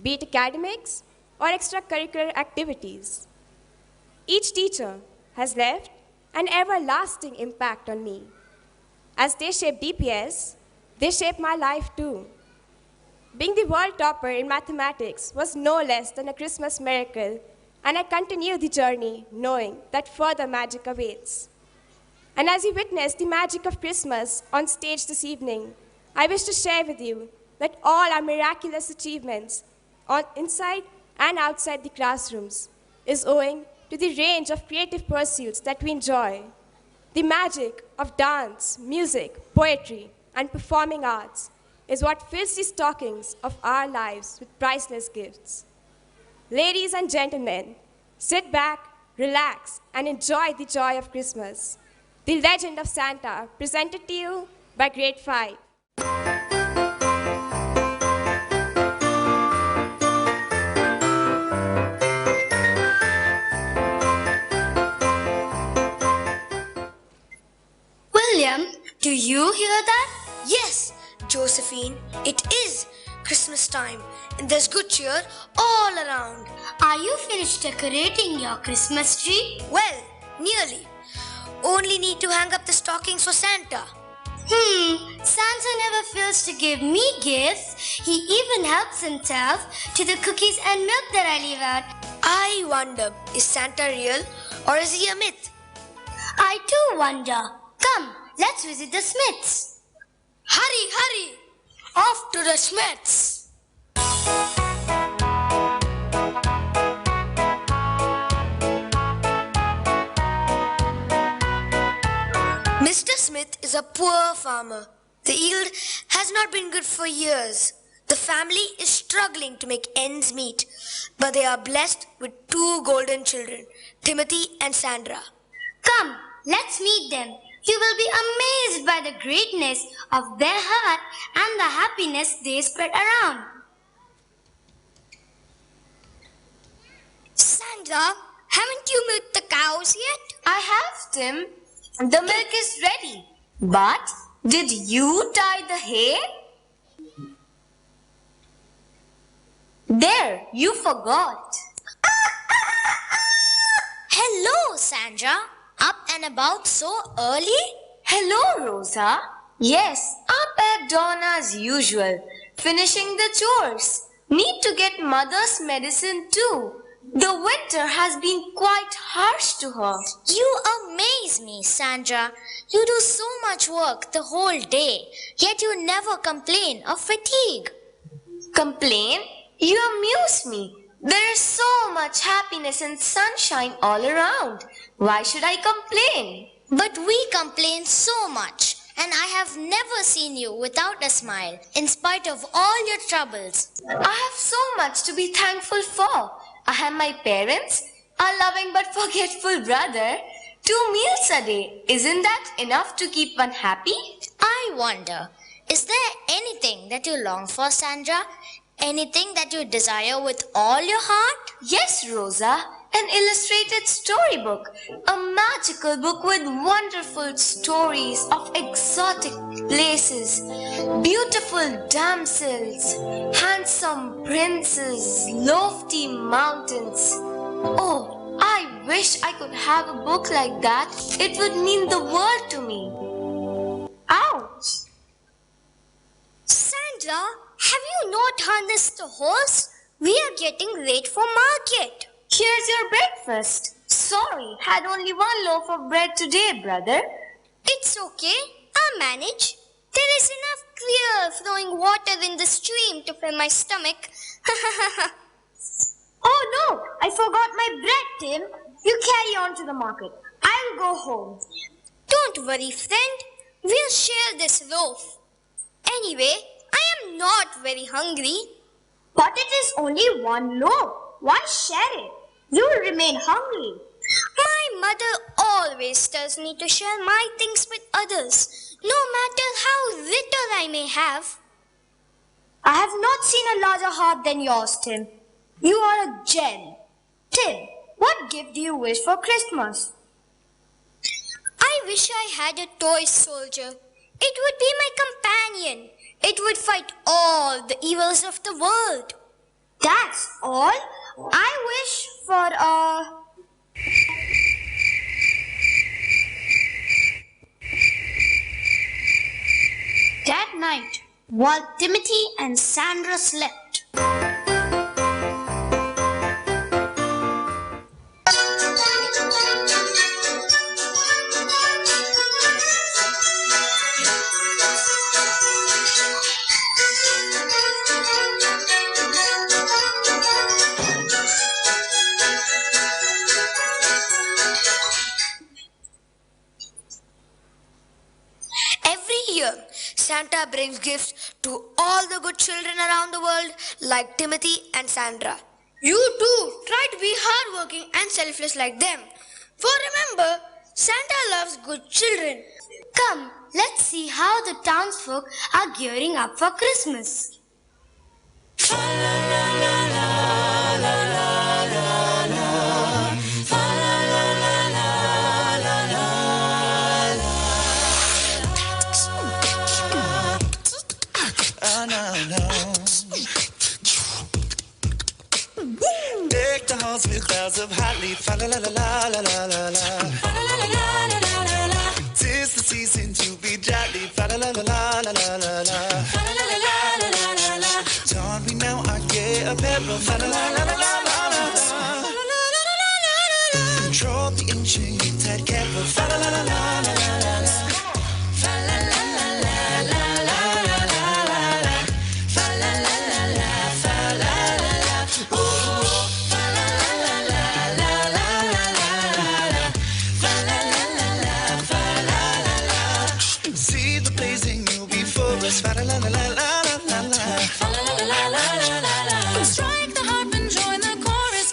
be it academics or extracurricular activities. Each teacher has left an everlasting impact on me. As they shape DPS, they shape my life too. Being the world topper in mathematics was no less than a Christmas miracle, and I continue the journey knowing that further magic awaits. And as you witness the magic of Christmas on stage this evening, I wish to share with you that all our miraculous achievements inside and outside the classrooms is owing to the range of creative pursuits that we enjoy. The magic of dance, music, poetry, and performing arts is what fills the stockings of our lives with priceless gifts. Ladies and gentlemen, sit back, relax, and enjoy the joy of Christmas. The Legend of Santa, presented to you by Grade 5. William, do you hear that? Yes, Josephine, it is Christmas time and there's good cheer all around. Are you finished decorating your Christmas tree? Well, nearly. Only need to hang up the stockings for Santa. Santa never fails to give me gifts. He even helps himself to the cookies and milk that I leave out. I wonder, is Santa real or is he a myth? I too wonder. Come, let's visit the Smiths. Hurry, hurry! Off to the Smiths! Mr. Smith is a poor farmer. The yield has not been good for years. The family is struggling to make ends meet, but they are blessed with two golden children, Timothy and Sandra. Come, let's meet them. You will be amazed by the greatness of their heart and the happiness they spread around. Sandra, Haven't you milked the cows yet? I have, Tim. The milk is ready. But did you tie the hay? There, you forgot. Hello, Sandra. Up and about so early? Hello, Rosa. Yes, up at dawn as usual. Finishing the chores. Need to get mother's medicine too. The winter has been quite harsh to her. You amaze me, Sandra. You do so much work the whole day, yet you never complain of fatigue. Complain? You amuse me. There is so much happiness and sunshine all around. Why should I complain? But we complain so much, and I have never seen you without a smile, in spite of all your troubles. I have so much to be thankful for. I have my parents, a loving but forgetful brother, 2 meals a day. Isn't that enough to keep one happy? I wonder, is there anything that you long for, Sandra? Anything that you desire with all your heart? Yes, Rosa. An illustrated storybook. A magical book with wonderful stories of exotic places, beautiful damsels, handsome princes, lofty mountains. Oh, I wish I could have a book like that. It would mean the world to me. Ouch! Sandra, have you not harnessed the horse? We are getting late for market. Here's your breakfast. Sorry, had only 1 loaf of bread today, brother. It's okay. I'll manage. There is enough clear flowing water in the stream to fill my stomach. Oh no, I forgot my bread, Tim. You carry on to the market. I'll go home. Don't worry, friend. We'll share this loaf. Anyway, I am not very hungry. But it is only 1 loaf. Why share it? You will remain hungry. My mother always tells me to share my things with others, no matter how little I may have. I have not seen a larger heart than yours, Tim. You are a gem. Tim, what gift do you wish for Christmas? I wish I had a toy soldier. It would be my companion. It would fight all the evils of the world. That's all? I wish for a... That night, while Timothy and Sandra slept, Santa brings gifts to all the good children around the world like Timothy and Sandra. You too try to be hardworking and selfless like them. For remember, Santa loves good children. Come, let's see how the townsfolk are gearing up for Christmas. Deck the halls with clouds of hot leaf. Fa la la la la la la la la. 'Tis the season to be jolly. Fa la la la la la la la. Don we now our gay apparel. Fa la la la la la la. Control the ancient Yuletide carol. Fa la la la la la la. Fa la la la la la la. Fa la la la la la la la. Fa la la la la la la la. Strike the harp and join the chorus.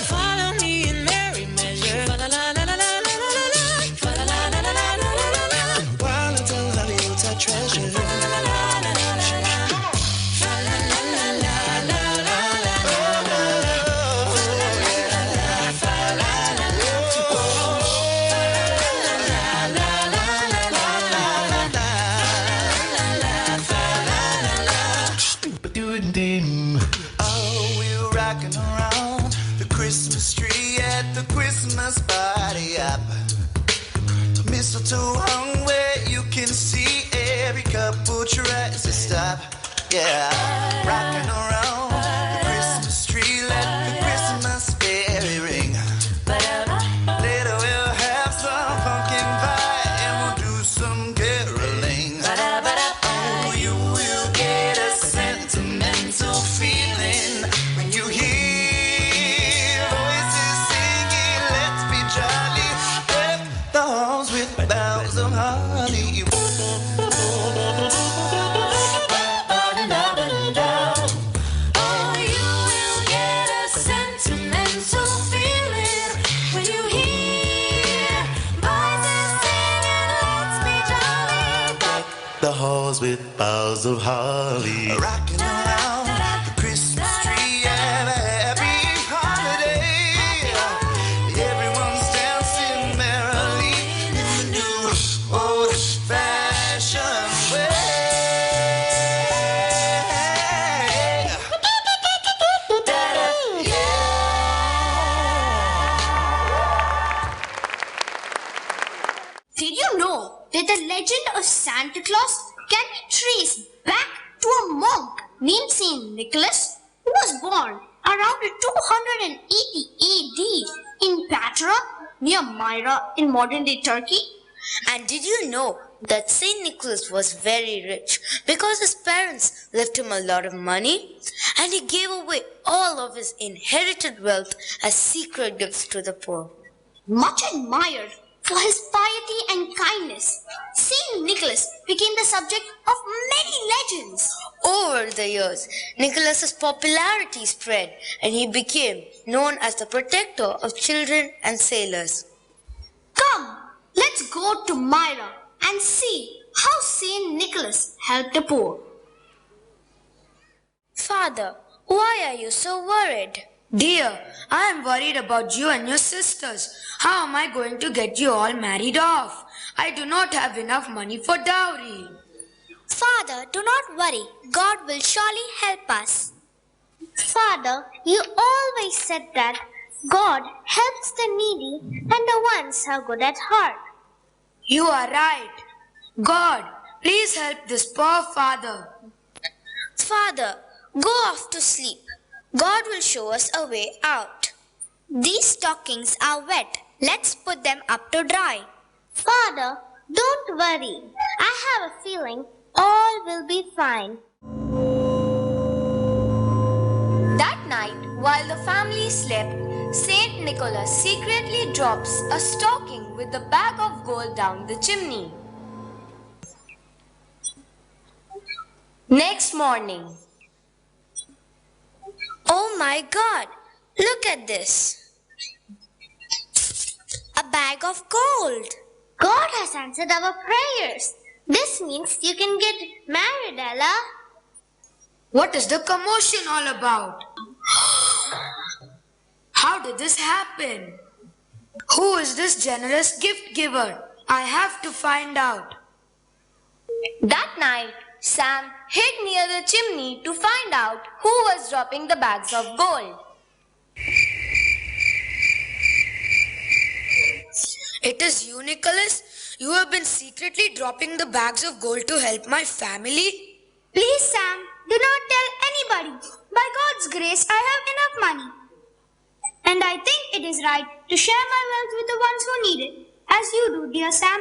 Follow me in merry measure. Fa la la la la la la la la. Fa la la la la la la la la. While I tell of Yuletide treasure. Fa la la la la la la. Fa la la la la la la la. the Christmas party up. Mistletoe hung where you can see every couple tries to stop. Yeah, rocking around the Christmas tree, let the Christmas fairy ring. Later we'll have some pumpkin pie and we'll do some caroling. Oh, you will get a sentimental feeling when you hear voices singing, let's be jolly. Deck the halls with boughs of holly. Oh, you will get a sentimental feeling when you hear voices singing, let's be jolly. The halls with boughs of holly. Rocking around the Christmas tree, have a happy holiday. Everyone's dancing merrily in the new old-fashioned way. Did you know that the legend of Santa Claus can be traced back to a monk named Saint Nicholas, who was born around 280 AD in Patra near Myra in modern-day Turkey? And did you know that Saint Nicholas was very rich because his parents left him a lot of money and he gave away all of his inherited wealth as secret gifts to the poor? Much admired for his piety and kindness, Saint Nicholas became the subject of many legends. Over the years, Nicholas's popularity spread and he became known as the protector of children and sailors. Come, let's go to Myra and see how Saint Nicholas helped the poor. Father, why are you so worried? Dear, I am worried about you and your sisters. How am I going to get you all married off? I do not have enough money for dowry. Father, do not worry. God will surely help us. Father, you always said that God helps the needy and the ones who are good at heart. You are right. God, please help this poor father. Father, go off to sleep. God will show us a way out. These stockings are wet. Let's put them up to dry. Father, don't worry. I have a feeling all will be fine. That night, while the family slept, Saint Nicholas secretly drops a stocking with a bag of gold down the chimney. Next morning. Oh my God, look at this. A bag of gold. God has answered our prayers. This means you can get married, Ella. What is the commotion all about? How did this happen? Who is this generous gift giver? I have to find out. That night, Sam hid near the chimney to find out who was dropping the bags of gold. It is you, Nicholas. You have been secretly dropping the bags of gold to help my family. Please, Sam, do not tell anybody. By God's grace, I have enough money. And I think it is right to share my wealth with the ones who need it, as you do, dear Sam.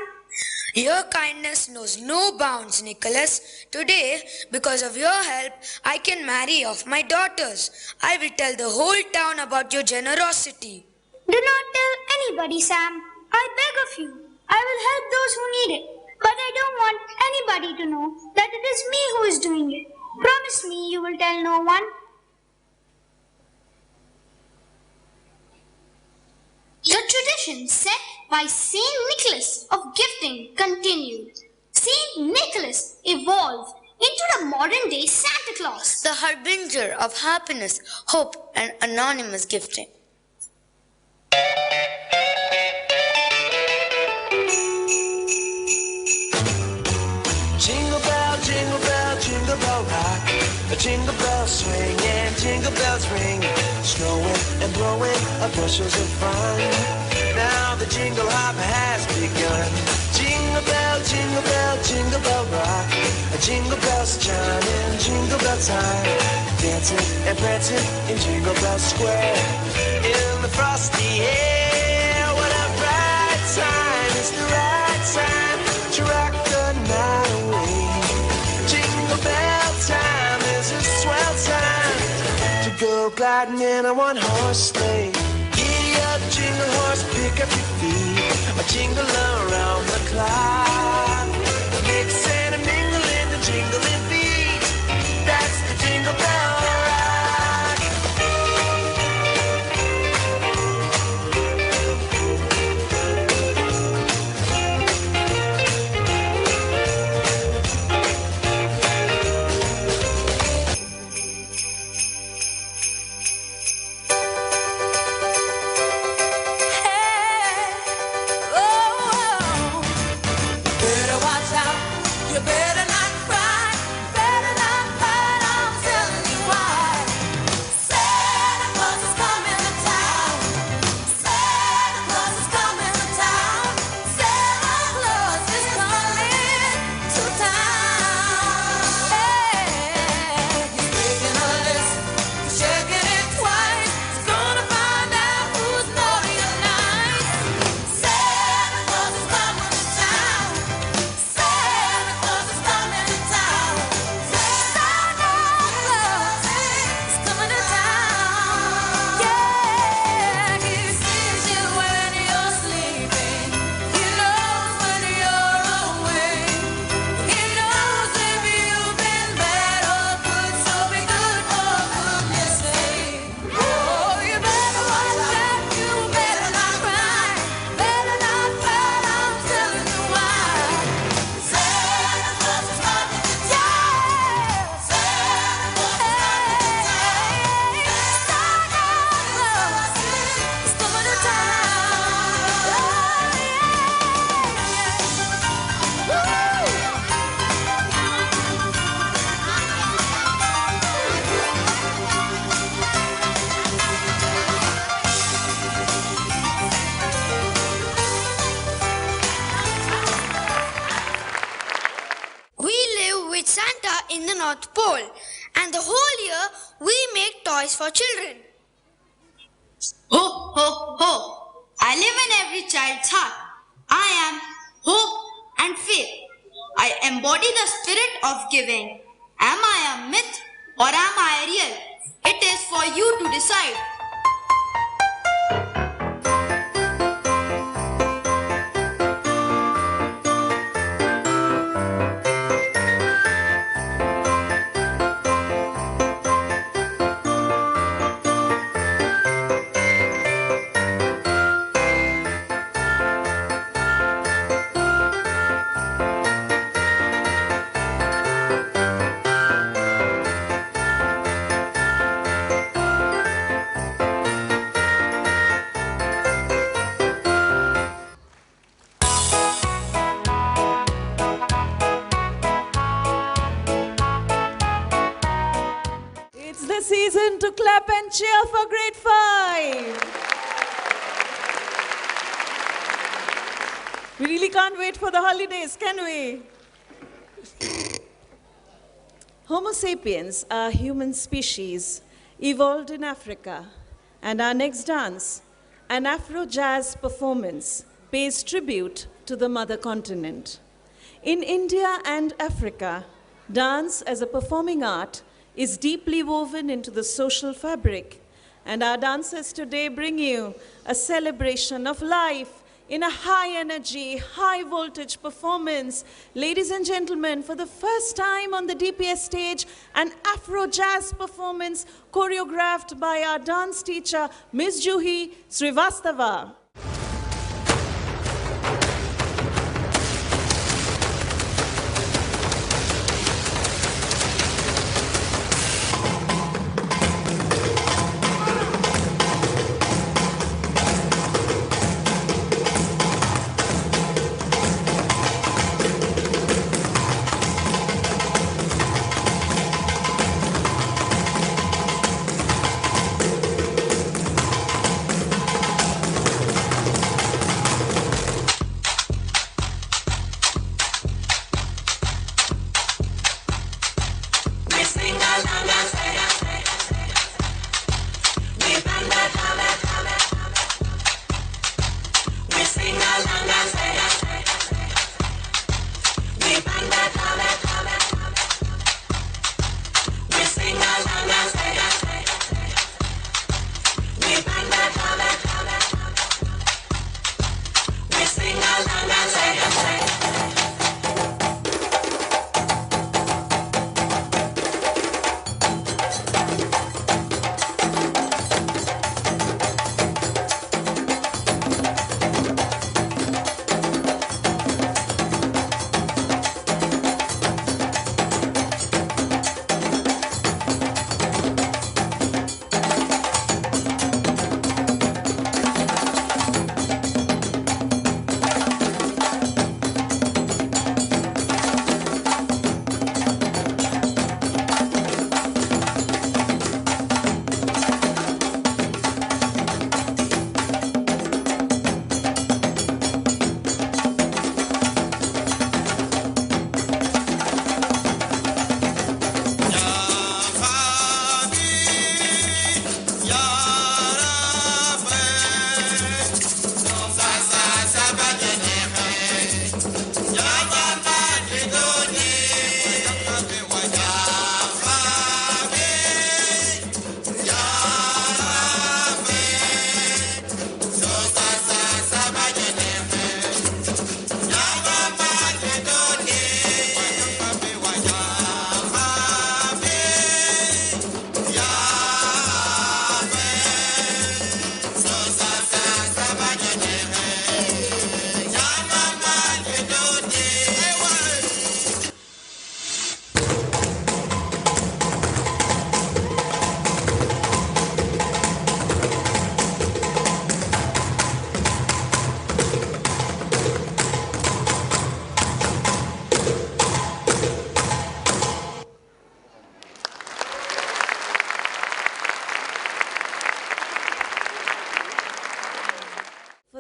Your kindness knows no bounds, Nicholas. Today, because of your help, I can marry off my daughters. I will tell the whole town about your generosity. Do not tell anybody, Sam. I beg of you. I will help those who need it. But I don't want anybody to know that it is me who is doing it. Promise me you will tell no one. The tradition set by Saint Nicholas of gifting continued. Saint Nicholas evolved into the modern day Santa Claus, the harbinger of happiness, hope, and anonymous gifting. Jingle bell, jingle bell rock. A jingle bell swing and jingle bells ring. Snowing and blowing bushels of fun. Now the jingle hop has begun. Jingle bell rock. Jingle bells chiming, jingle bell time. Dancing and prancing in Jingle Bell Square. In the frosty air, what a bright time. It's the right time to rock the night away. Jingle bell time is a swell time to go gliding in a one-horse sleigh. Giddy up, jingle horse, pick up your feet. A jingle around the clock. Mix and a mingle in the jingling beat. That's the Jingle Bell Rock. Better watch out, you better not cry, better not cry, I'm telling you why. Santa Claus is coming to town, Santa Claus is coming to town, Santa Claus is coming to town. Hey, he's making a list, he's checking it twice, he's gonna find out who's naughty or nice. Santa Claus is coming to town. Santa Claus is coming to town. Santa Claus is coming to town. Yeah, he sees you when you're sleeping. He knows when you're awake. He knows if you've been bad or good, so be good for goodness sake. Oh, you better watch out. You better not cry. Better not cry. I'm telling you why. Santa Claus is coming to town. Santa Claus is coming to town. Santa Claus is coming to We live with Santa in the North Pole, and the whole year we make toys for children. Ho, ho, ho! I live in every child's heart. I am hope and faith. I embody the spirit of giving. Am I a myth or am I real? It is for you to decide. It's the season to clap and cheer for grade 5. We really can't wait for the holidays, can we? Homo sapiens, a human species, evolved in Africa, and our next dance, an Afro jazz performance, pays tribute to the mother continent. In India and Africa, dance as a performing art is deeply woven into the social fabric, and our dancers today bring you a celebration of life in a high energy, high voltage performance. Ladies and gentlemen, for the first time on the DPS stage, an Afro jazz performance choreographed by our dance teacher, Ms. Juhi Srivastava.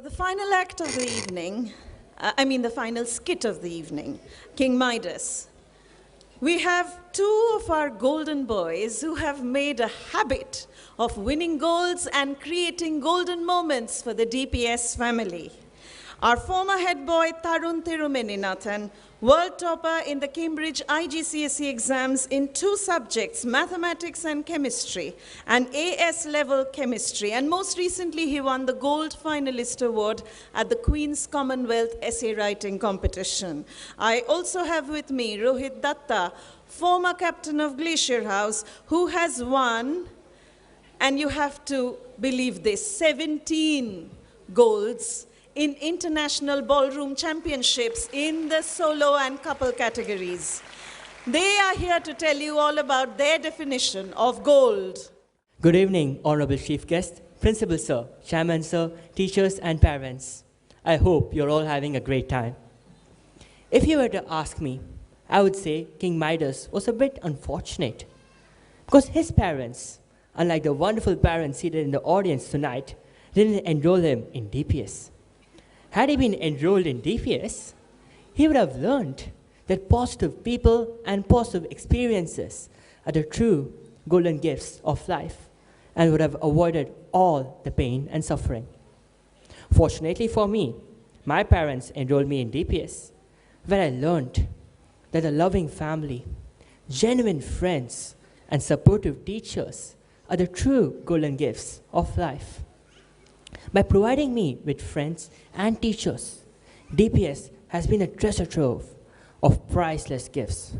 the final act of the evening, the final skit of the evening, King Midas. We have two of our golden boys who have made a habit of winning golds and creating golden moments for the DPS family. Our former head boy, Tarun Thirumeninathan, world topper in the Cambridge IGCSE exams in two subjects, mathematics and chemistry, and AS level chemistry. And most recently, he won the Gold Finalist Award at the Queen's Commonwealth Essay Writing Competition. I also have with me Rohit Datta, former captain of Glacier House, who has won, and you have to believe this, 17 golds in international ballroom championships in the solo and couple categories. They are here to tell you all about their definition of gold. Good evening, Honorable Chief Guest, Principal Sir, Chairman Sir, teachers and parents. I hope you're all having a great time. If you were to ask me, I would say King Midas was a bit unfortunate because his parents, unlike the wonderful parents seated in the audience tonight, didn't enroll him in DPS. Had he been enrolled in DPS, he would have learned that positive people and positive experiences are the true golden gifts of life and would have avoided all the pain and suffering. Fortunately for me, my parents enrolled me in DPS, where I learned that a loving family, genuine friends, and supportive teachers are the true golden gifts of life. By providing me with friends and teachers, DPS has been a treasure trove of priceless gifts.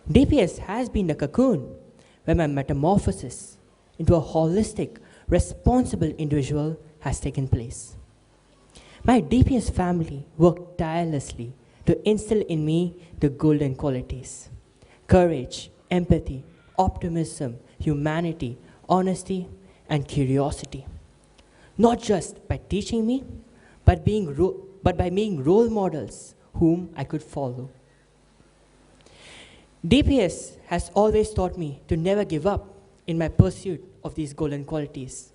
DPS has been the cocoon where my metamorphosis into a holistic, responsible individual has taken place. My DPS family worked tirelessly to instill in me the golden qualities: courage, empathy, optimism, humanity, honesty, and curiosity. Not just by teaching me, but by being role models whom I could follow. DPS has always taught me to never give up in my pursuit of these golden qualities.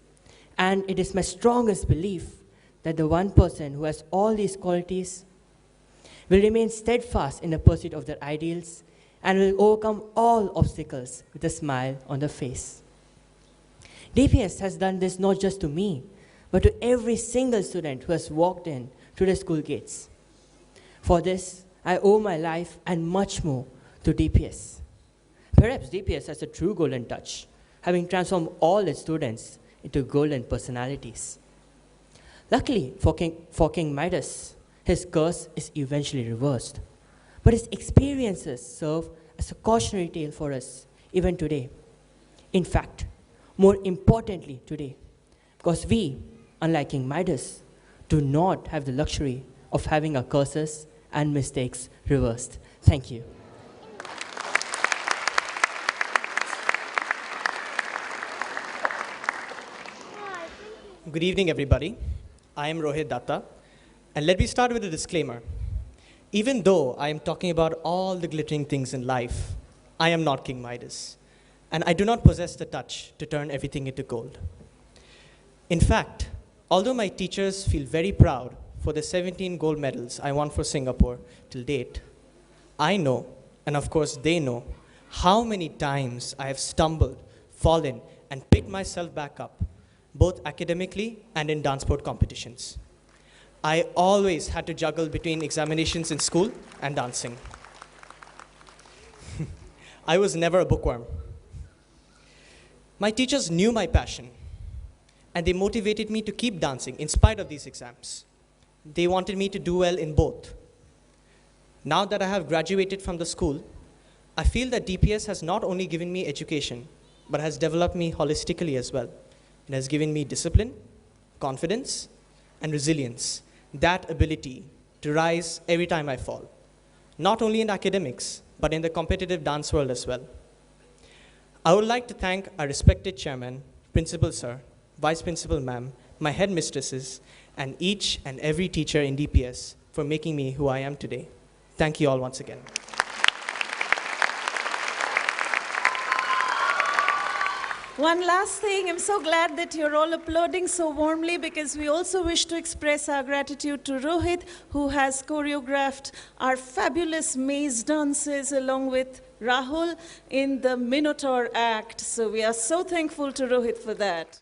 And it is my strongest belief that the one person who has all these qualities will remain steadfast in the pursuit of their ideals and will overcome all obstacles with a smile on their face. DPS has done this not just to me, but to every single student who has walked in through the school gates. For this, I owe my life and much more to DPS. Perhaps DPS has a true golden touch, having transformed all its students into golden personalities. Luckily for King Midas, his curse is eventually reversed, but his experiences serve as a cautionary tale for us even today. In fact, more importantly today, because we, unlike King Midas, do not have the luxury of having our curses and mistakes reversed. Thank you. Good evening, everybody. I am Rohit Datta, and let me start with a disclaimer. Even though I am talking about all the glittering things in life, I am not King Midas, and I do not possess the touch to turn everything into gold. In fact, although my teachers feel very proud for the 17 gold medals I won for Singapore till date, I know, and of course they know, how many times I have stumbled, fallen, and picked myself back up, both academically and in dance sport competitions. I always had to juggle between examinations in school and dancing. I was never a bookworm. My teachers knew my passion, and they motivated me to keep dancing in spite of these exams. They wanted me to do well in both. Now that I have graduated from the school, I feel that DPS has not only given me education, but has developed me holistically as well. It has given me discipline, confidence, and resilience, that ability to rise every time I fall, not only in academics, but in the competitive dance world as well. I would like to thank our respected chairman, principal sir, vice principal ma'am, my headmistresses, and each and every teacher in DPS for making me who I am today. Thank you all once again. One last thing, I'm so glad that you're all applauding so warmly because we also wish to express our gratitude to Rohit, who has choreographed our fabulous maze dances along with Rahul in the Minotaur act. So we are so thankful to Rohit for that.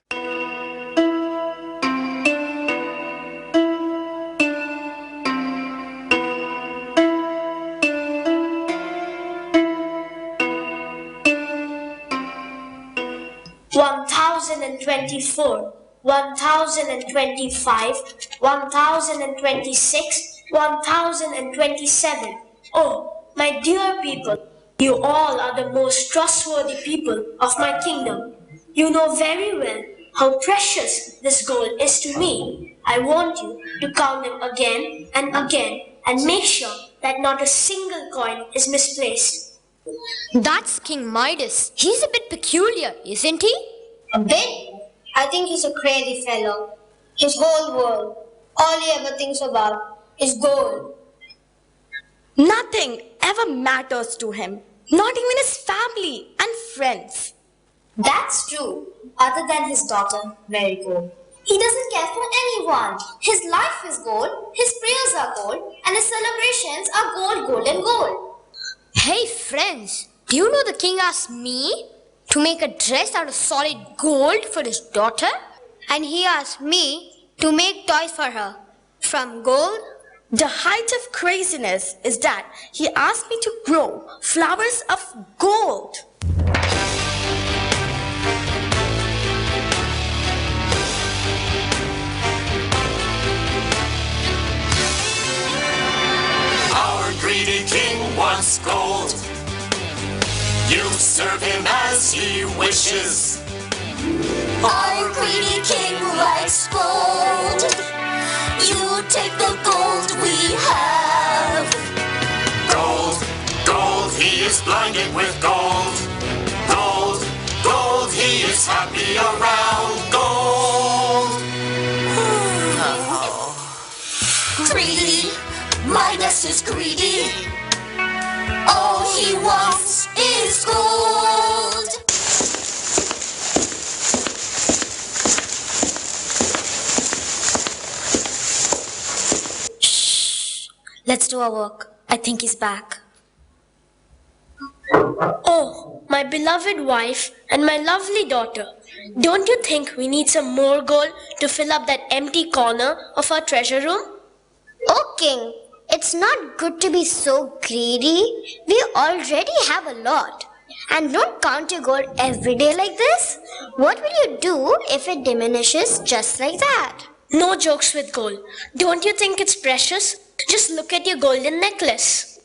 1024, 1025, 1026, 1027. Oh, my dear people, you all are the most trustworthy people of my kingdom. You know very well how precious this gold is to me. I want you to count them again and make sure that not a single coin is misplaced. That's King Midas. He's a bit peculiar, isn't he? A bit? I think he's a crazy fellow. His whole world, all he ever thinks about is gold. Nothing ever matters to him, not even his family and friends. That's true, other than his daughter, Marigold. He doesn't care for anyone. His life is gold, his prayers are gold, and his celebrations are gold, gold, and gold. Hey friends, do you know the king asked me to make a dress out of solid gold for his daughter? And he asked me to make toys for her from gold. The height of craziness is that he asked me to grow flowers of gold. Our greedy king wants gold. You serve him as he wishes. Our greedy king likes gold. You take the gold we have. Gold, gold, he is blinded with gold. Gold, gold, he is happy around gold. Greedy, Midas is greedy. All he wants is gold. Let's do our work. I think he's back. Oh, my beloved wife and my lovely daughter. Don't you think we need some more gold to fill up that empty corner of our treasure room? Oh, King, it's not good to be so greedy. We already have a lot. And don't count your gold every day like this. What will you do if it diminishes just like that? No jokes with gold. Don't you think it's precious? Just look at your golden necklace.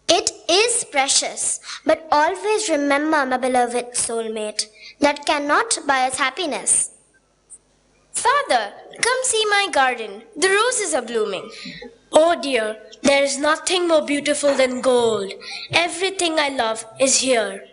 It is precious, but always remember, my beloved soulmate, that cannot buy us happiness. Father, come see my garden. The roses are blooming. Oh dear, there is nothing more beautiful than gold. Everything I love is here.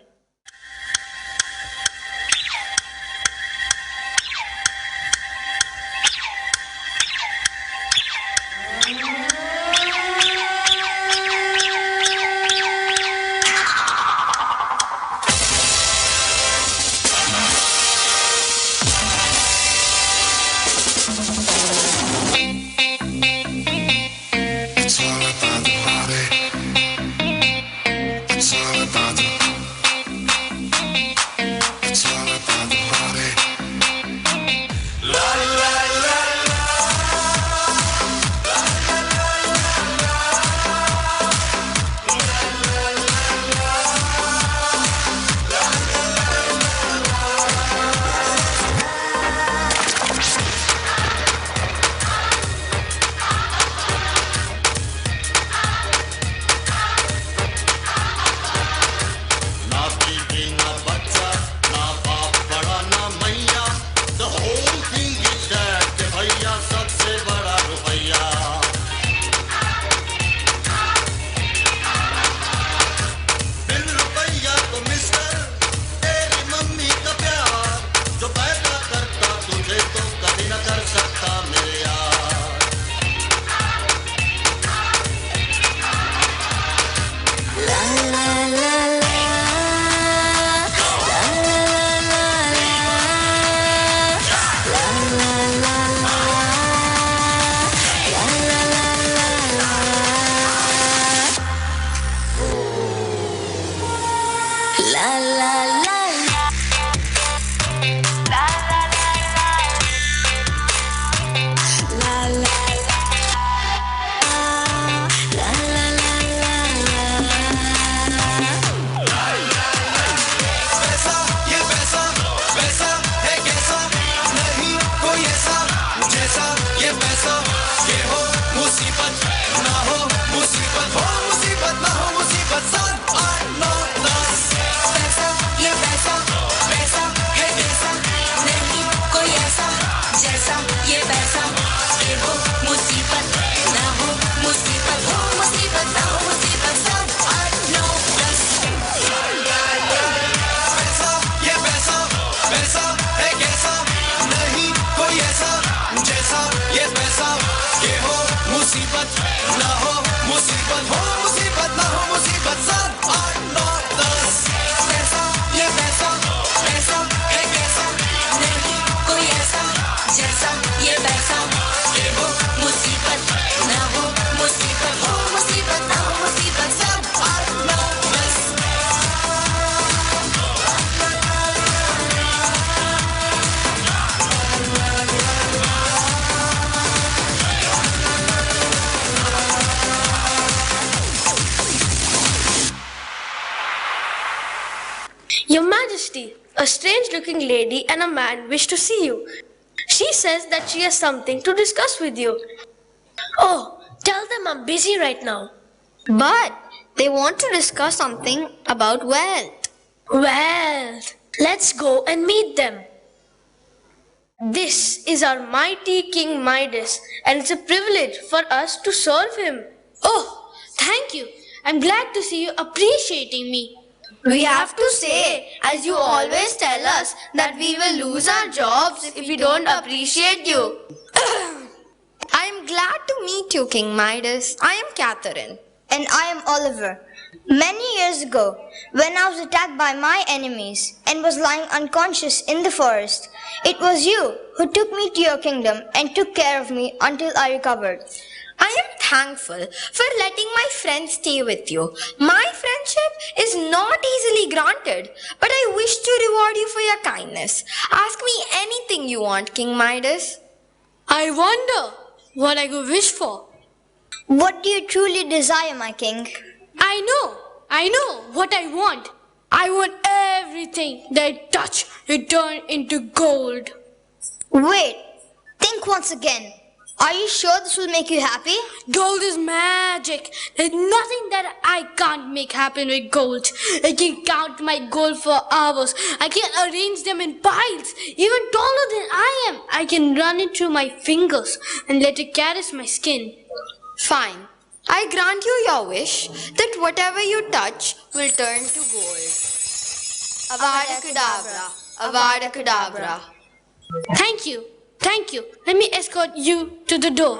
पैसा ये हो मुसीबत ना हो मुसीबत ना हो मुसीबत 7 8 9 10 पैसा ये पैसा पैसा है ऐसा नहीं कोई ऐसा जैसा ये पैसा ये हो मुसीबत ना हो मुसीबत ना हो मुसीबत 7 8 9 10 पैसा ये पैसा पैसा है कैसा नहीं कोई ऐसा जैसा ये पैसा ये हो मुसीबत ना हो मुसीबत ना हो मुसीबत 7 8 9 10 पैसा ये पैसा पैसा है कैसा नहीं कोई ऐसा जैसा ये पैसा ये हो मुसीबत ना हो मुसीबत ना हो मुसीबत 7 8 9 10 Your Majesty, a strange-looking lady and a man wish to see you. She says that she has something to discuss with you. Oh, tell them I'm busy right now. But they want to discuss something about wealth. Wealth. Let's go and meet them. This is our mighty King Midas, and it's a privilege for us to serve him. Oh, thank you. I'm glad to see you appreciating me. We have to say, as you always tell us, that we will lose our jobs if we don't appreciate you. I am glad to meet you, King Midas. I am Catherine. And I am Oliver. Many years ago, when I was attacked by my enemies and was lying unconscious in the forest, it was you who took me to your kingdom and took care of me until I recovered. I am thankful for letting my friends stay with you. My friendship is not easily granted, but I wish to reward you for your kindness. Ask me anything you want, King Midas. I wonder what I could wish for. What do you truly desire, my king? I know what I want. I want everything that I touch to turn into gold. Wait, think once again. Are you sure this will make you happy? Gold is magic. There's nothing that I can't make happen with gold. I can count my gold for hours. I can arrange them in piles, even taller than I am. I can run it through my fingers and let it caress my skin. Fine. I grant you your wish that whatever you touch will turn to gold. Avada Kedavra, Avada Kedavra. Thank you. Let me escort you to the door.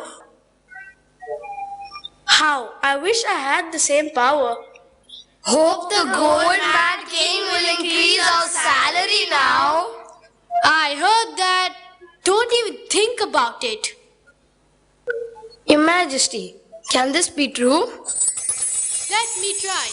How I wish I had the same power. Hope the gold mad king will increase our salary now. I heard that. Don't even think about it. Your Majesty, can this be true? Let me try.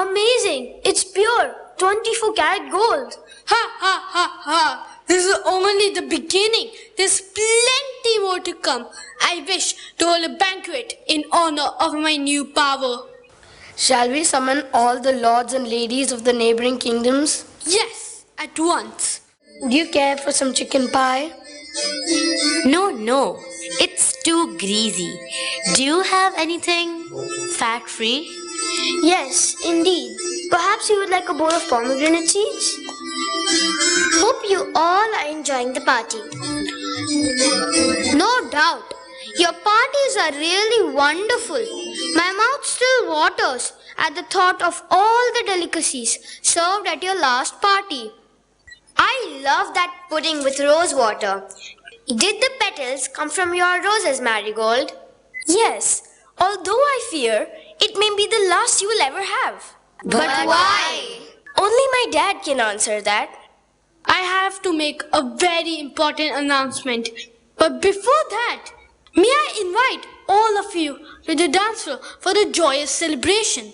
Amazing! It's pure 24-karat gold. Ha ha ha ha! This is only the beginning. There's plenty more to come. I wish to hold a banquet in honor of my new power. Shall we summon all the lords and ladies of the neighboring kingdoms? Yes, at once. Do you care for some chicken pie? No, it's too greasy. Do you have anything fat-free? Yes, indeed. Perhaps you would like a bowl of pomegranate seeds? Hope you all are enjoying the party. No doubt. Your parties are really wonderful. My mouth still waters at the thought of all the delicacies served at your last party. I love that pudding with rose water. Did the petals come from your roses, Marigold? Yes, although I fear it may be the last you will ever have. But why? Only my dad can answer that. I have to make a very important announcement. But before that, may I invite all of you to the dance floor for the joyous celebration.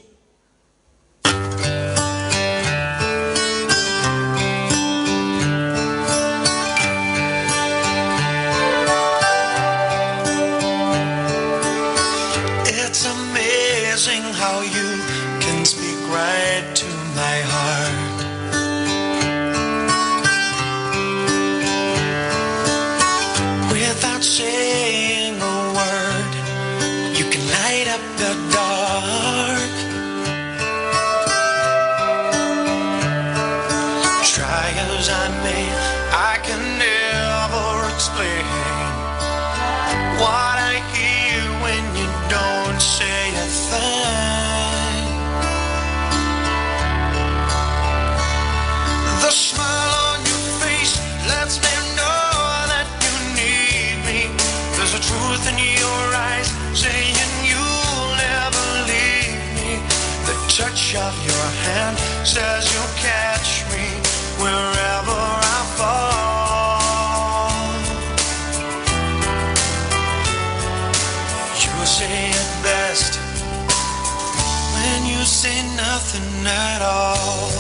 It's amazing how you can speak right to my heart. without saying a word. You can light up the dark. Try as I may, I can never explain what I hear when you don't say a thing. The smile on your face lets me know that you need me. There's a truth in your eyes saying you'll never leave me. The touch of your hand says you'll catch me wherever I fall. You say it best when you say nothing at all.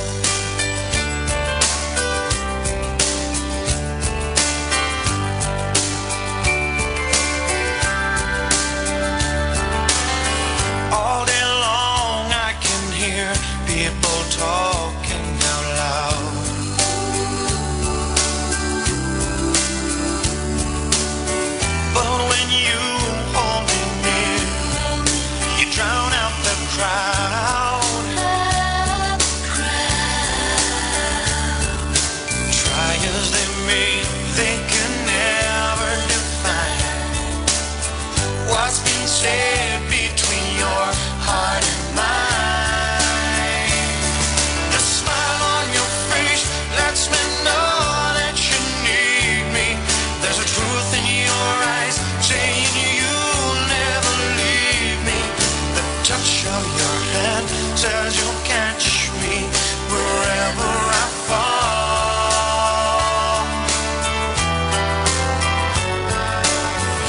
All day long I can hear people talking out loud. But when you hold me near, you drown out the crowd. Try as they may, they can never define what's been said between your heart and mine. The smile on your face lets me know that you need me. There's a truth in your eyes saying you'll never leave me. The touch of your hand says you'll catch me wherever I fall.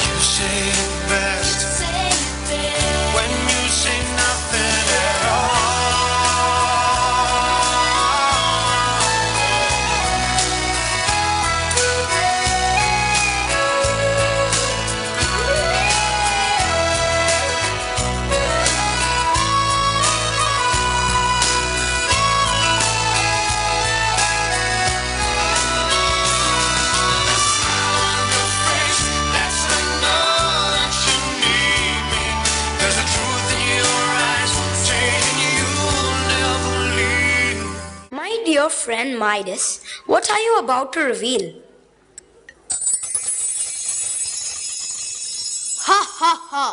You say it best when you say nothing at all. My dear friend Midas, what are you about to reveal? Ha ha ha!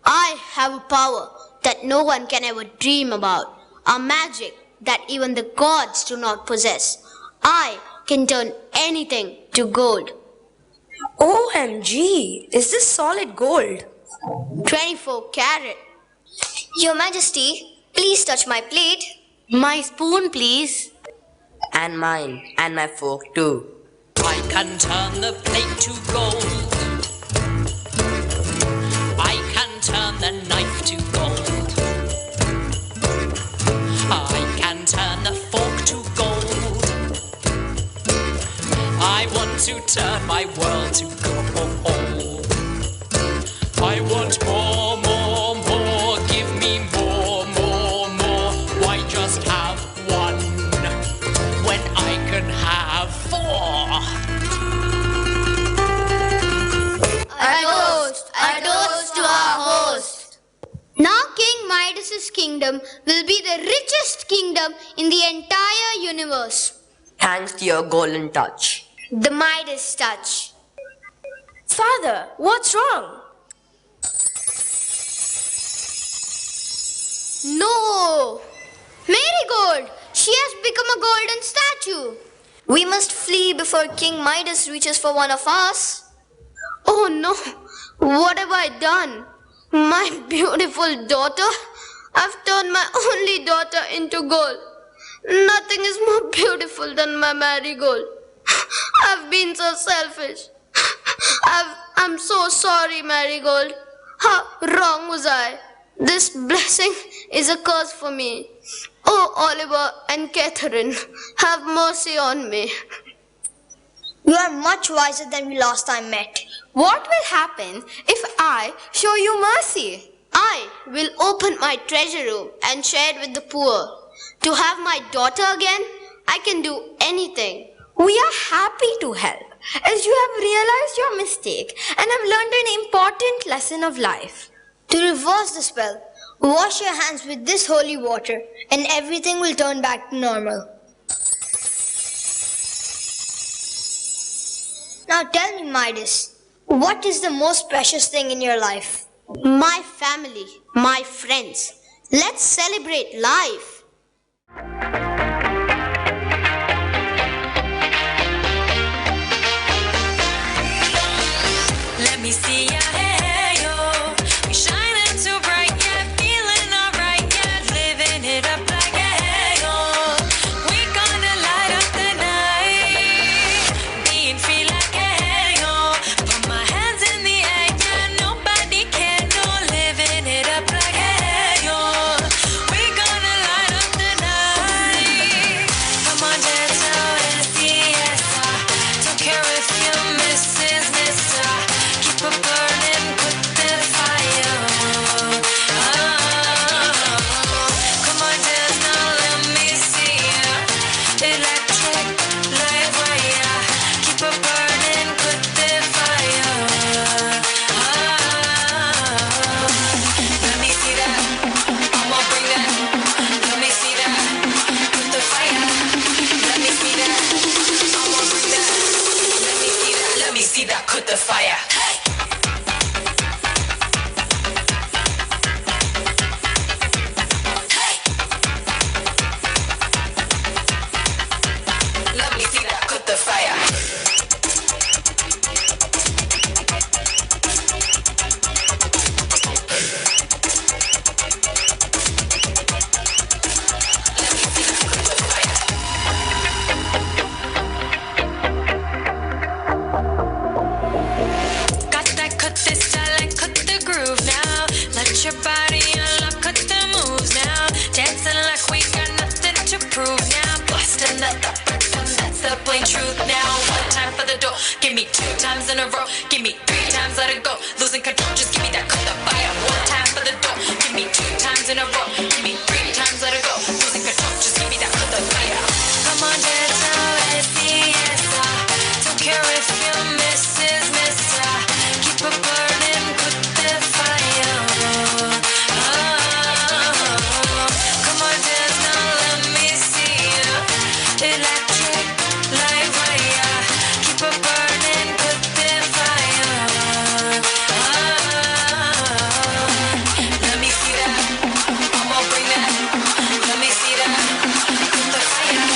I have a power that no one can ever dream about. A magic that even the gods do not possess. I can turn anything to gold. OMG, is this solid gold? 24 carat. Your Majesty, please touch my plate. My spoon, please. And mine, and my fork too. I can turn the plate to gold. I can turn the knife to gold. I can turn the fork to gold. I want to turn my world to gold. I want more, more, more. Give me more, more, more. Why just have one when I can have four? A toast to our host. Now King Midas's kingdom will be the richest kingdom in the entire universe. Thanks to your golden touch. The Midas touch. Father, what's wrong? No! Marigold! She has become a golden statue. We must flee before King Midas reaches for one of us. Oh no! What have I done? My beautiful daughter? I've turned my only daughter into gold. Nothing is more beautiful than my marigold. I've been so selfish. I'm so sorry, Marigold. How wrong was I? This blessing is a curse for me. Oh, Oliver and Catherine, have mercy on me. You are much wiser than we last time met. What will happen if I show you mercy? I will open my treasure room and share it with the poor. To have my daughter again, I can do anything. We are happy to help. as you have realized your mistake and have learned an important lesson of life. To reverse the spell, wash your hands with this holy water and everything will turn back to normal. Now tell me, Midas, what is the most precious thing in your life? My family, my friends. Let's celebrate life. Let me see your hair, yo. We shining so bright, yeah. Feeling alright, yeah. Living it up like a yo. We gonna light up the night. Being free like a yo. Put my hands in the air, yeah. Nobody can know. Living it up like a yo. We gonna light up the night. Come on, dance out and see us. Don't care if you misses, mister. Keep it burning, put the fire. Come on, dance now, let me see ya. Electric light wire. Keep it burning, put the fire. Let me see that. I'ma bring that. Let me see that. Put the fire. Let me see that. I'ma bring that. Let me see that. Let me see that. Put the fire. Let me see that. Put the fire. Got that cut this style and cut the groove now. Let your body unlock, cut the moves now. Dancing like we got nothing to prove now. Busting that rhythm, that's the plain truth now. One time for the door, give me 2 times in a row. Give me 3 times, let it go. Losing control, just give me that cut the fire. One time for the door, give me 2 times in a row. Give me 3 times, let it go. Losing control, just give me that cut the fire. Come on, dance now, let's see, yes, don't care if you misses, mister. Keep it burning, put the fire. Come on, dance now, let me see ya. Electric light wire. Keep it burning, put the fire. Let me see that. I'ma bring that. Let me see that. Put the fire.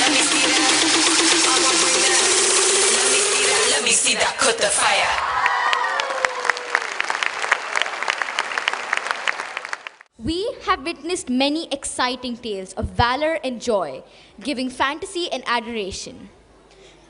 Let me see that. I'ma bring that. Let me see that. Let me see that. Put the fire. We have witnessed many exciting tales of valor and joy, giving fantasy and adoration.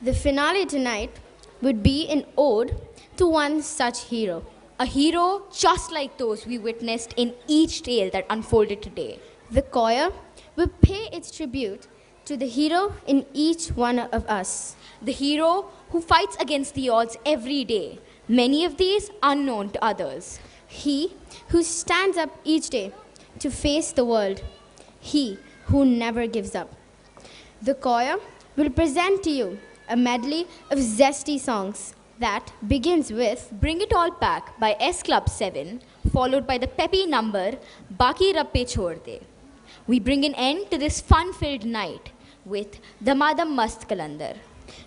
The finale tonight would be an ode to one such hero. A hero just like those we witnessed in each tale that unfolded today. The choir will pay its tribute to the hero in each one of us. The hero who fights against the odds every day, many of these unknown to others. He who stands up each day to face the world. He who never gives up. The choir will present to you a medley of zesty songs that begins with Bring It All Back by S Club 7, followed by the peppy number Baki Rappe Chhod De. We bring an end to this fun-filled night with Damadam Mast Kalandar.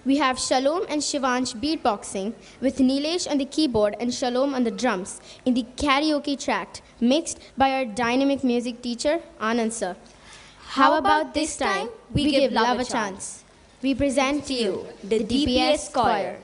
We have Shalom and Shivansh beatboxing with Nilesh on the keyboard and Shalom on the drums in the karaoke tract mixed by our dynamic music teacher Anand sir. How about this time we give love a chance? We present to you the DPS choir.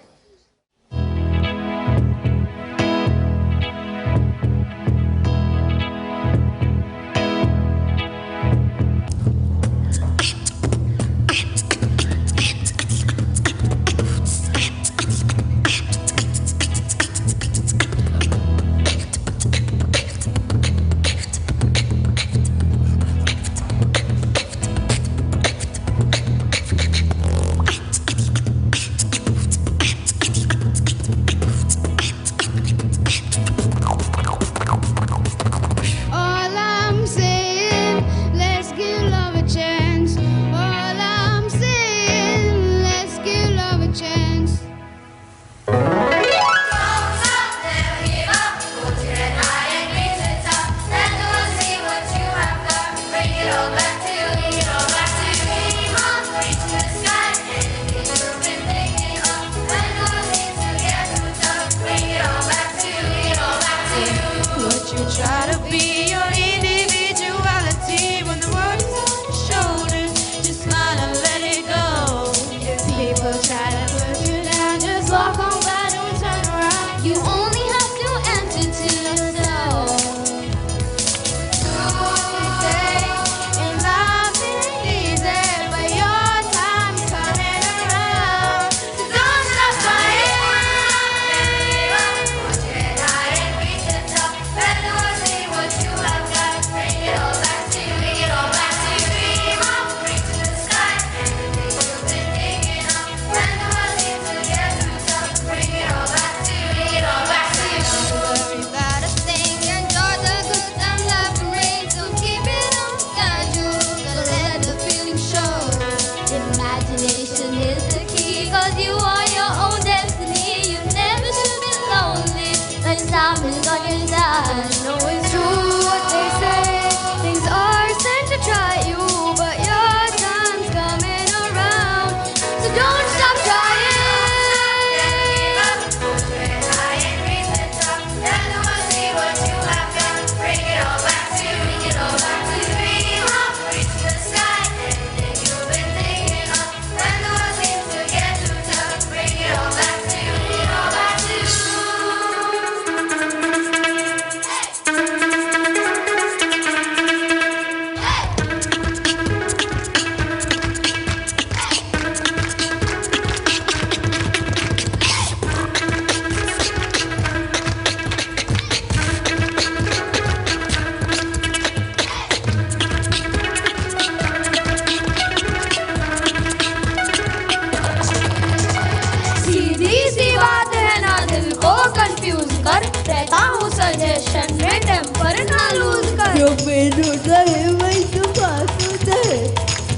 Session में temper ना loose कर। जो pen होता है वही तो पास होता है,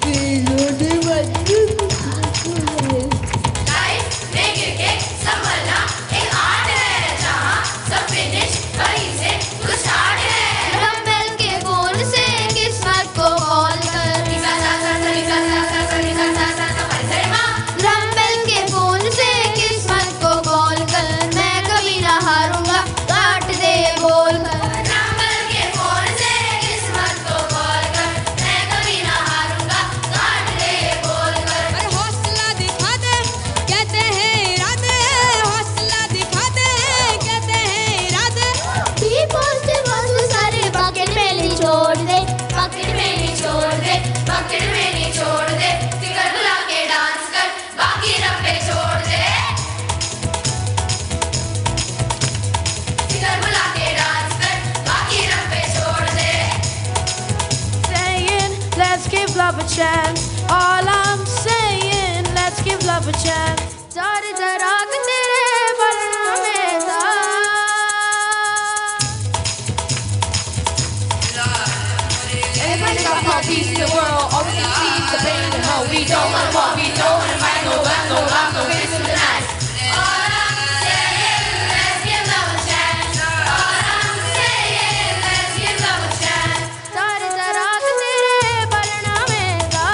पेन होने वाली लाइफ में गिर के संभलना एक आर्ट है, जहाँ सब फिनिश वहीं से कुछ स्टार्ट है। रंबेल के फोन से किस्मत को कॉल कर। रंबेल के फोन से किस्मत को कॉल कर, मैं कभी ना हारूंगा काट दे बोल कर। रंबेल के फोन से किस्मत को कॉल कर, मैं कभी ना हारूंगा काट दे बोल कर। अरे हौसला दिखा दे कहते हैं इरादे, हौसला दिखा दे कहते हैं इरादे। बी पॉजिटिव आंसू सारे बकेट में नहीं छोड़ दे, बकेट में नहीं छोड़ दे, बकेट में नहीं छोड़ दे। फिगर बुला के डांस कर, बाकी रब्बे छोड़ दे। फिगर बुला के डांस कर, बाकी रब्बे छोड़ दे। saying let's give love a chance, all I'm saying let's give love a chance। सारे जराग तेरे बलना में था। Everybody got more peace in the world, all we can see is the pain and how we don't want what we don't want to fight, no love, no love, no peace in the night. All I'm saying, let's give love a chance. All I'm saying, let's give love a chance. सारे जराग तेरे बलना में था,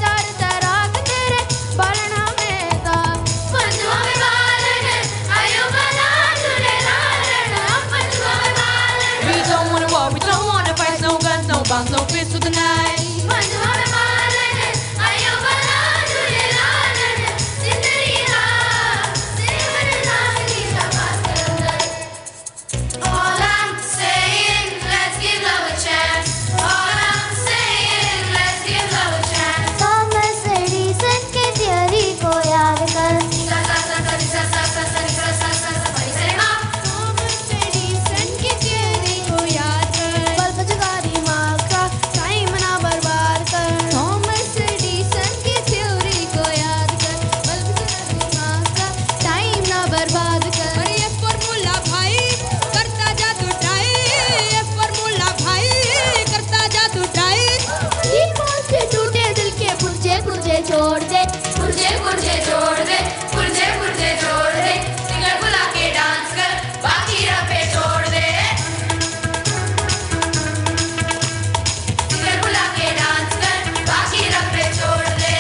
सारे जराग तेरे बलना में था। पंजुआ में बालन, आयो बना तुझे लालन, पंजुआ में बालन। We don't wanna war, we don't wanna fight, no guns, no bombs, no fists with the night। पंजुआ में बालन, आयो बना तुझे लालन, जिंदगी दा, जिंदगी दा, जिंदगी दा पास कर। All I'm saying, let's give love a chance. All I'm saying, let's give love a chance. Thomas Edison की थियरी को याद कर। थॉमस एडिसन की थियरी को याद कर। बल्ब जगा दिमाग का, टाइम ना बर्बाद कर। थॉमस एडिसन की थियरी को याद कर, बल्ब जगा दिमाग का, टाइम ना बर्बाद कर। अरे ये फॉर्मूला भाई करता जा तू ट्राई, ये फॉर्मूला भाई करता जा तू ट्राई। दीपों से टूटे दिल के पुर्जे पुर्जे छोड़ दे, पुर्जे पुर्जे छोड़ दे, पुर्जे पुर्जे छोड़ दे। सिंगर बुला के डांस कर, बाकी रब्बे छोड़ दे। सिंगर बुला के डांस कर, बाकी रब्बे छोड़ दे।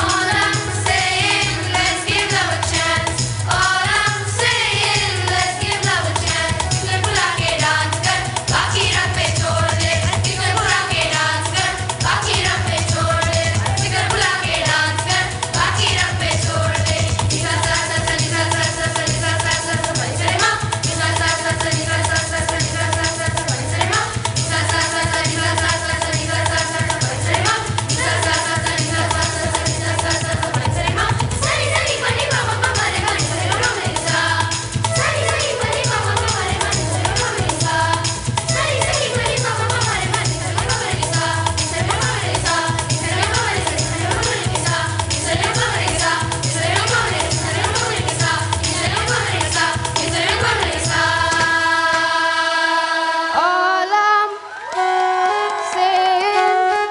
All I'm saying, let's give love a chance. All I'm saying, let's give love a chance. Singer बुला के डांस कर, बाकी रब्बे छोड़ दे। सिंगर बुला के डांस कर, बाकी रब्बे छोड़ दे। सिंगर बुला के डांस कर, बाकी रब्बे छोड़ दे। निसा सा सा सा निसा सा सा सा निसा सा सा सा बड़ी सरे माँ। निसा सा सा सा निसा सा सा सा निसा सा सा सा बड़ी सरे माँ। निसा सा सा सा निसा सा सा सा निसा सा सा सा बड़ी सरे माँ। निसा सा सा सा निसा सा सा सा निसा सा सा सा बड़ी सरे माँ। सारी सारी बनी पापा पापा रे बनी सरे रो मेरी सा। सारी सारी बनी पापा पापा रे बनी सरे रो मेरी सा। सारी सारी बनी पापा पापा रे बनी सरे रो मेरी सा। सरे रो मेरी सा, सरे रो मेरी सा, सरे रो मेरी सा, सरे रो मेरी सा, सरे रो मेरी सा, सरे रो मेरी सा, सरे रो मेरी सा, सरे रो मेरी सा। all I'm saying,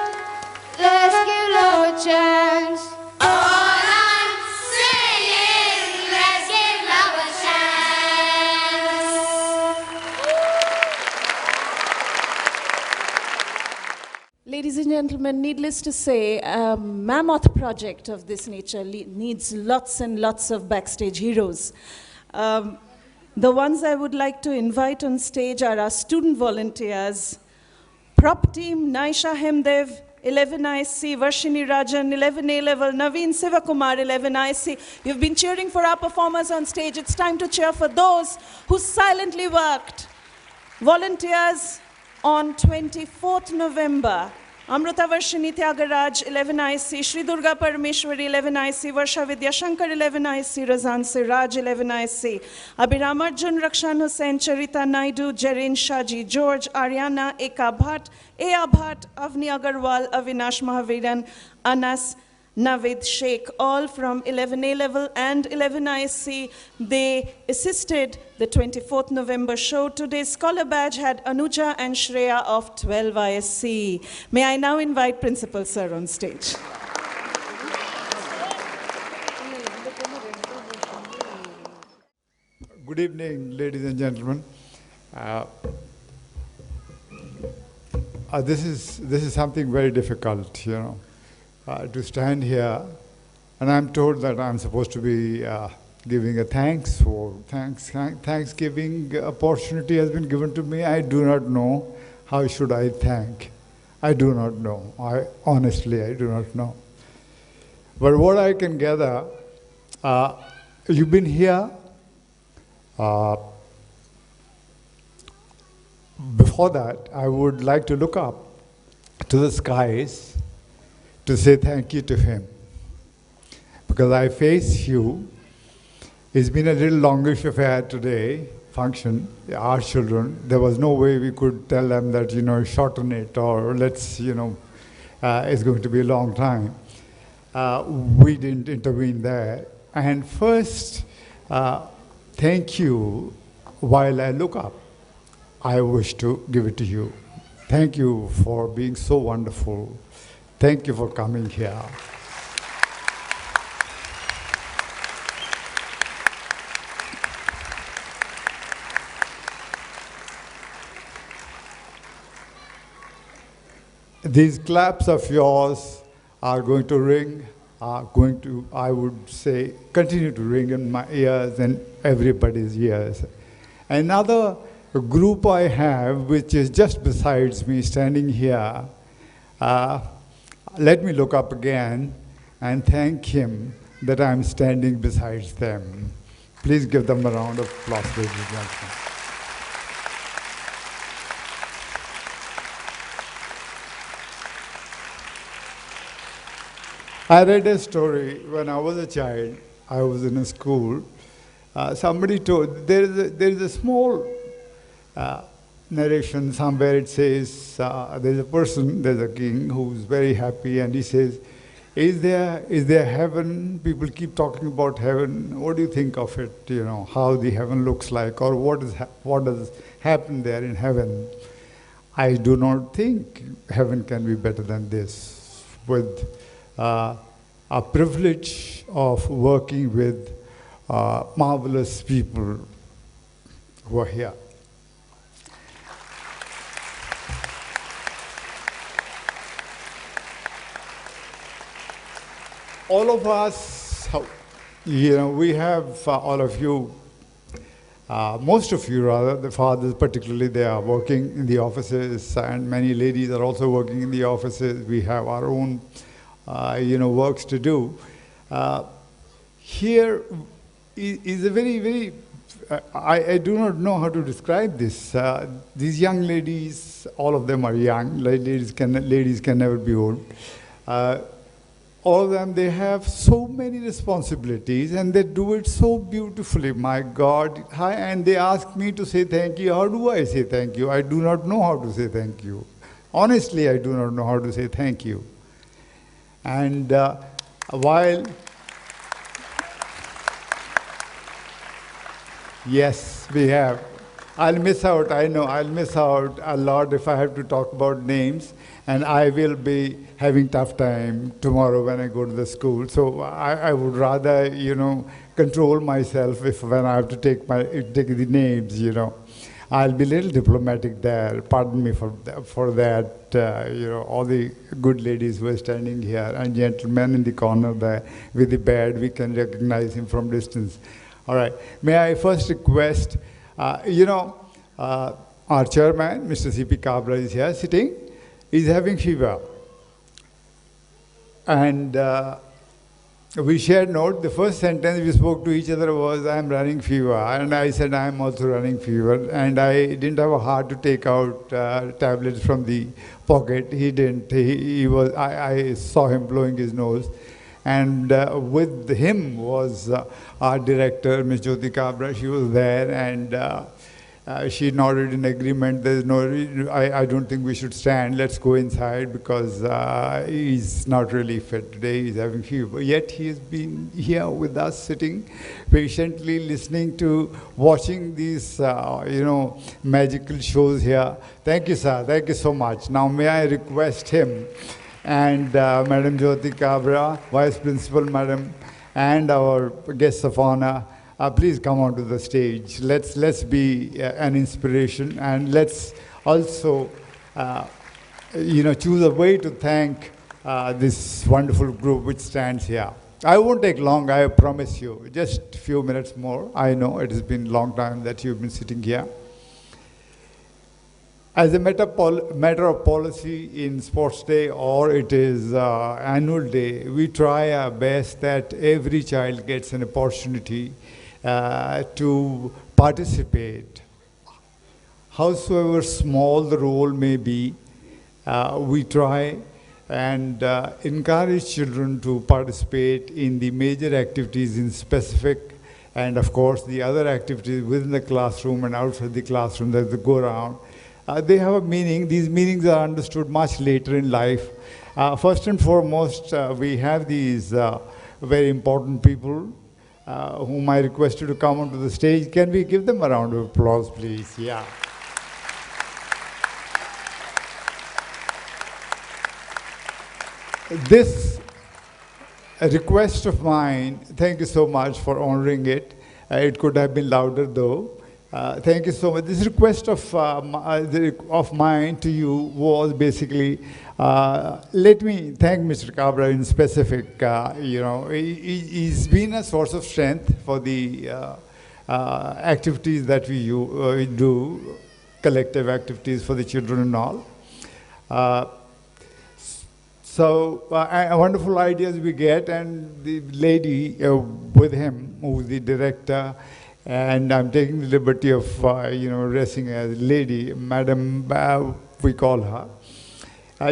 let's give love a chance। All I'm saying, let's give love a chance. Ladies and gentlemen, needless to say, a mammoth project of this nature needs lots and lots of backstage heroes. The ones I would like to invite on stage are our student volunteers, prop team Naisha Hemdev, 11IC, Varshini Rajan, 11A level, Naveen Sivakumar, 11IC. You've been cheering for our performers on stage. It's time to cheer for those who silently worked. Volunteers on 24th November. Amrita Varshini Tyagaraj, 11IC, Shri Durga Parameshwari, 11IC, Varsha Vidyashankar, 11IC, Razan Siraj, 11IC, Abhiram Arjun, Rakshan Hussain, Charita Naidu, Jaren Shaji, George, Ariana, Eka Bhatt, Ea Bhatt, Avni Agarwal, Avinash Mahaviran, Anas, Navid Sheikh, all from 11A level and 11IC. They assisted the 24th November show. Today's scholar badge had Anuja and Shreya of 12ISC. May I now invite Principal Sir on stage. Good evening, ladies and gentlemen. This is something very difficult, you know, to stand here, and I'm told that I'm supposed to be giving a Thanksgiving opportunity has been given to me. I do not know how should I thank. I do not know. Honestly, I do not know. But what I can gather, you've been here. Before that, I would like to look up to the skies to say thank you to him. Because I face you. It's been a little longish affair today, function, our children. There was no way we could tell them that, you know, shorten it or let's, you know, it's going to be a long time. We didn't intervene there. And first, thank you. While I look up, I wish to give it to you. Thank you for being so wonderful. Thank you for coming here. These claps of yours are going to ring, are going to, I would say, continue to ring in my ears and everybody's ears. Another group I have, which is just besides me standing here, let me look up again and thank him that I'm standing beside them. Please give them a round of applause, ladies and gentlemen. I read a story when I was a child. I was in a school. Somebody told, there is a small narration somewhere. It says, there's a person, there's a king who's very happy, and he says, is there heaven? People keep talking about heaven. What do you think of it? You know, how the heaven looks like, or what does happen there in heaven? I do not think heaven can be better than this. With a privilege of working with marvelous people who are here. All of us, you know, we have all of you, most of you rather, the fathers particularly, they are working in the offices, and many ladies are also working in the offices. We have our own, you know, works to do. Here is a very, very, I do not know how to describe this. These young ladies, all of them are young. Ladies can never be old. All of them, they have so many responsibilities and they do it so beautifully, my God. And they ask me to say thank you. How do I say thank you? I do not know how to say thank you. Honestly, I do not know how to say thank you. And while, yes, we have. I'll miss out, I know, I'll miss out a lot if I have to talk about names, and I will be having tough time tomorrow when I go to the school. So I would rather, you know, control myself when I have to take the names, you know. I'll be a little diplomatic there, pardon me for that, you know, all the good ladies who are standing here and gentlemen in the corner there with the badge, we can recognize him from distance. All right, may I first request, you know, our chairman, Mr. C.P. Kabra is here sitting. He's having fever. And we shared note. The first sentence we spoke to each other was, I'm running fever. And I said, I'm also running fever. And I didn't have a heart to take out tablets from the pocket. He didn't. I saw him blowing his nose. And with him was our director, Ms. Jyoti Kabra. She was there. And She nodded in agreement. There's no, I don't think we should stand. Let's go inside because he's not really fit today. He's having fever. Yet he has been here with us, sitting patiently, listening to, watching these, magical shows here. Thank you, sir. Thank you so much. Now, may I request him and Madam Jyoti Kabra, Vice Principal, Madam, and our guests of honor. Please come onto the stage. Let's be an inspiration, and let's also, choose a way to thank this wonderful group which stands here. I won't take long, I promise you. Just a few minutes more. I know it has been a long time that you've been sitting here. As a matter of policy in Sports Day, or it is annual day, we try our best that every child gets an opportunity to participate. Howsoever small the role may be, we try and encourage children to participate in the major activities in specific, and of course the other activities within the classroom and outside the classroom that they go around. They have a meaning. These meanings are understood much later in life. First and foremost, we have these very important people whom I request you to come onto the stage. Can we give them a round of applause, please? Yeah. This request of mine, thank you so much for honoring it. It could have been louder though. Thank you so much. This request of mine to you was basically, let me thank Mr. Kabra in specific. He's been a source of strength for the activities that we do, collective activities for the children and all. So wonderful ideas we get, and the lady with him, who's the director, and I'm taking the liberty of, addressing a lady, Madam, we call her.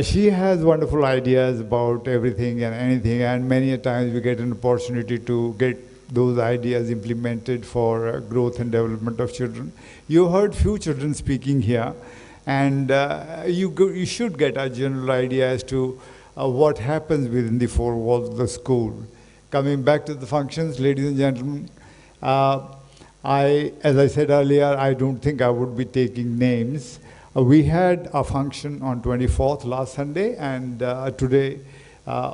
She has wonderful ideas about everything and anything, and many a times we get an opportunity to get those ideas implemented for growth and development of children. You heard few children speaking here, and you should get a general idea as to what happens within the four walls of the school. Coming back to the functions, ladies and gentlemen, as I said earlier, I don't think I would be taking names. We had a function on 24th last Sunday, and today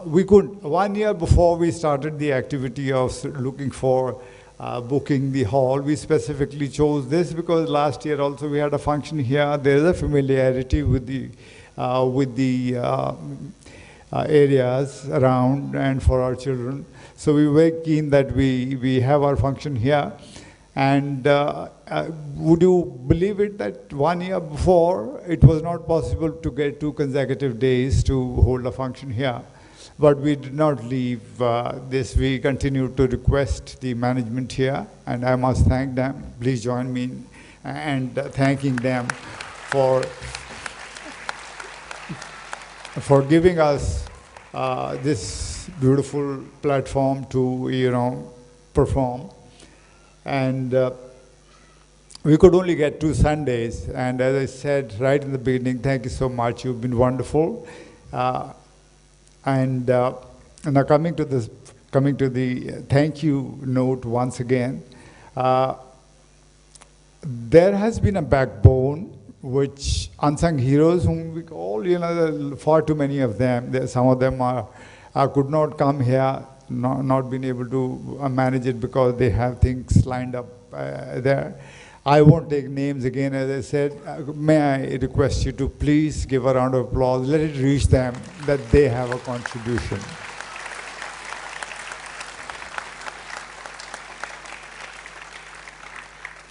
we could, 1 year before we started the activity of looking for booking the hall, we specifically chose this because last year also we had a function here. There is a familiarity with the areas around and for our children. So we were keen that we have our function here. And would you believe it that 1 year before, it was not possible to get 2 consecutive days to hold a function here. But we did not leave this. We continued to request the management here, and I must thank them. Please join me in thanking them for giving us this beautiful platform to, perform. And we could only get 2 Sundays. And as I said right in the beginning, thank you so much. You've been wonderful. And now coming to the thank you note once again. There has been a backbone, which unsung heroes, whom we call, there are far too many of them. Some of them could not come here, not been able to manage it because they have things lined up there. I won't take names again, as I said. May I request you to please give a round of applause. Let it reach them that they have a contribution.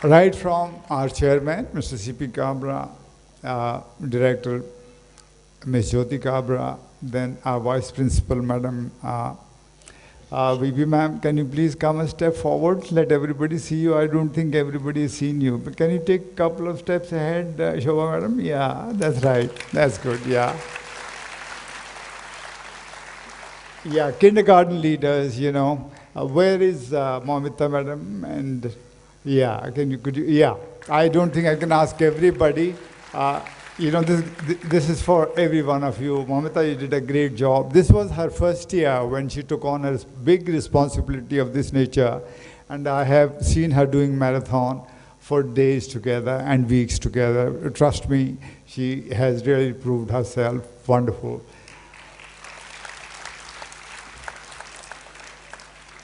Right from our chairman, Mr. C.P. Kabra, director, Ms. Jyoti Kabra, then our vice principal, Madam VB ma'am, can you please come a step forward? Let everybody see you. I don't think everybody has seen you. But can you take a couple of steps ahead, Shobha madam? Yeah, that's right. That's good, yeah. Yeah, kindergarten leaders, where is Momita madam? And yeah, could you, yeah, I don't think I can ask everybody. This is for every one of you. Mamita, you did a great job. This was her first year when she took on a big responsibility of this nature. And I have seen her doing marathon for days together and weeks together. Trust me, she has really proved herself wonderful.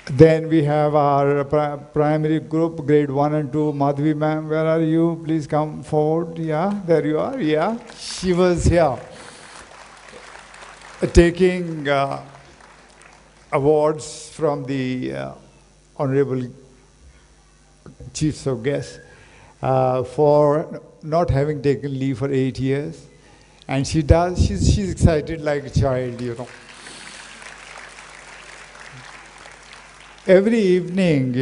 Then we have our primary group, grade 1 and 2. Madhvi ma'am, where are you? Please come forward. Yeah, there you are. Yeah, she was here taking awards from the Honorable Chiefs of Guests for not having taken leave for 8 years. And she's excited like a child. Every evening,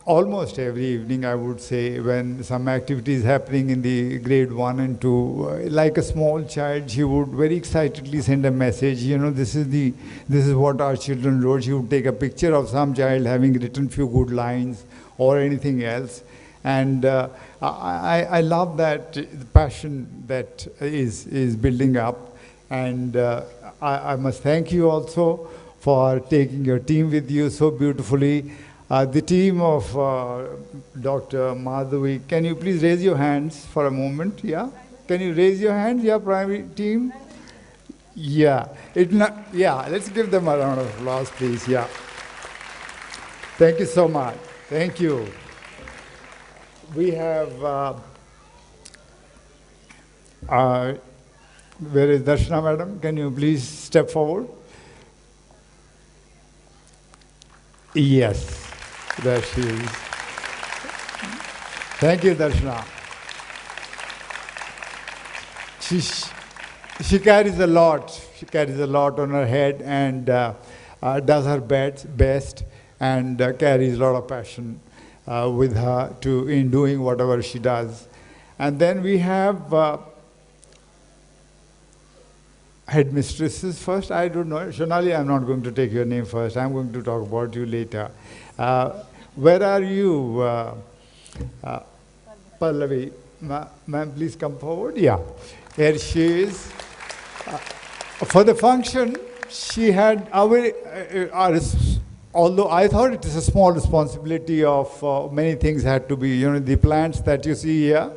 almost every evening, I would say, when some activity is happening in the grade 1 and 2, like a small child, she would very excitedly send a message, this is what our children wrote. She would take a picture of some child having written few good lines or anything else. And I love that passion that is building up. And I must thank you also for taking your team with you so beautifully. The team of Dr. Madhavi, can you please raise your hands for a moment? Yeah? Can you raise your hands, your primary team? Yeah. Let's give them a round of applause, please. Yeah. Thank you so much. Thank you. We have, where is Darshana madam? Can you please step forward? Yes, there she is. Thank you, Darshana. She carries a lot. She carries a lot on her head and does her best and carries a lot of passion with her in doing whatever she does. And then we have headmistresses first. I don't know. Shonali, I'm not going to take your name first. I'm going to talk about you later. Where are you, Pallavi? Ma'am, please come forward. Yeah, here she is. For the function, she had although I thought it is a small responsibility of many things had to be, the plants that you see here.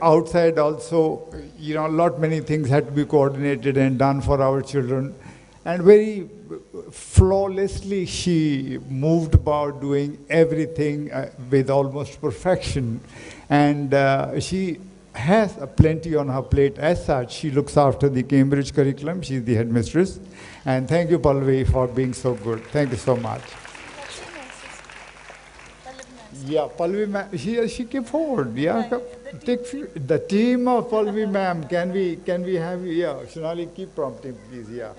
Outside also, many things had to be coordinated and done for our children. And very flawlessly, she moved about doing everything with almost perfection. And she has plenty on her plate. As such, she looks after the Cambridge curriculum. She's the headmistress. And thank you, Pallavi, for being so good. Thank you so much. Yeah, Pallavi ma'am, she came forward. Yeah, take the team of Pallavi ma'am. Can we have you? Yeah, Shonali, keep prompting, please. Yeah,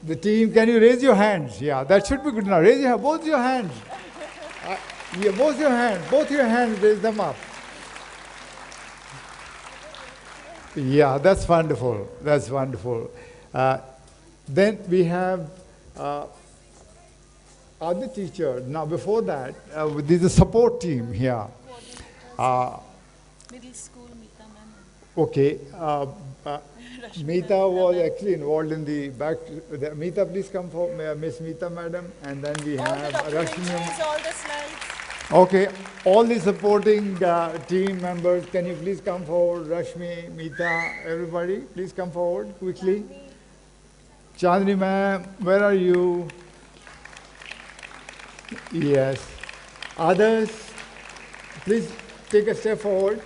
the team. Can you raise your hands? Yeah, that should be good now. Raise your both your hands. Yeah, both your hands. Raise them up. Yeah, that's wonderful. That's wonderful. Then we have. Other teacher. Now, before that, there's a support team here. Middle school, Meeta ma'am. Okay. Meeta was actually involved in the back. Meeta, please come forward. Miss Meeta, madam. And then we have Rashmi. All the slides. Okay. All the supporting team members, can you please come forward? Rashmi, Meeta, everybody, please come forward quickly. Chandni ma'am, where are you? Yes. Others, please take a step forward.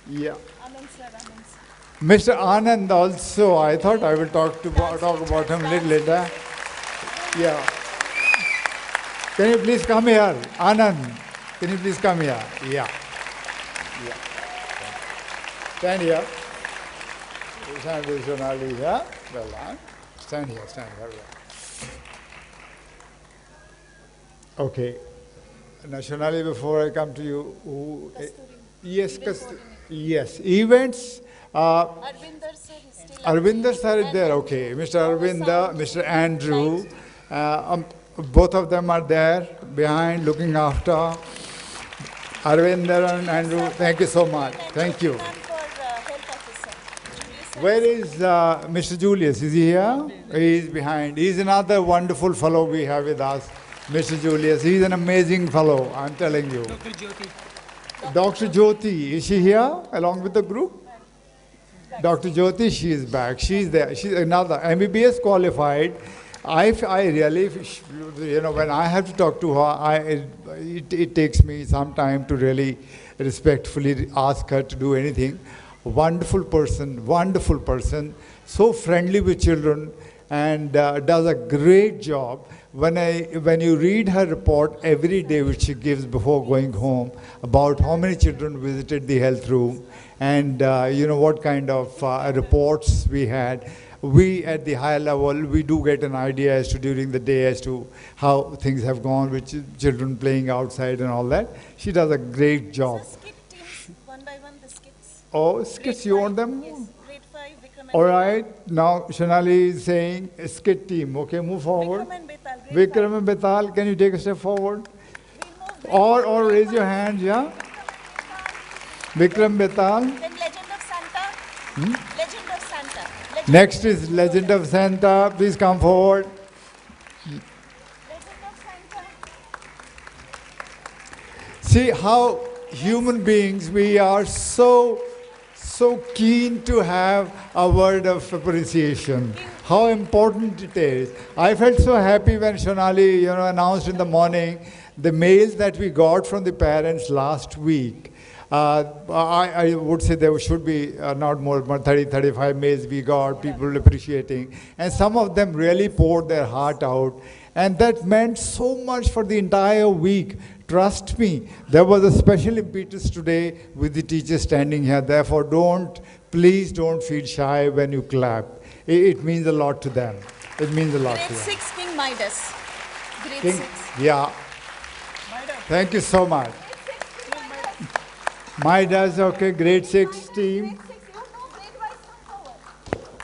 Yeah. Mr. Anand also, I thought I will talk about him a little later. Yeah. Can you please come here? Anand, can you please come here? Yeah. Stand here. Stand with Sonali here. Well done. Stand here. Okay. Now, Sonali, before I come to you, yes, events. Arvinder sir is there. Okay, Mr. Arvinda, Mr. Andrew, both of them are there behind looking after. Arvinder and Andrew, thank you so much. Thank you. Where is Mr. Julius? Is he here? He is behind. He is another wonderful fellow we have with us, Mr. Julius. He is an amazing fellow, I'm telling you. Dr. Jyoti, is she here along with the group? Dr. Jyoti, she is back. She is there. She's another MBBS qualified. I really, when I have to talk to her, it takes me some time to really respectfully ask her to do anything. Wonderful person, so friendly with children, and does a great job. When you read her report every day, which she gives before going home, about how many children visited the health room, and what kind of reports we had, we at the higher level, we do get an idea as to during the day as to how things have gone with children playing outside and all that. She does a great job. One by one, the skits. Oh, skits, you want them? Yes, grade 5, Vikram. All right, now Shonali is saying skit team. Okay, move forward. Vikram and Betal, can you take a step forward? Or raise your hand, yeah? Vikram, Betal. Then Legend of Santa. Legend of Santa. Next is Legend of Santa. Please come forward. See how human beings, we are so keen to have a word of appreciation. How important it is. I felt so happy when Shonali, announced in the morning the mails that we got from the parents last week. I would say there should be not more than 30, 35 mails we got, people appreciating. And some of them really poured their heart out. And that meant so much for the entire week. Trust me, there was a special impetus today with the teachers standing here. Therefore, please don't feel shy when you clap. It means a lot to them. It means a lot to them. Grade 6, King Midas. Grade King, 6. yeah. Thank you so much. Midas, okay, grade 6 team.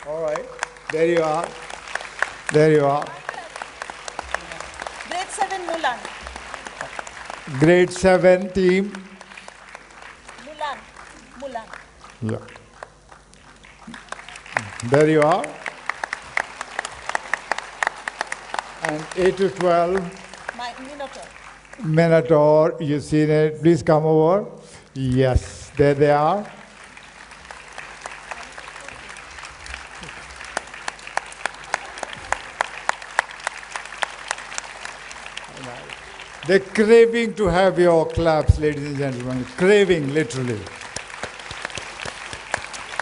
All right, there you are. There you are. Grade 7, Mulan. Grade 7 team. Mulan. Yeah. There you are. And 8 to 12. Minotaur. Minotaur, you've seen it. Please come over. Yes, there they are. They're craving to have your claps, ladies and gentlemen. Craving, literally.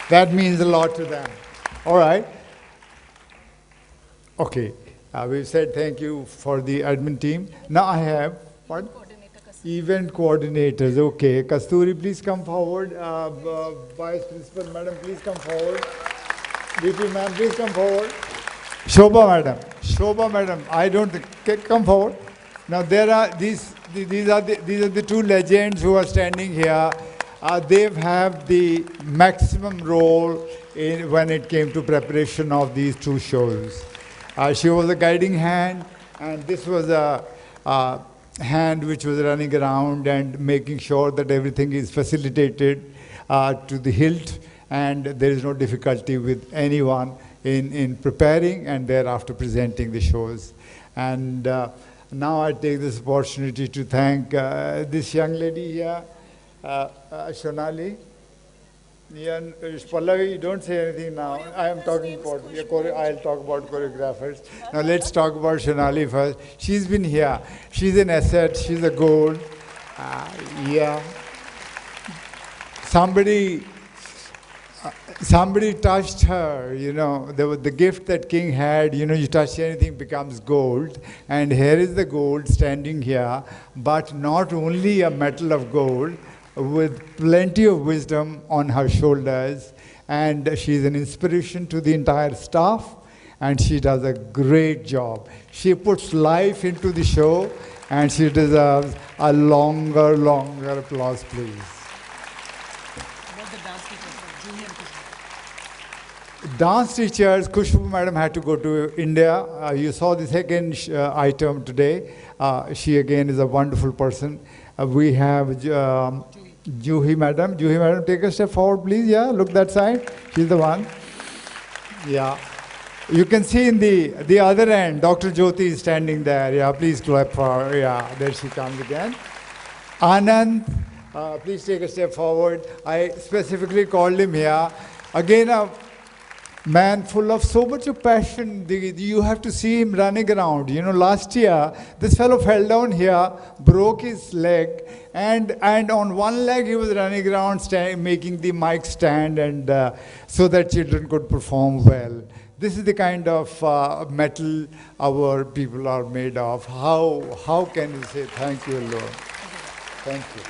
That means a lot to them. All right. Okay. We've said thank you for the admin team. Now I have, what? Event coordinators. Okay. Kasturi, please come forward. Vice Principal, Madam, please come forward. DP Ma'am, please come forward. Shobha Madam, I don't think, come forward. Now there are these are the two legends who are standing here. They have the maximum role when it came to preparation of these two shows. She was a guiding hand, and this was a hand which was running around and making sure that everything is facilitated to the hilt, and there is no difficulty with anyone in preparing and thereafter presenting the shows. And now I take this opportunity to thank this young lady here, Shonali. Pallavi, don't say anything now. I am talking about, I'll talk about choreographers. Now let's talk about Shonali first. She's been here. She's an asset. She's a gold. Yeah. Somebody touched her, the gift that King had, you touch anything becomes gold. And here is the gold standing here, but not only a medal of gold, with plenty of wisdom on her shoulders. And she's an inspiration to the entire staff, and she does a great job. She puts life into the show, and she deserves a longer applause, please. Dance teachers, Khushbu Madam had to go to India. You saw the second item today. She again is a wonderful person. We have Juhi madam. Juhi madam, take a step forward, please. Yeah, look that side. She's the one. Yeah. You can see in the other end, Dr. Jyoti is standing there. Yeah, please clap for her. Yeah, there she comes again. Anand, please take a step forward. I specifically called him here. Again, a man full of so much of passion. You have to see him running around. You know, last year, this fellow fell down here, broke his leg, and on one leg he was running around making the mic stand and so that children could perform well. This is the kind of metal our people are made of. How can you say thank you, Lord? Thank you.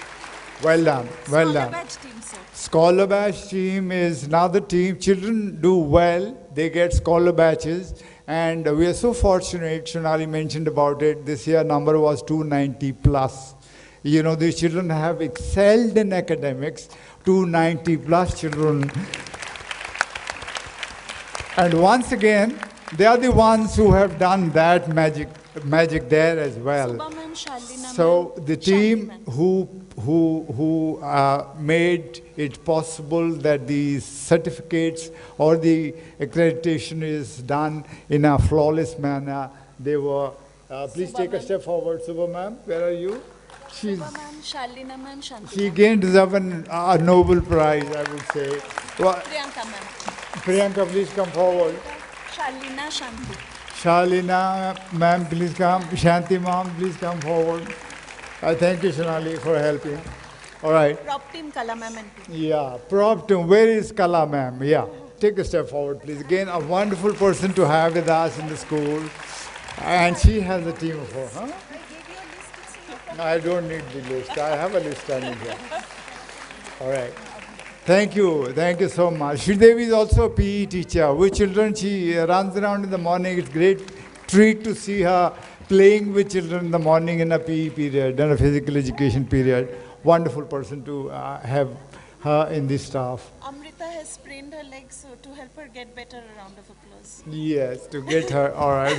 Well done. Well Scholar done. Batch team, sir. Scholar batch team is another team. Children do well. They get scholar batches. And we are so fortunate, Shonali mentioned about it, this year number was 290 plus. You know, these children have excelled in academics, 290 plus children. And once again, they are the ones who have done that magic there as well. So the team who made it possible that these certificates or the accreditation is done in a flawless manner, they were, please take a step forward, Subha ma'am, where are you? She again deserves a Nobel Prize, I would say. Well, Priyanka ma'am. Priyanka, please come forward. Shalina Shanti. Shalina, ma'am, please come. Shanti, ma'am, please come forward. Thank you, Shonali, for helping. All right. Prop team Kala ma'am and team. Yeah, prop team. Where is Kala, ma'am? Yeah, take a step forward, please. Again, a wonderful person to have with us in the school. And she has a team of her, huh? No, I don't need the list. I have a list standing here. All right. Thank you so much. Sridevi is also a PE teacher. With children, she runs around in the morning. It's a great treat to see her playing with children in the morning in a PE period, in a physical education period. Wonderful person to have her in the staff. Amrita has sprained her leg, so to help her get better, a round of applause. Yes, to get her. All right.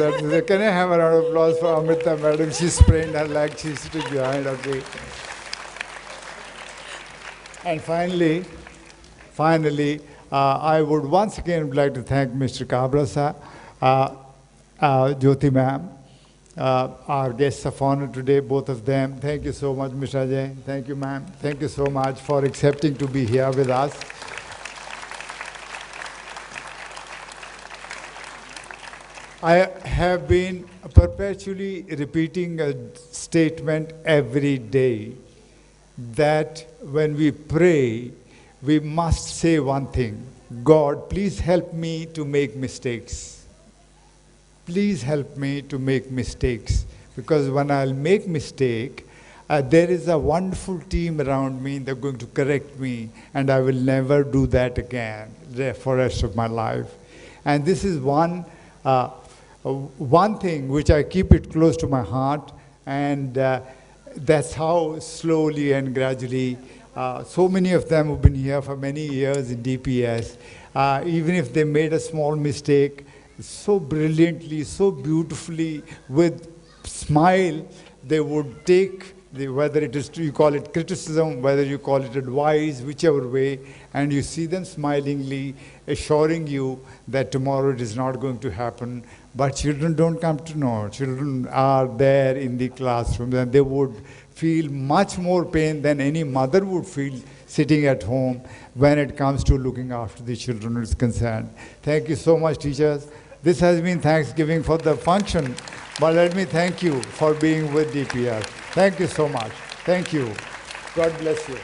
Can I have a round of applause for Amrita, madam? She sprained her leg. She's sitting behind. Okay. And finally, I would once again like to thank Mr. Kabrasa, Jyoti ma'am, our guests of honor today, both of them. Thank you so much, Mr. Ajay. Thank you, ma'am. Thank you so much for accepting to be here with us. I have been perpetually repeating a statement every day that when we pray, we must say one thing: God, please help me to make mistakes. Please help me to make mistakes. Because when I'll make mistake, there is a wonderful team around me. They're going to correct me, and I will never do that again for the rest of my life. And this is one thing which I keep it close to my heart, and that's how slowly and gradually so many of them who've been here for many years in DPS, even if they made a small mistake, so brilliantly, so beautifully, with smile, they would take, whether it is, you call it criticism, whether you call it advice, whichever way, and you see them smilingly assuring you that tomorrow it is not going to happen. But children don't come to know. Children are there in the classroom, and they would feel much more pain than any mother would feel sitting at home when it comes to looking after the children is concerned. Thank you so much, teachers. This has been Thanksgiving for the function, but let me thank you for being with DPS. Thank you so much. Thank you. God bless you.